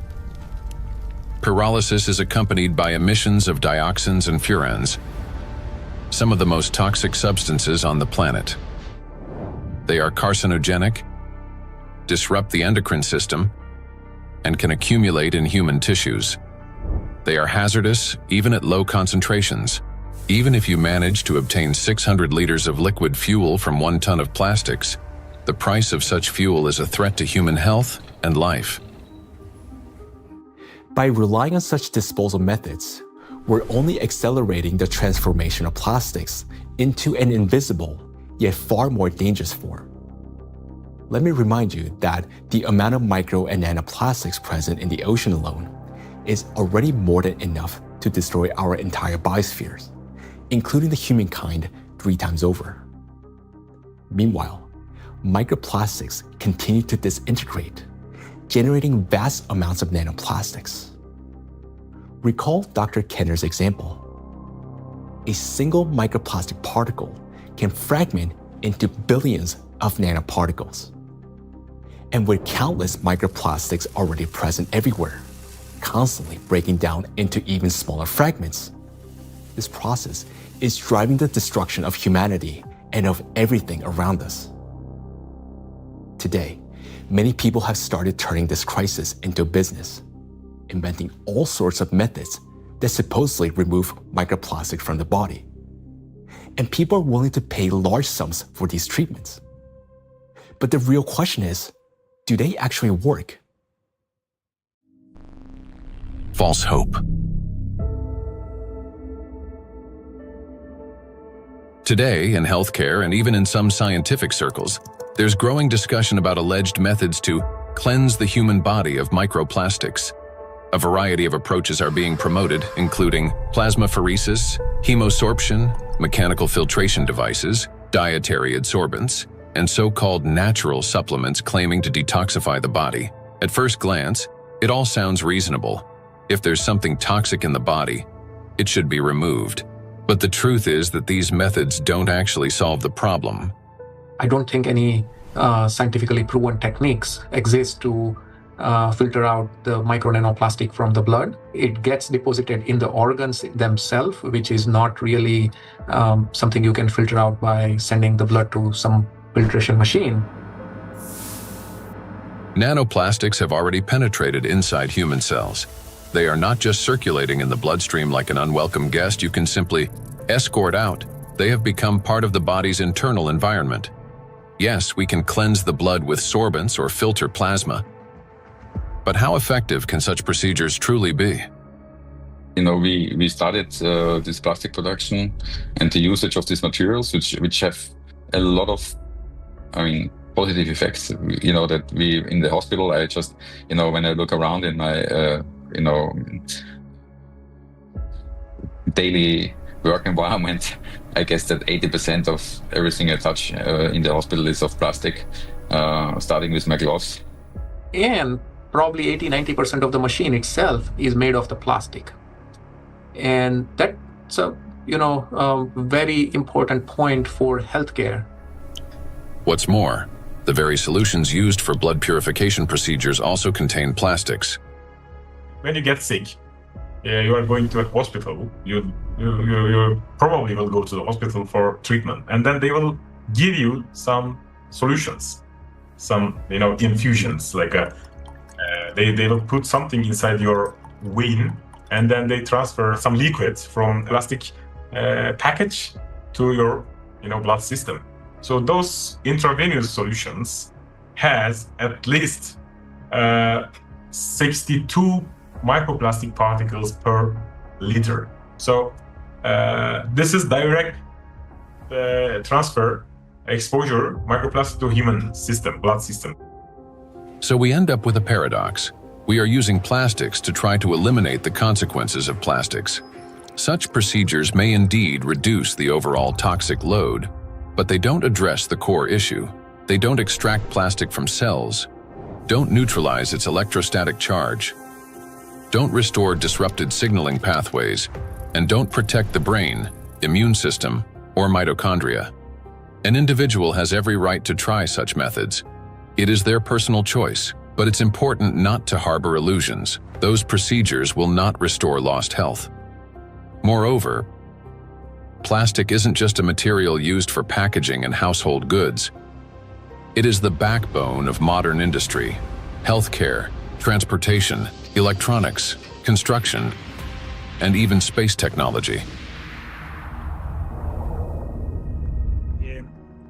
Pyrolysis is accompanied by emissions of dioxins and furans, some of the most toxic substances on the planet. They are carcinogenic, disrupt the endocrine system, and can accumulate in human tissues. They are hazardous even at low concentrations. Even if you manage to obtain 600 liters of liquid fuel from 1 ton of plastics, the price of such fuel is a threat to human health and life. By relying on such disposal methods, we're only accelerating the transformation of plastics into an invisible, yet far more dangerous form. Let me remind you that the amount of micro and nanoplastics present in the ocean alone is already more than enough to destroy our entire biospheres, including the humankind 3 times over. Meanwhile, microplastics continue to disintegrate, generating vast amounts of nanoplastics. Recall Dr. Kenner's example. A single microplastic particle can fragment into billions of nanoparticles. And with countless microplastics already present everywhere, constantly breaking down into even smaller fragments, this process is driving the destruction of humanity and of everything around us. Today, many people have started turning this crisis into a business, inventing all sorts of methods that supposedly remove microplastic from the body. And people are willing to pay large sums for these treatments. But the real question is, do they actually work? False hope. Today, in healthcare and even in some scientific circles, there's growing discussion about alleged methods to cleanse the human body of microplastics. A variety of approaches are being promoted, including plasmapheresis, hemosorption, mechanical filtration devices, dietary adsorbents, and so-called natural supplements claiming to detoxify the body. At first glance, it all sounds reasonable. If there's something toxic in the body, it should be removed. But the truth is that these methods don't actually solve the problem. I don't think any scientifically proven techniques exist to filter out the micro nanoplastic from the blood. It gets deposited in the organs themselves, which is not really something you can filter out by sending the blood to some filtration machine. Nanoplastics have already penetrated inside human cells. They are not just circulating in the bloodstream like an unwelcome guest you can simply escort out. They have become part of the body's internal environment. Yes, we can cleanse the blood with sorbents or filter plasma. But how effective can such procedures truly be? We started this plastic production and the usage of these materials, which have a lot of, positive effects. That we in the hospital, I just, when I look around in my, daily work environment, I guess that 80% of everything I touch in the hospital is of plastic, starting with my gloves. And probably 80-90% of the machine itself is made of the plastic. And that's a very important point for healthcare. What's more, the very solutions used for blood purification procedures also contain plastics. When you get sick, you are going to a hospital, you probably will go to the hospital for treatment, and then they will give you some solutions, some infusions, like they will put something inside your vein, and then they transfer some liquid from plastic package to your blood system. So those intravenous solutions has at least 62 microplastic particles per liter. So this is direct transfer exposure microplastic to human system, blood system. So we end up with a paradox. We are using plastics to try to eliminate the consequences of plastics. Such procedures may indeed reduce the overall toxic load, but they don't address the core issue. They don't extract plastic from cells, don't neutralize its electrostatic charge, don't restore disrupted signaling pathways, and don't protect the brain, immune system, or mitochondria. An individual has every right to try such methods. It is their personal choice, but it's important not to harbor illusions. Those procedures will not restore lost health. Moreover, plastic isn't just a material used for packaging and household goods. It is the backbone of modern industry, healthcare, transportation, electronics, construction, and even space technology.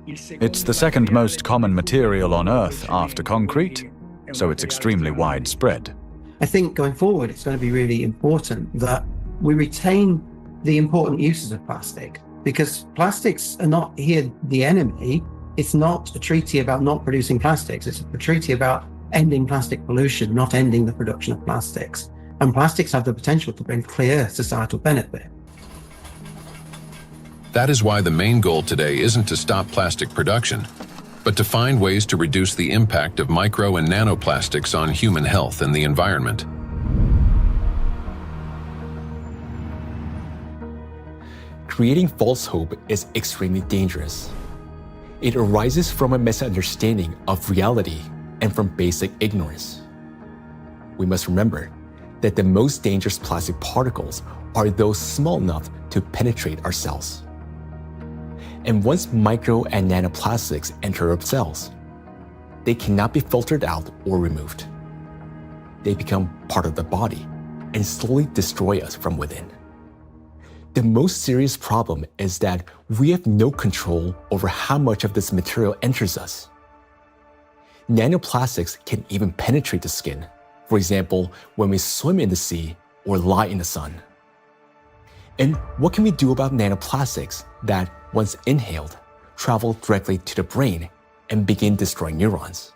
It's the second most common material on Earth after concrete, so it's extremely widespread. I think going forward, it's going to be really important that we retain the important uses of plastic, because plastics are not here the enemy. It's not a treaty about not producing plastics. It's a treaty about ending plastic pollution, not ending the production of plastics. And plastics have the potential to bring clear societal benefit. That is why the main goal today isn't to stop plastic production, but to find ways to reduce the impact of micro and nanoplastics on human health and the environment. Creating false hope is extremely dangerous. It arises from a misunderstanding of reality and from basic ignorance. We must remember that the most dangerous plastic particles are those small enough to penetrate our cells. And once micro and nanoplastics enter our cells, they cannot be filtered out or removed. They become part of the body and slowly destroy us from within. The most serious problem is that we have no control over how much of this material enters us. Nanoplastics can even penetrate the skin, for example, when we swim in the sea or lie in the sun. And what can we do about nanoplastics that, once inhaled, travel directly to the brain and begin destroying neurons?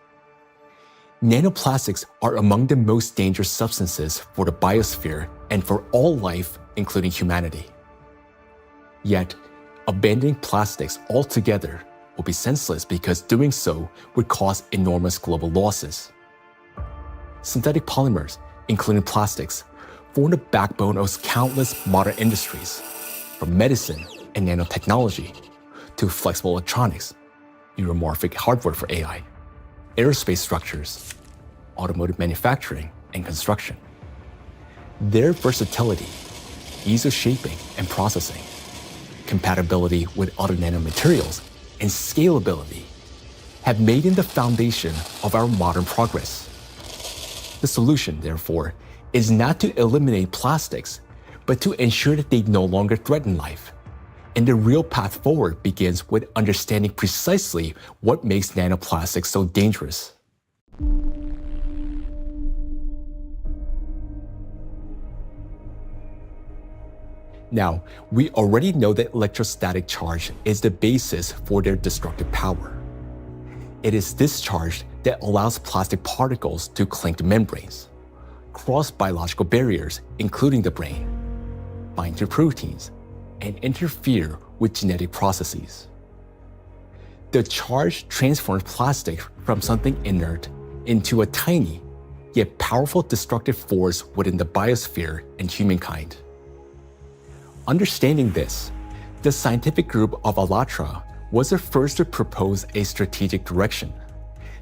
Nanoplastics are among the most dangerous substances for the biosphere and for all life, including humanity. Yet, abandoning plastics altogether would be senseless because doing so would cause enormous global losses. Synthetic polymers, including plastics, form the backbone of countless modern industries, from medicine and nanotechnology to flexible electronics, neuromorphic hardware for AI, aerospace structures, automotive manufacturing and construction. Their versatility, ease of shaping and processing, compatibility with other nanomaterials, and scalability have made them the foundation of our modern progress. The solution, therefore, is not to eliminate plastics, but to ensure that they no longer threaten life. And the real path forward begins with understanding precisely what makes nanoplastics so dangerous. Now, we already know that electrostatic charge is the basis for their destructive power. It is this charge that allows plastic particles to cling to membranes, cross biological barriers, including the brain, bind to proteins, and interfere with genetic processes. The charge transforms plastic from something inert into a tiny, yet powerful destructive force within the biosphere and humankind. Understanding this, the scientific group of ALLATRA was the first to propose a strategic direction,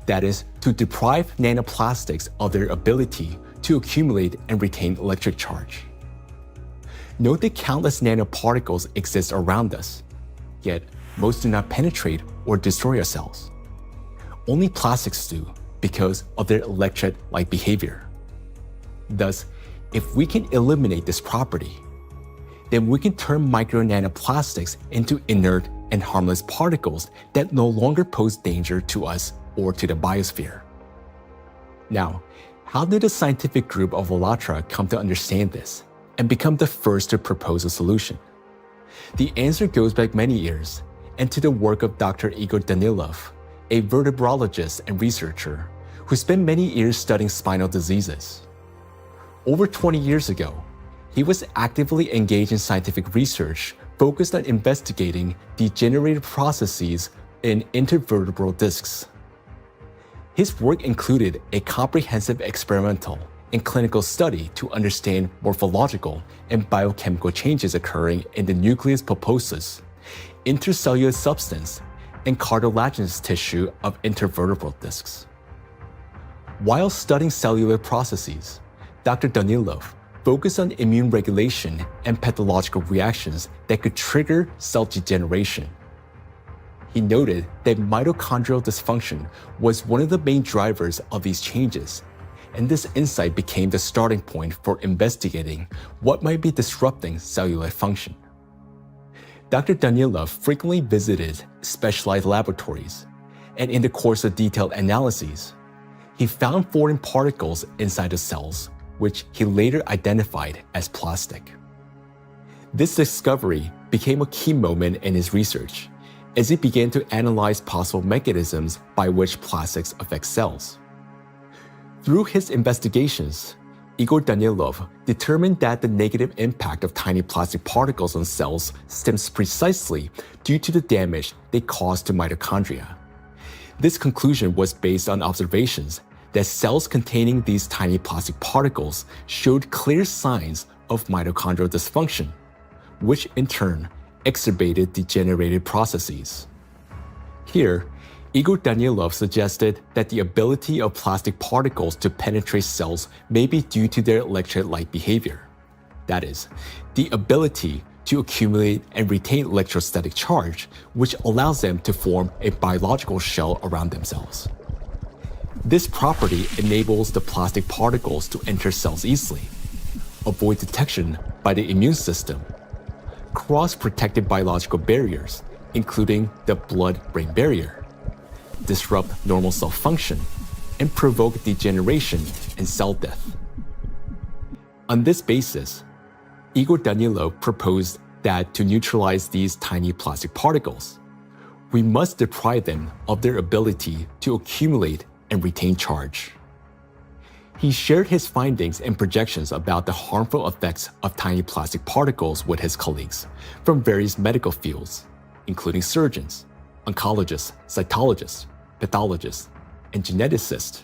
that is, to deprive nanoplastics of their ability to accumulate and retain electric charge. Note that countless nanoparticles exist around us, yet most do not penetrate or destroy our cells. Only plastics do because of their electrolyte behavior. Thus, if we can eliminate this property, then we can turn micro-nanoplastics into inert and harmless particles that no longer pose danger to us or to the biosphere. Now, how did the scientific group of ALLATRA come to understand this and become the first to propose a solution? The answer goes back many years and to the work of Dr. Igor Danilov, a vertebrologist and researcher who spent many years studying spinal diseases. Over 20 years ago, he was actively engaged in scientific research focused on investigating degenerative processes in intervertebral discs. His work included a comprehensive experimental and clinical study to understand morphological and biochemical changes occurring in the nucleus pulposus, intercellular substance, and cartilaginous tissue of intervertebral discs. While studying cellular processes, Dr. Danilov focused on immune regulation and pathological reactions that could trigger cell degeneration. He noted that mitochondrial dysfunction was one of the main drivers of these changes, and this insight became the starting point for investigating what might be disrupting cellular function. Dr. Danilov frequently visited specialized laboratories, and in the course of detailed analyses, he found foreign particles inside the cells, which he later identified as plastic. This discovery became a key moment in his research, as he began to analyze possible mechanisms by which plastics affect cells. Through his investigations, Igor Danilov determined that the negative impact of tiny plastic particles on cells stems precisely due to the damage they cause to mitochondria. This conclusion was based on observations that cells containing these tiny plastic particles showed clear signs of mitochondrial dysfunction, which in turn exacerbated degenerative processes. Here, Igor Danilov suggested that the ability of plastic particles to penetrate cells may be due to their electrolyte behavior. That is, the ability to accumulate and retain electrostatic charge, which allows them to form a biological shell around themselves. This property enables the plastic particles to enter cells easily, avoid detection by the immune system, cross protective biological barriers, including the blood-brain barrier, disrupt normal cell function, and provoke degeneration and cell death. On this basis, Igor Danilov proposed that to neutralize these tiny plastic particles, we must deprive them of their ability to accumulate and retain charge. He shared his findings and projections about the harmful effects of tiny plastic particles with his colleagues from various medical fields, including surgeons, oncologists, cytologists, pathologists, and geneticists,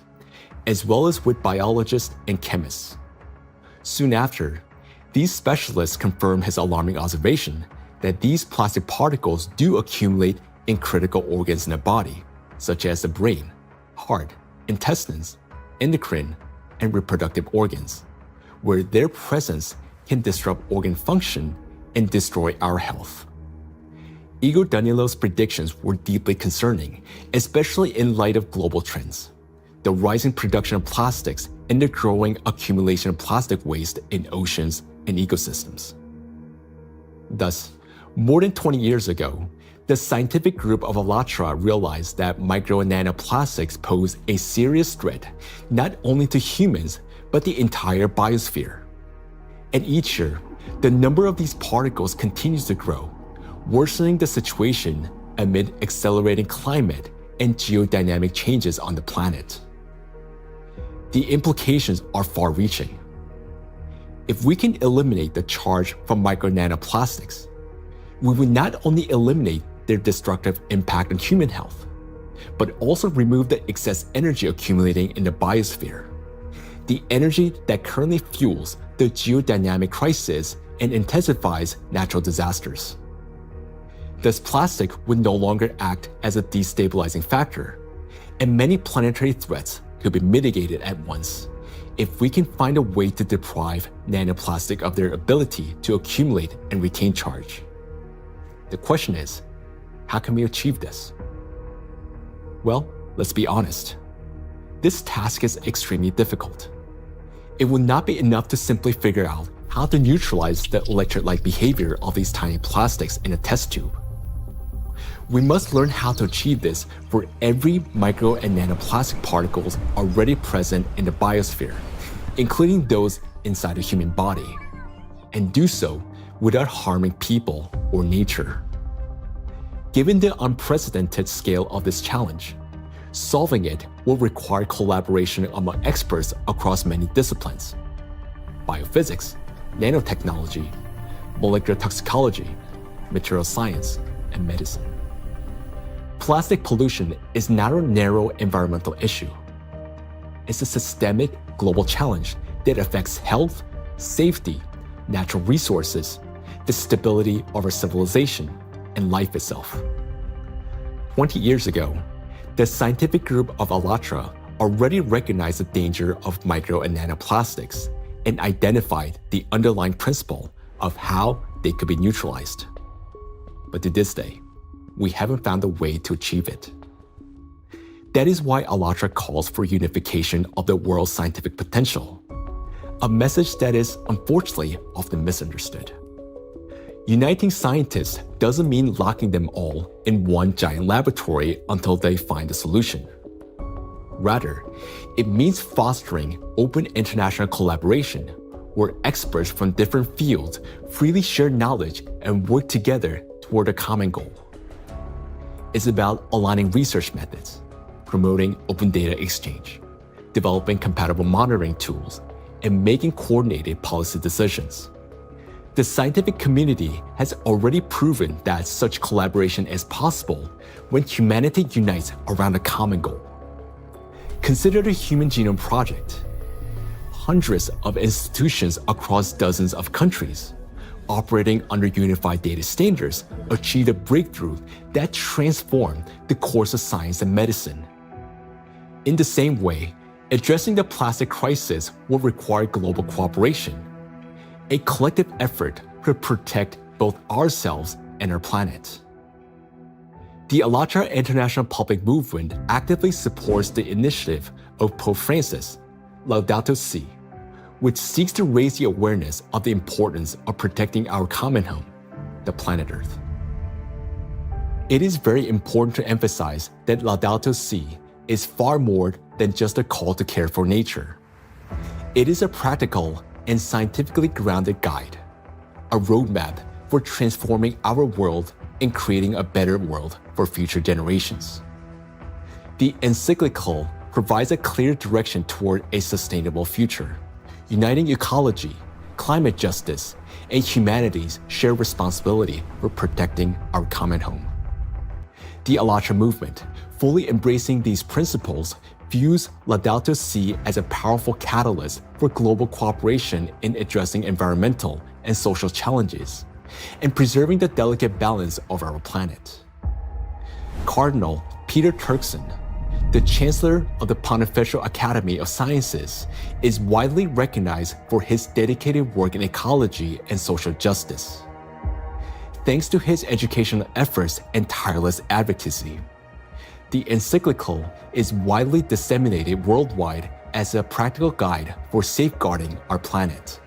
as well as with biologists and chemists. Soon after, these specialists confirmed his alarming observation that these plastic particles do accumulate in critical organs in the body, such as the brain, heart, intestines, endocrine and reproductive organs, where their presence can disrupt organ function and destroy our health. Igor Danilov's predictions were deeply concerning, especially in light of global trends, the rising production of plastics and the growing accumulation of plastic waste in oceans and ecosystems. Thus, more than 20 years ago, the scientific group of ALLATRA realized that micro and nanoplastics pose a serious threat not only to humans, but the entire biosphere. And each year, the number of these particles continues to grow, worsening the situation amid accelerating climate and geodynamic changes on the planet. The implications are far-reaching. If we can eliminate the charge from micro nanoplastics, we will not only eliminate their destructive impact on human health, but also remove the excess energy accumulating in the biosphere, the energy that currently fuels the geodynamic crisis and intensifies natural disasters. Thus, plastic would no longer act as a destabilizing factor, and many planetary threats could be mitigated at once if we can find a way to deprive nanoplastic of their ability to accumulate and retain charge. The question is, how can we achieve this? Well, let's be honest. This task is extremely difficult. It will not be enough to simply figure out how to neutralize the electrolyte behavior of these tiny plastics in a test tube. We must learn how to achieve this for every micro and nanoplastic particles already present in the biosphere, including those inside a human body, and do so without harming people or nature. Given the unprecedented scale of this challenge, solving it will require collaboration among experts across many disciplines: biophysics, nanotechnology, molecular toxicology, material science, and medicine. Plastic pollution is not a narrow environmental issue. It's a systemic global challenge that affects health, safety, natural resources, the stability of our civilization, and life itself. 20 years ago, the scientific group of ALLATRA already recognized the danger of micro and nanoplastics and identified the underlying principle of how they could be neutralized. But to this day, we haven't found a way to achieve it. That is why ALLATRA calls for unification of the world's scientific potential, a message that is unfortunately often misunderstood. Uniting scientists doesn't mean locking them all in one giant laboratory until they find a solution. Rather, it means fostering open international collaboration where experts from different fields freely share knowledge and work together toward a common goal. It's about aligning research methods, promoting open data exchange, developing compatible monitoring tools, and making coordinated policy decisions. The scientific community has already proven that such collaboration is possible when humanity unites around a common goal. Consider the Human Genome Project. Hundreds of institutions across dozens of countries, operating under unified data standards, achieved a breakthrough that transformed the course of science and medicine. In the same way, addressing the plastic crisis will require global cooperation, a collective effort to protect both ourselves and our planet. The ALLATRA International Public Movement actively supports the initiative of Pope Francis, Laudato Si', which seeks to raise the awareness of the importance of protecting our common home, the planet Earth. It is very important to emphasize that Laudato Si' is far more than just a call to care for nature. It is a practical and scientifically grounded guide, a roadmap for transforming our world and creating a better world for future generations. The encyclical provides a clear direction toward a sustainable future, uniting ecology, climate justice, and humanity's shared responsibility for protecting our common home. The ALLATRA movement, fully embracing these principles, views Laudato Si' as a powerful catalyst for global cooperation in addressing environmental and social challenges, and preserving the delicate balance of our planet. Cardinal Peter Turkson, the Chancellor of the Pontifical Academy of Sciences, is widely recognized for his dedicated work in ecology and social justice. Thanks to his educational efforts and tireless advocacy, the encyclical is widely disseminated worldwide as a practical guide for safeguarding our planet.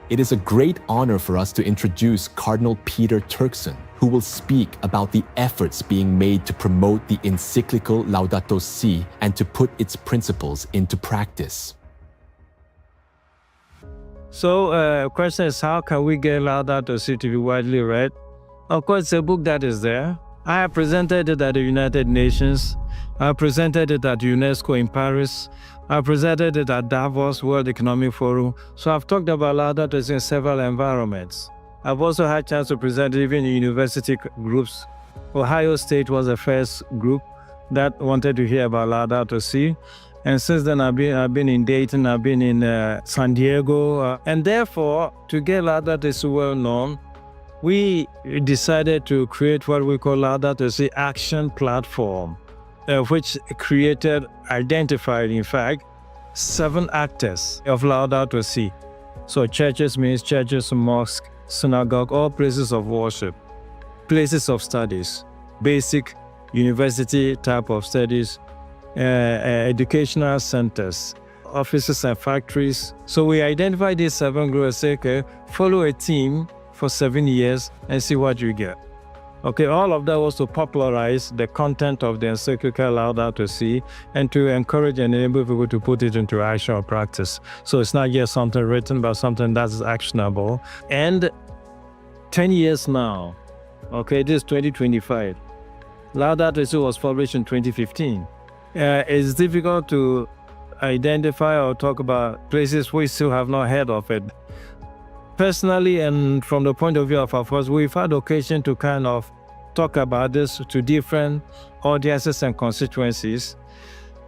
It is a great honor for us to introduce Cardinal Peter Turkson, who will speak about the efforts being made to promote the encyclical Laudato Si and to put its principles into practice. So, question is, how can we get Laudato Si to be widely read? Of course, it's a book that is there. I have presented it at the United Nations. I presented it at UNESCO in Paris. I presented it at Davos World Economic Forum. So I've talked about Laudato Si in several environments. I've also had a chance to present it even in university groups. Ohio State was the first group that wanted to hear about Laudato Si. And since then, I've been in Dayton, I've been in San Diego. And therefore, to get Laudato Si well known, we decided to create what we call Laudato Si Action Platform, which identified, in fact, 7 actors of Laudato Si. So churches means churches, mosques, synagogue, all places of worship, places of studies, basic university type of studies, educational centers, offices and factories. So we identified these 7 groups and say, okay, follow a team for 7 years and see what you get. Okay, all of that was to popularize the content of the encyclical Laudato Si and to encourage and enable people to put it into action or practice. So it's not just something written, but something that's actionable. And 10 years now, okay, this is 2025. Laudato Si was published in 2015. It's difficult to identify or talk about places we still have not heard of it. Personally, and from the point of view of our force, we've had occasion to kind of talk about this to different audiences and constituencies,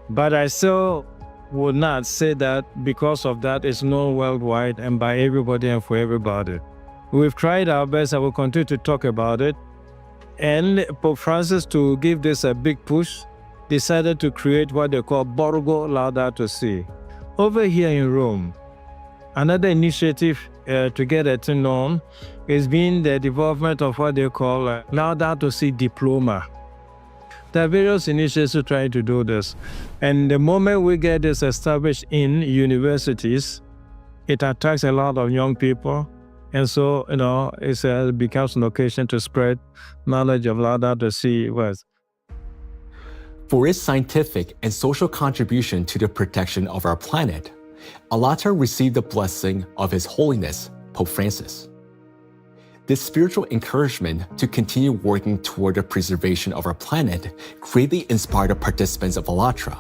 but I still would not say that because of that it's known worldwide and by everybody and for everybody. We've tried our best and we'll continue to talk about it. And Pope Francis, to give this a big push, decided to create what they call Borgo Laudato Si. Over here in Rome, another initiative to get it known has been the development of what they call Laudato Si Diploma. There are various initiatives trying to do this. And the moment we get this established in universities, it attracts a lot of young people. And so, it becomes an occasion to spread knowledge of Laudato Si words. For its scientific and social contribution to the protection of our planet, ALLATRA received the blessing of His Holiness, Pope Francis. This spiritual encouragement to continue working toward the preservation of our planet greatly inspired the participants of ALLATRA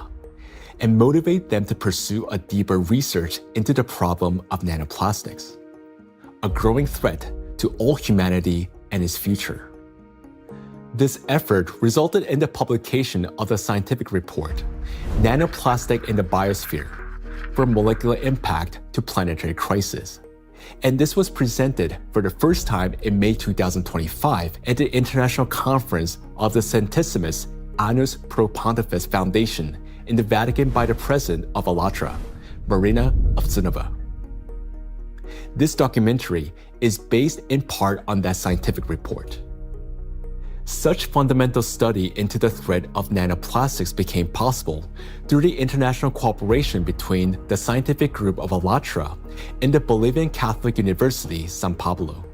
and motivated them to pursue a deeper research into the problem of nanoplastics, a growing threat to all humanity and its future. This effort resulted in the publication of the scientific report, Nanoplastic in the Biosphere, from Molecular Impact to Planetary Crisis. And this was presented for the first time in May 2025 at the International Conference of the Centesimus Annus Pro Pontifex Foundation in the Vatican by the President of ALLATRA, Marina Ovtsinova. This documentary is based in part on that scientific report. Such fundamental study into the threat of nanoplastics became possible through the international cooperation between the scientific group of ALLATRA and the Bolivian Catholic University, São Paulo.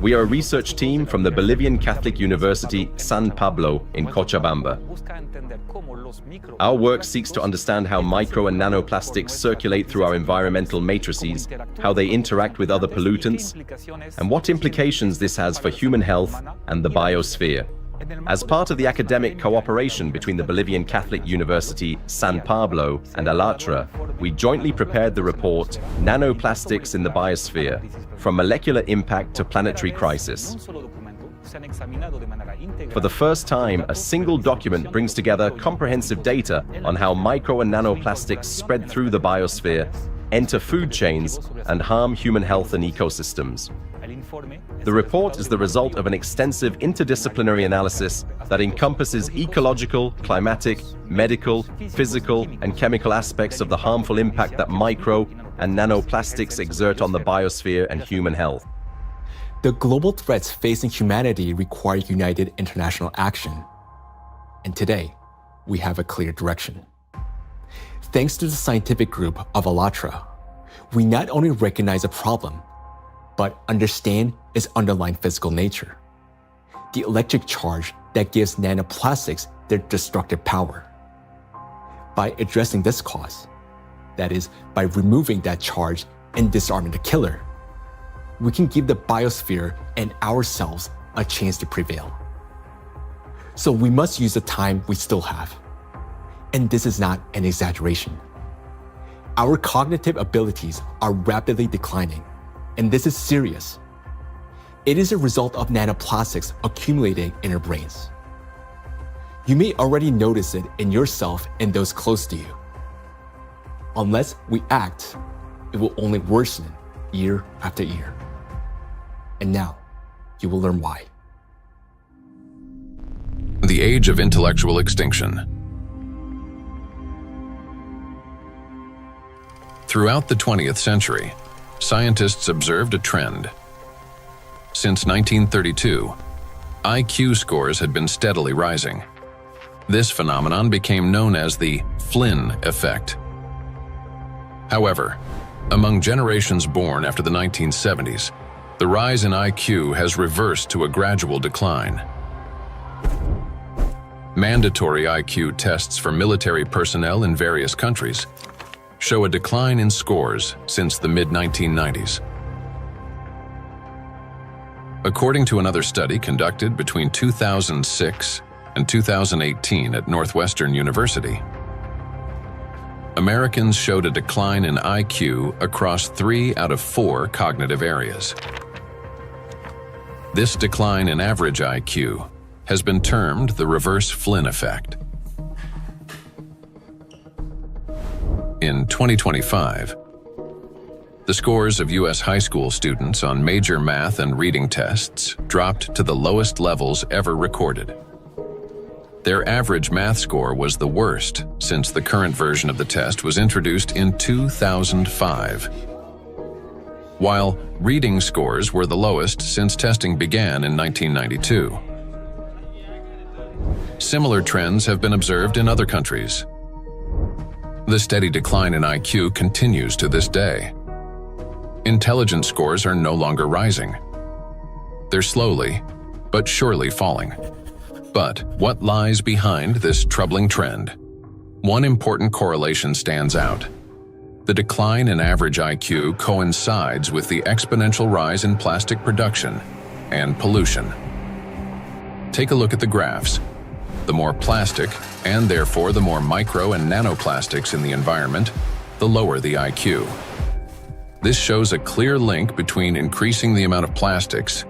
We are a research team from the Bolivian Catholic University, San Pablo in Cochabamba. Our work seeks to understand how micro and nanoplastics circulate through our environmental matrices, how they interact with other pollutants, and what implications this has for human health and the biosphere. As part of the academic cooperation between the Bolivian Catholic University, San Pablo, and ALLATRA, we jointly prepared the report, Nanoplastics in the Biosphere, From Molecular Impact to Planetary Crisis. For the first time, a single document brings together comprehensive data on how micro and nanoplastics spread through the biosphere, enter food chains, and harm human health and ecosystems. The report is the result of an extensive interdisciplinary analysis that encompasses ecological, climatic, medical, physical, and chemical aspects of the harmful impact that micro and nanoplastics exert on the biosphere and human health. The global threats facing humanity require united international action. And today, we have a clear direction. Thanks to the scientific group of ALLATRA, we not only recognize a problem, but understand its underlying physical nature, the electric charge that gives nanoplastics their destructive power. By addressing this cause, that is, by removing that charge and disarming the killer, we can give the biosphere and ourselves a chance to prevail. So we must use the time we still have. And this is not an exaggeration. Our cognitive abilities are rapidly declining, and this is serious. It is a result of nanoplastics accumulating in our brains. You may already notice it in yourself and those close to you. Unless we act, it will only worsen year after year. And now, you will learn why. The age of intellectual extinction. Throughout the 20th century, scientists observed a trend. Since 1932, IQ scores had been steadily rising. This phenomenon became known as the Flynn effect. However, among generations born after the 1970s, the rise in IQ has reversed to a gradual decline. Mandatory IQ tests for military personnel in various countries show a decline in scores since the mid-1990s. According to another study conducted between 2006 and 2018 at Northwestern University, Americans showed a decline in IQ across 3 out of 4 cognitive areas. This decline in average IQ has been termed the reverse Flynn effect. In 2025, the scores of U.S. high school students on major math and reading tests dropped to the lowest levels ever recorded. Their average math score was the worst since the current version of the test was introduced in 2005, while reading scores were the lowest since testing began in 1992. Similar trends have been observed in other countries. The steady decline in IQ continues to this day. Intelligence scores are no longer rising. They're slowly, but surely falling. But what lies behind this troubling trend? One important correlation stands out. The decline in average IQ coincides with the exponential rise in plastic production and pollution. Take a look at the graphs. The more plastic, and therefore the more micro and nanoplastics in the environment, the lower the IQ. This shows a clear link between increasing the amount of plastics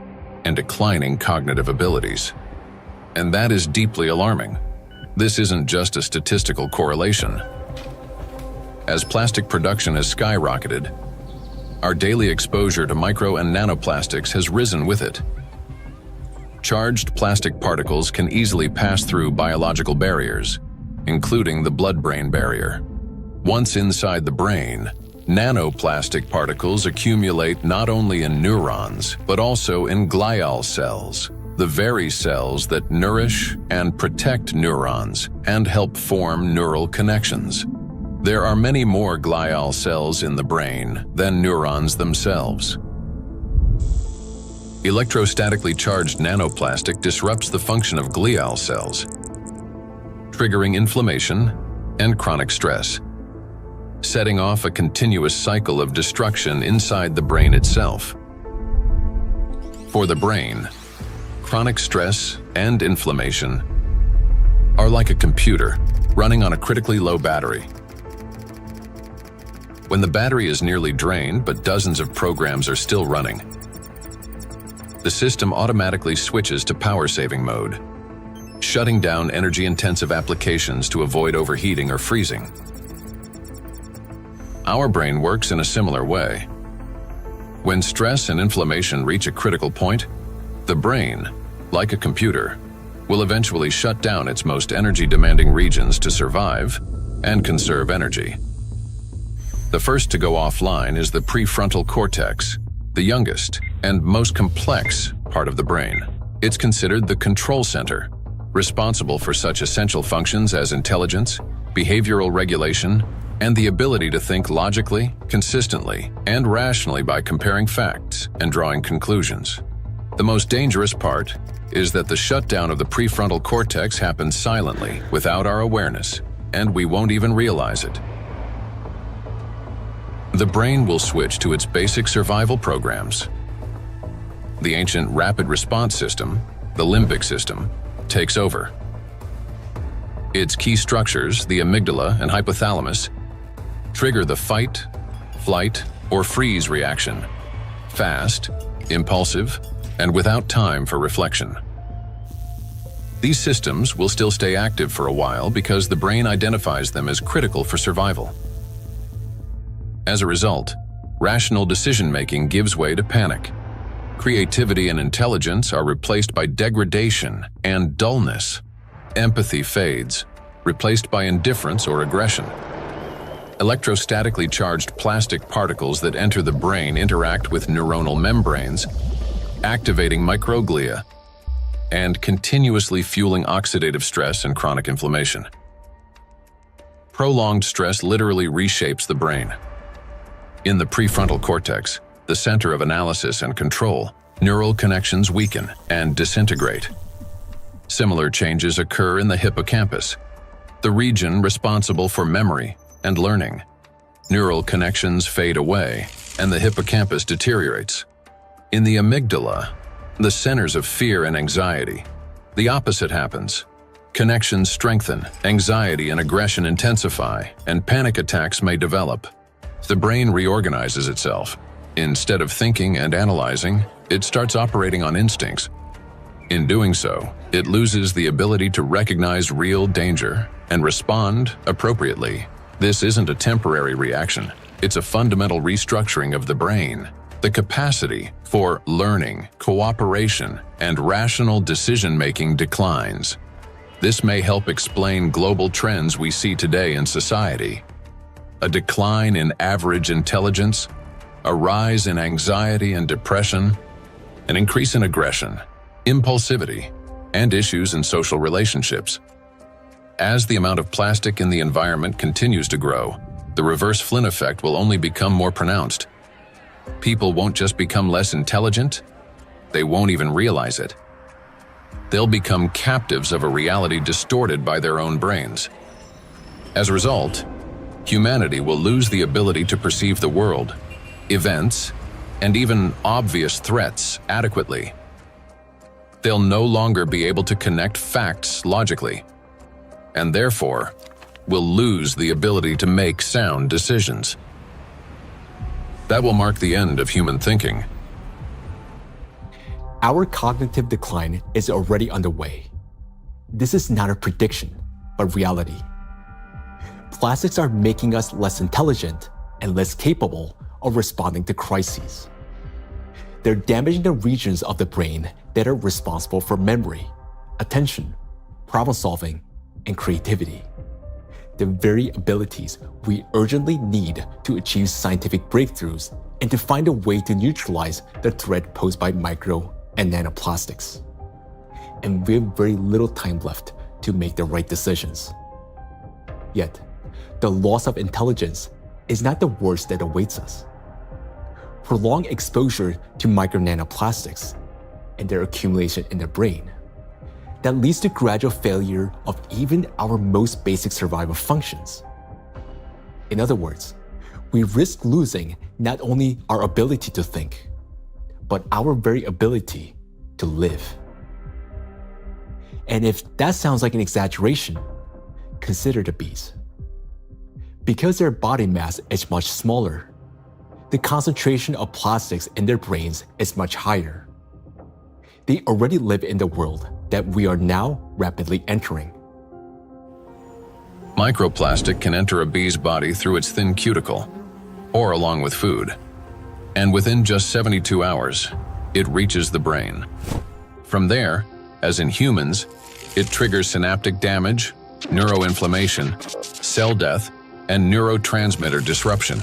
and declining cognitive abilities. And that is deeply alarming. This isn't just a statistical correlation. As plastic production has skyrocketed, our daily exposure to micro and nanoplastics has risen with it. Charged plastic particles can easily pass through biological barriers, including the blood-brain barrier. Once inside the brain, nanoplastic particles accumulate not only in neurons, but also in glial cells, the very cells that nourish and protect neurons and help form neural connections. There are many more glial cells in the brain than neurons themselves. Electrostatically charged nanoplastic disrupts the function of glial cells, triggering inflammation and chronic stress, setting off a continuous cycle of destruction inside the brain itself. For the brain, chronic stress and inflammation are like a computer running on a critically low battery. When the battery is nearly drained but dozens of programs are still running, the system automatically switches to power-saving mode, shutting down energy-intensive applications to avoid overheating or freezing. Our brain works in a similar way. When stress and inflammation reach a critical point, the brain, like a computer, will eventually shut down its most energy-demanding regions to survive and conserve energy. The first to go offline is the prefrontal cortex, the youngest and most complex part of the brain. It's considered the control center, responsible for such essential functions as intelligence, behavioral regulation, and the ability to think logically, consistently, and rationally by comparing facts and drawing conclusions. The most dangerous part is that the shutdown of the prefrontal cortex happens silently, without our awareness, and we won't even realize it. The brain will switch to its basic survival programs. The ancient rapid response system, the limbic system, takes over. Its key structures, the amygdala and hypothalamus, trigger the fight, flight, or freeze reaction, fast, impulsive, and without time for reflection. These systems will still stay active for a while because the brain identifies them as critical for survival. As a result, rational decision-making gives way to panic. Creativity and intelligence are replaced by degradation and dullness. Empathy fades, replaced by indifference or aggression. Electrostatically charged plastic particles that enter the brain interact with neuronal membranes, activating microglia, and continuously fueling oxidative stress and chronic inflammation. Prolonged stress literally reshapes the brain. In the prefrontal cortex, the center of analysis and control, neural connections weaken and disintegrate. Similar changes occur in the hippocampus, the region responsible for memory and learning. Neural connections fade away, and the hippocampus deteriorates. In the amygdala, the centers of fear and anxiety, the opposite happens. Connections strengthen, anxiety and aggression intensify, and panic attacks may develop. The brain reorganizes itself. Instead of thinking and analyzing, it starts operating on instincts. In doing so, it loses the ability to recognize real danger and respond appropriately. This isn't a temporary reaction. It's a fundamental restructuring of the brain. The capacity for learning, cooperation, and rational decision-making declines. This may help explain global trends we see today in society. A decline in average intelligence, a rise in anxiety and depression, an increase in aggression, impulsivity, and issues in social relationships. As the amount of plastic in the environment continues to grow, the reverse Flynn effect will only become more pronounced. People won't just become less intelligent, they won't even realize it. They'll become captives of a reality distorted by their own brains. As a result, humanity will lose the ability to perceive the world, events, and even obvious threats adequately. They'll no longer be able to connect facts logically, and therefore will lose the ability to make sound decisions. That will mark the end of human thinking. Our cognitive decline is already underway. This is not a prediction, but reality. Plastics are making us less intelligent and less capable of responding to crises. They're damaging the regions of the brain that are responsible for memory, attention, problem-solving, and creativity. The very abilities we urgently need to achieve scientific breakthroughs and to find a way to neutralize the threat posed by micro and nanoplastics. And we have very little time left to make the right decisions. Yet, the loss of intelligence is not the worst that awaits us. Prolonged exposure to micro nanoplastics and their accumulation in the brain that leads to gradual failure of even our most basic survival functions. In other words, we risk losing not only our ability to think, but our very ability to live. And if that sounds like an exaggeration, consider the bees. Because their body mass is much smaller, the concentration of plastics in their brains is much higher. They already live in the world that we are now rapidly entering. Microplastic can enter a bee's body through its thin cuticle, or along with food. and within just 72 hours, it reaches the brain. From there, as in humans, it triggers synaptic damage, neuroinflammation, cell death, and neurotransmitter disruption.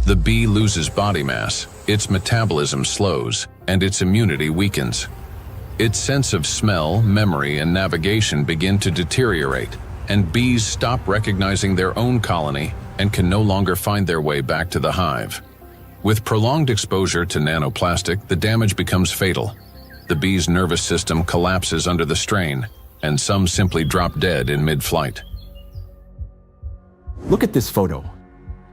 The bee loses body mass, its metabolism slows, and its immunity weakens. Its sense of smell, memory, and navigation begin to deteriorate, and bees stop recognizing their own colony and can no longer find their way back to the hive. With prolonged exposure to nanoplastic, the damage becomes fatal. The bee's nervous system collapses under the strain, and some simply drop dead in mid-flight. Look at this photo.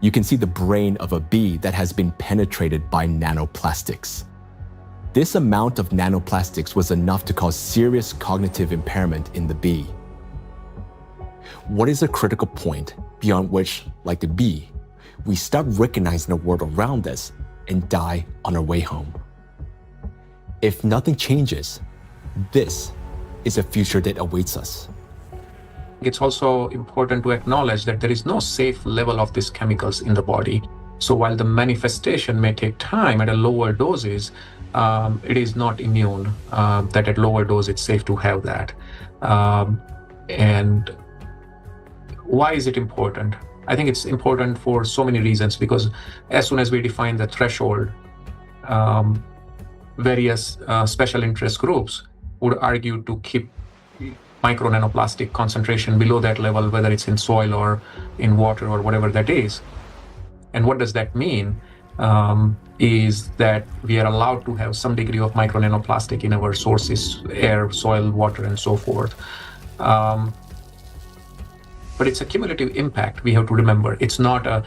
You can see the brain of a bee that has been penetrated by nanoplastics. This amount of nanoplastics was enough to cause serious cognitive impairment in the bee. What is a critical point beyond which, like the bee, we stop recognizing the world around us and die on our way home? If nothing changes, this is a future that awaits us. It's also important to acknowledge that there is no safe level of these chemicals in the body. So while the manifestation may take time at a lower doses, it is not immune, that at lower dose it's safe to have that. And why is it important? I think it's important for so many reasons, because as soon as we define the threshold, various special interest groups would argue to keep micro nanoplastic concentration below that level, whether it's in soil or in water or whatever that is. And what does that mean? Is that we are allowed to have some degree of micro nanoplastic in our sources, air, soil, water, and so forth. But it's a cumulative impact, we have to remember. It's not a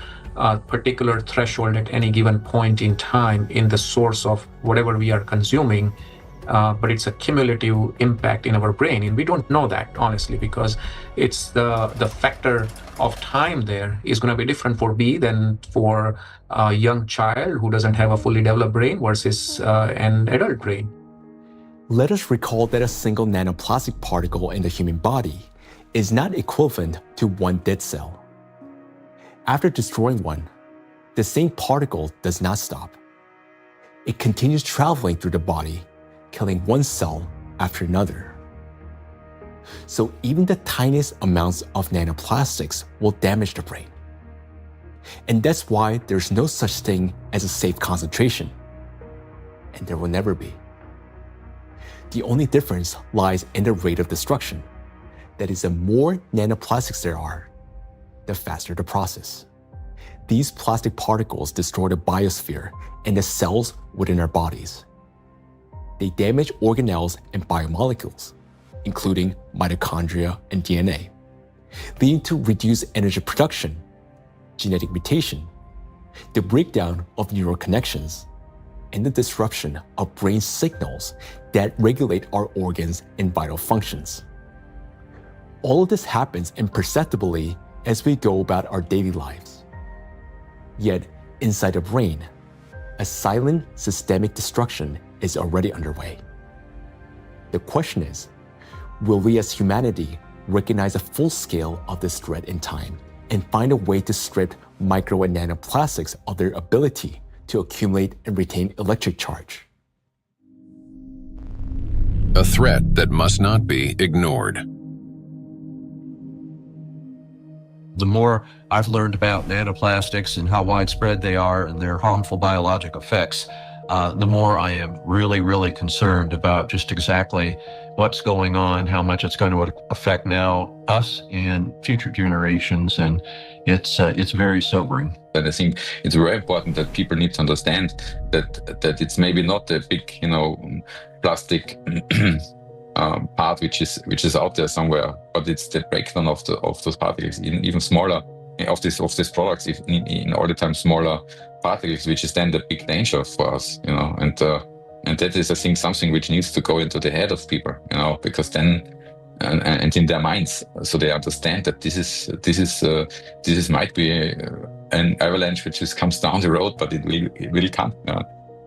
particular threshold at any given point in time in the source of whatever we are consuming, but it's a cumulative impact in our brain. And we don't know that, honestly, because it's the factor of time there is going to be different for bee than for a young child who doesn't have a fully developed brain versus an adult brain. Let us recall that a single nanoplastic particle in the human body is not equivalent to one dead cell. After destroying one, the same particle does not stop. It continues traveling through the body, killing one cell after another. So even the tiniest amounts of nanoplastics will damage the brain. And that's why there's no such thing as a safe concentration. And there will never be. The only difference lies in the rate of destruction. That is, the more nanoplastics there are, the faster the process. These plastic particles destroy the biosphere and the cells within our bodies. They damage organelles and biomolecules, including mitochondria and DNA, leading to reduced energy production, genetic mutation, the breakdown of neural connections, and the disruption of brain signals that regulate our organs and vital functions. All of this happens imperceptibly as we go about our daily lives. Yet, inside the brain, a silent systemic destruction is already underway. The question is, will we as humanity recognize the full scale of this threat in time and find a way to strip micro and nanoplastics of their ability to accumulate and retain electric charge? A threat that must not be ignored. The more I've learned about nanoplastics and how widespread they are and their harmful biologic effects, the more I am really, really concerned about just exactly what's going on, how much it's going to affect now us and future generations, and it's very sobering. And I think it's very important that people need to understand that it's maybe not a big, plastic part which is out there somewhere, but it's the breakdown of those particles, even smaller, of these products, in all the time smaller particles, which is then the big danger for us, and that is, I think, something which needs to go into the head of people, because then and in their minds, so they understand that this is might be an avalanche which comes down the road, but it will come.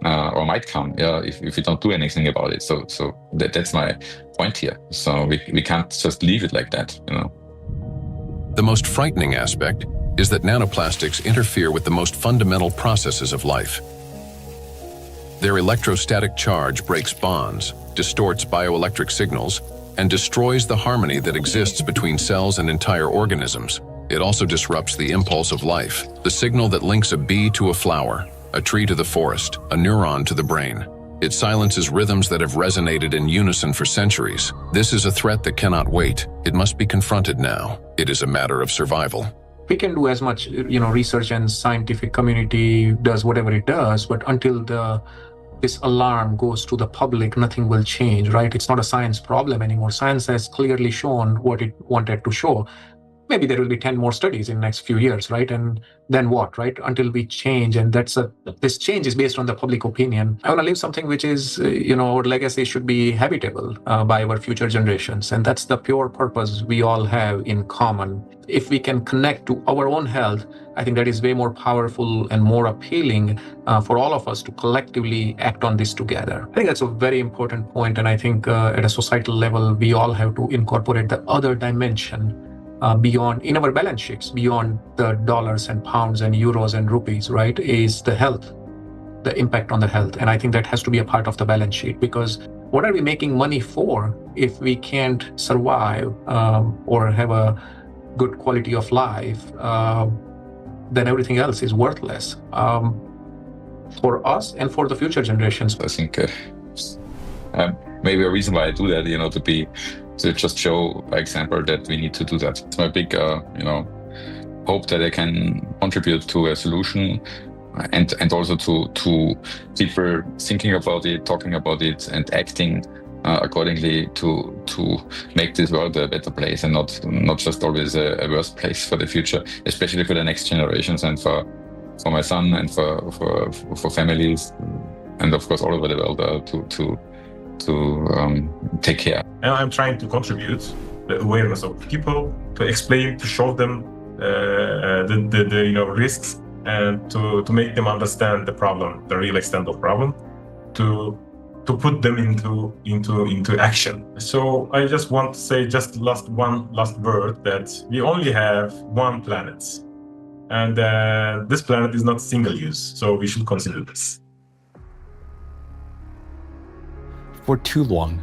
Or might come, if we don't do anything about it. So that's my point here. So we can't just leave it like that, The most frightening aspect is that nanoplastics interfere with the most fundamental processes of life. Their electrostatic charge breaks bonds, distorts bioelectric signals, and destroys the harmony that exists between cells and entire organisms. It also disrupts the impulse of life, the signal that links a bee to a flower, a tree to the forest, a neuron to the brain. It silences rhythms that have resonated in unison for centuries. This is a threat that cannot wait. It must be confronted now. It is a matter of survival. We can do as much, research and scientific community does whatever it does, but until this alarm goes to the public, nothing will change, right? It's not a science problem anymore. Science has clearly shown what it wanted to show. Maybe there will be 10 more studies in the next few years, right? And then what, right? Until we change, and this change is based on the public opinion. I want to leave something which is, our legacy should be habitable by our future generations. And that's the pure purpose we all have in common. If we can connect to our own health, I think that is way more powerful and more appealing for all of us to collectively act on this together. I think that's a very important point. And I think at a societal level, we all have to incorporate the other dimension beyond, in our balance sheets, beyond the dollars and pounds and euros and rupees, right, is the health, the impact on the health. And I think that has to be a part of the balance sheet, because what are we making money for if we can't survive or have a good quality of life? Then everything else is worthless for us and for the future generations. I think maybe a reason why I do that, to just show by example that we need to do that. It's my big, hope that I can contribute to a solution, and also to people thinking about it, talking about it, and acting accordingly to make this world a better place, and not just always a worse place for the future, especially for the next generations and for my son and for families, and of course all over the world to take care. And I'm trying to contribute the awareness of people, to explain, to show them the risks, and to make them understand the problem, the real extent of problem, to put them into action. So I just want to say one last word, that we only have one planet, and this planet is not single use, so we should consider this. For too long,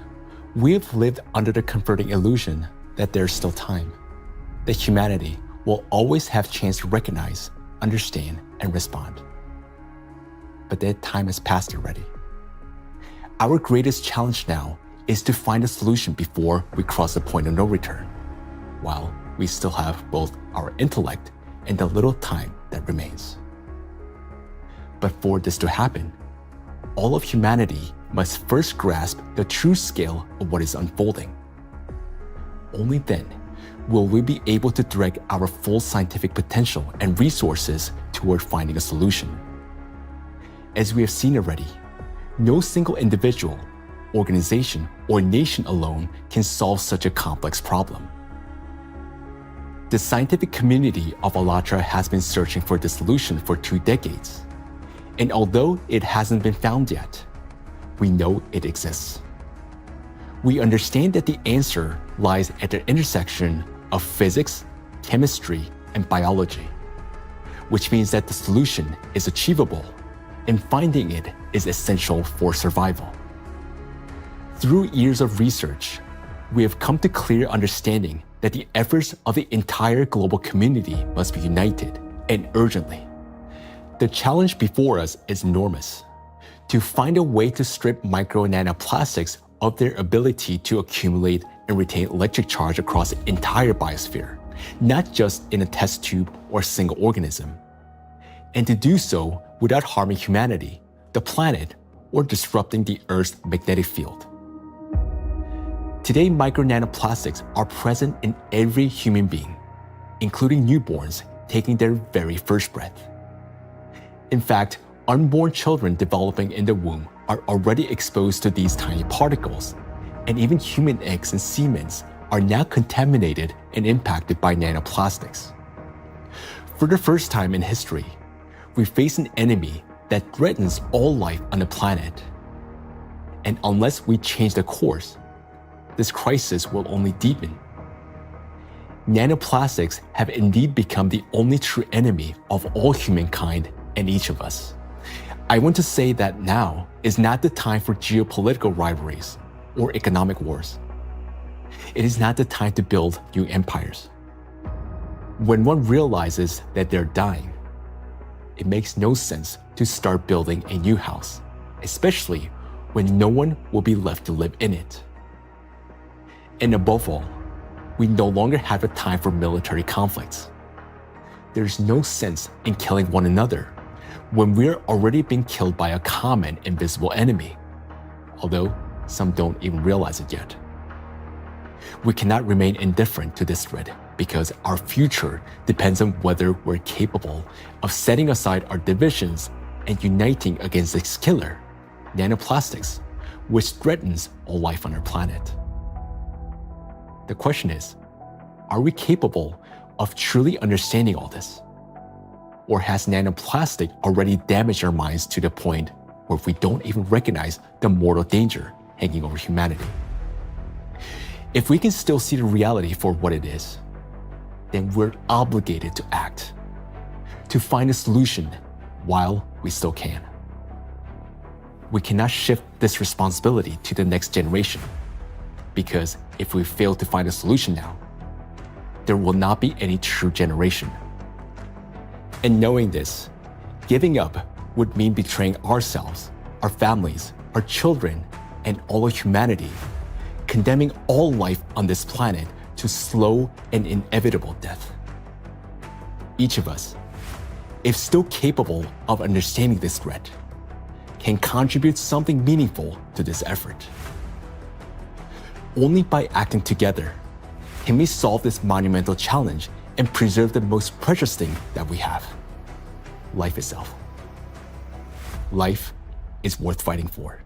we have lived under the comforting illusion that there's still time, that humanity will always have a chance to recognize, understand, and respond. But that time has passed already. Our greatest challenge now is to find a solution before we cross the point of no return, while we still have both our intellect and the little time that remains. But for this to happen, all of humanity must first grasp the true scale of what is unfolding. Only then will we be able to direct our full scientific potential and resources toward finding a solution. As we have seen already, no single individual, organization, or nation alone can solve such a complex problem. The scientific community of ALLATRA has been searching for the solution for 2 decades, and although it hasn't been found yet, we know it exists. We understand that the answer lies at the intersection of physics, chemistry, and biology, which means that the solution is achievable, and finding it is essential for survival. Through years of research, we have come to clear understanding that the efforts of the entire global community must be united, and urgently. The challenge before us is enormous: to find a way to strip micro and nanoplastics of their ability to accumulate and retain electric charge across the entire biosphere, not just in a test tube or single organism. And to do so without harming humanity, the planet, or disrupting the Earth's magnetic field. Today, micro nanoplastics are present in every human being, including newborns taking their very first breath. In fact, unborn children developing in the womb are already exposed to these tiny particles, and even human eggs and semen are now contaminated and impacted by nanoplastics. For the first time in history, we face an enemy that threatens all life on the planet. And unless we change the course, this crisis will only deepen. Nanoplastics have indeed become the only true enemy of all humankind and each of us. I want to say that now is not the time for geopolitical rivalries or economic wars. It is not the time to build new empires. When one realizes that they're dying, it makes no sense to start building a new house, especially when no one will be left to live in it. And above all, we no longer have a time for military conflicts. There's no sense in killing one another when we're already being killed by a common invisible enemy, although some don't even realize it yet. We cannot remain indifferent to this threat because our future depends on whether we're capable of setting aside our divisions and uniting against this killer, nanoplastics, which threatens all life on our planet. The question is, are we capable of truly understanding all this? Or has nanoplastic already damaged our minds to the point where we don't even recognize the mortal danger hanging over humanity? If we can still see the reality for what it is, then we're obligated to act, to find a solution while we still can. We cannot shift this responsibility to the next generation, because if we fail to find a solution now, there will not be any true generation. And knowing this, giving up would mean betraying ourselves, our families, our children, and all of humanity, condemning all life on this planet to slow and inevitable death. Each of us, if still capable of understanding this threat, can contribute something meaningful to this effort. Only by acting together can we solve this monumental challenge and preserve the most precious thing that we have, life itself. Life is worth fighting for.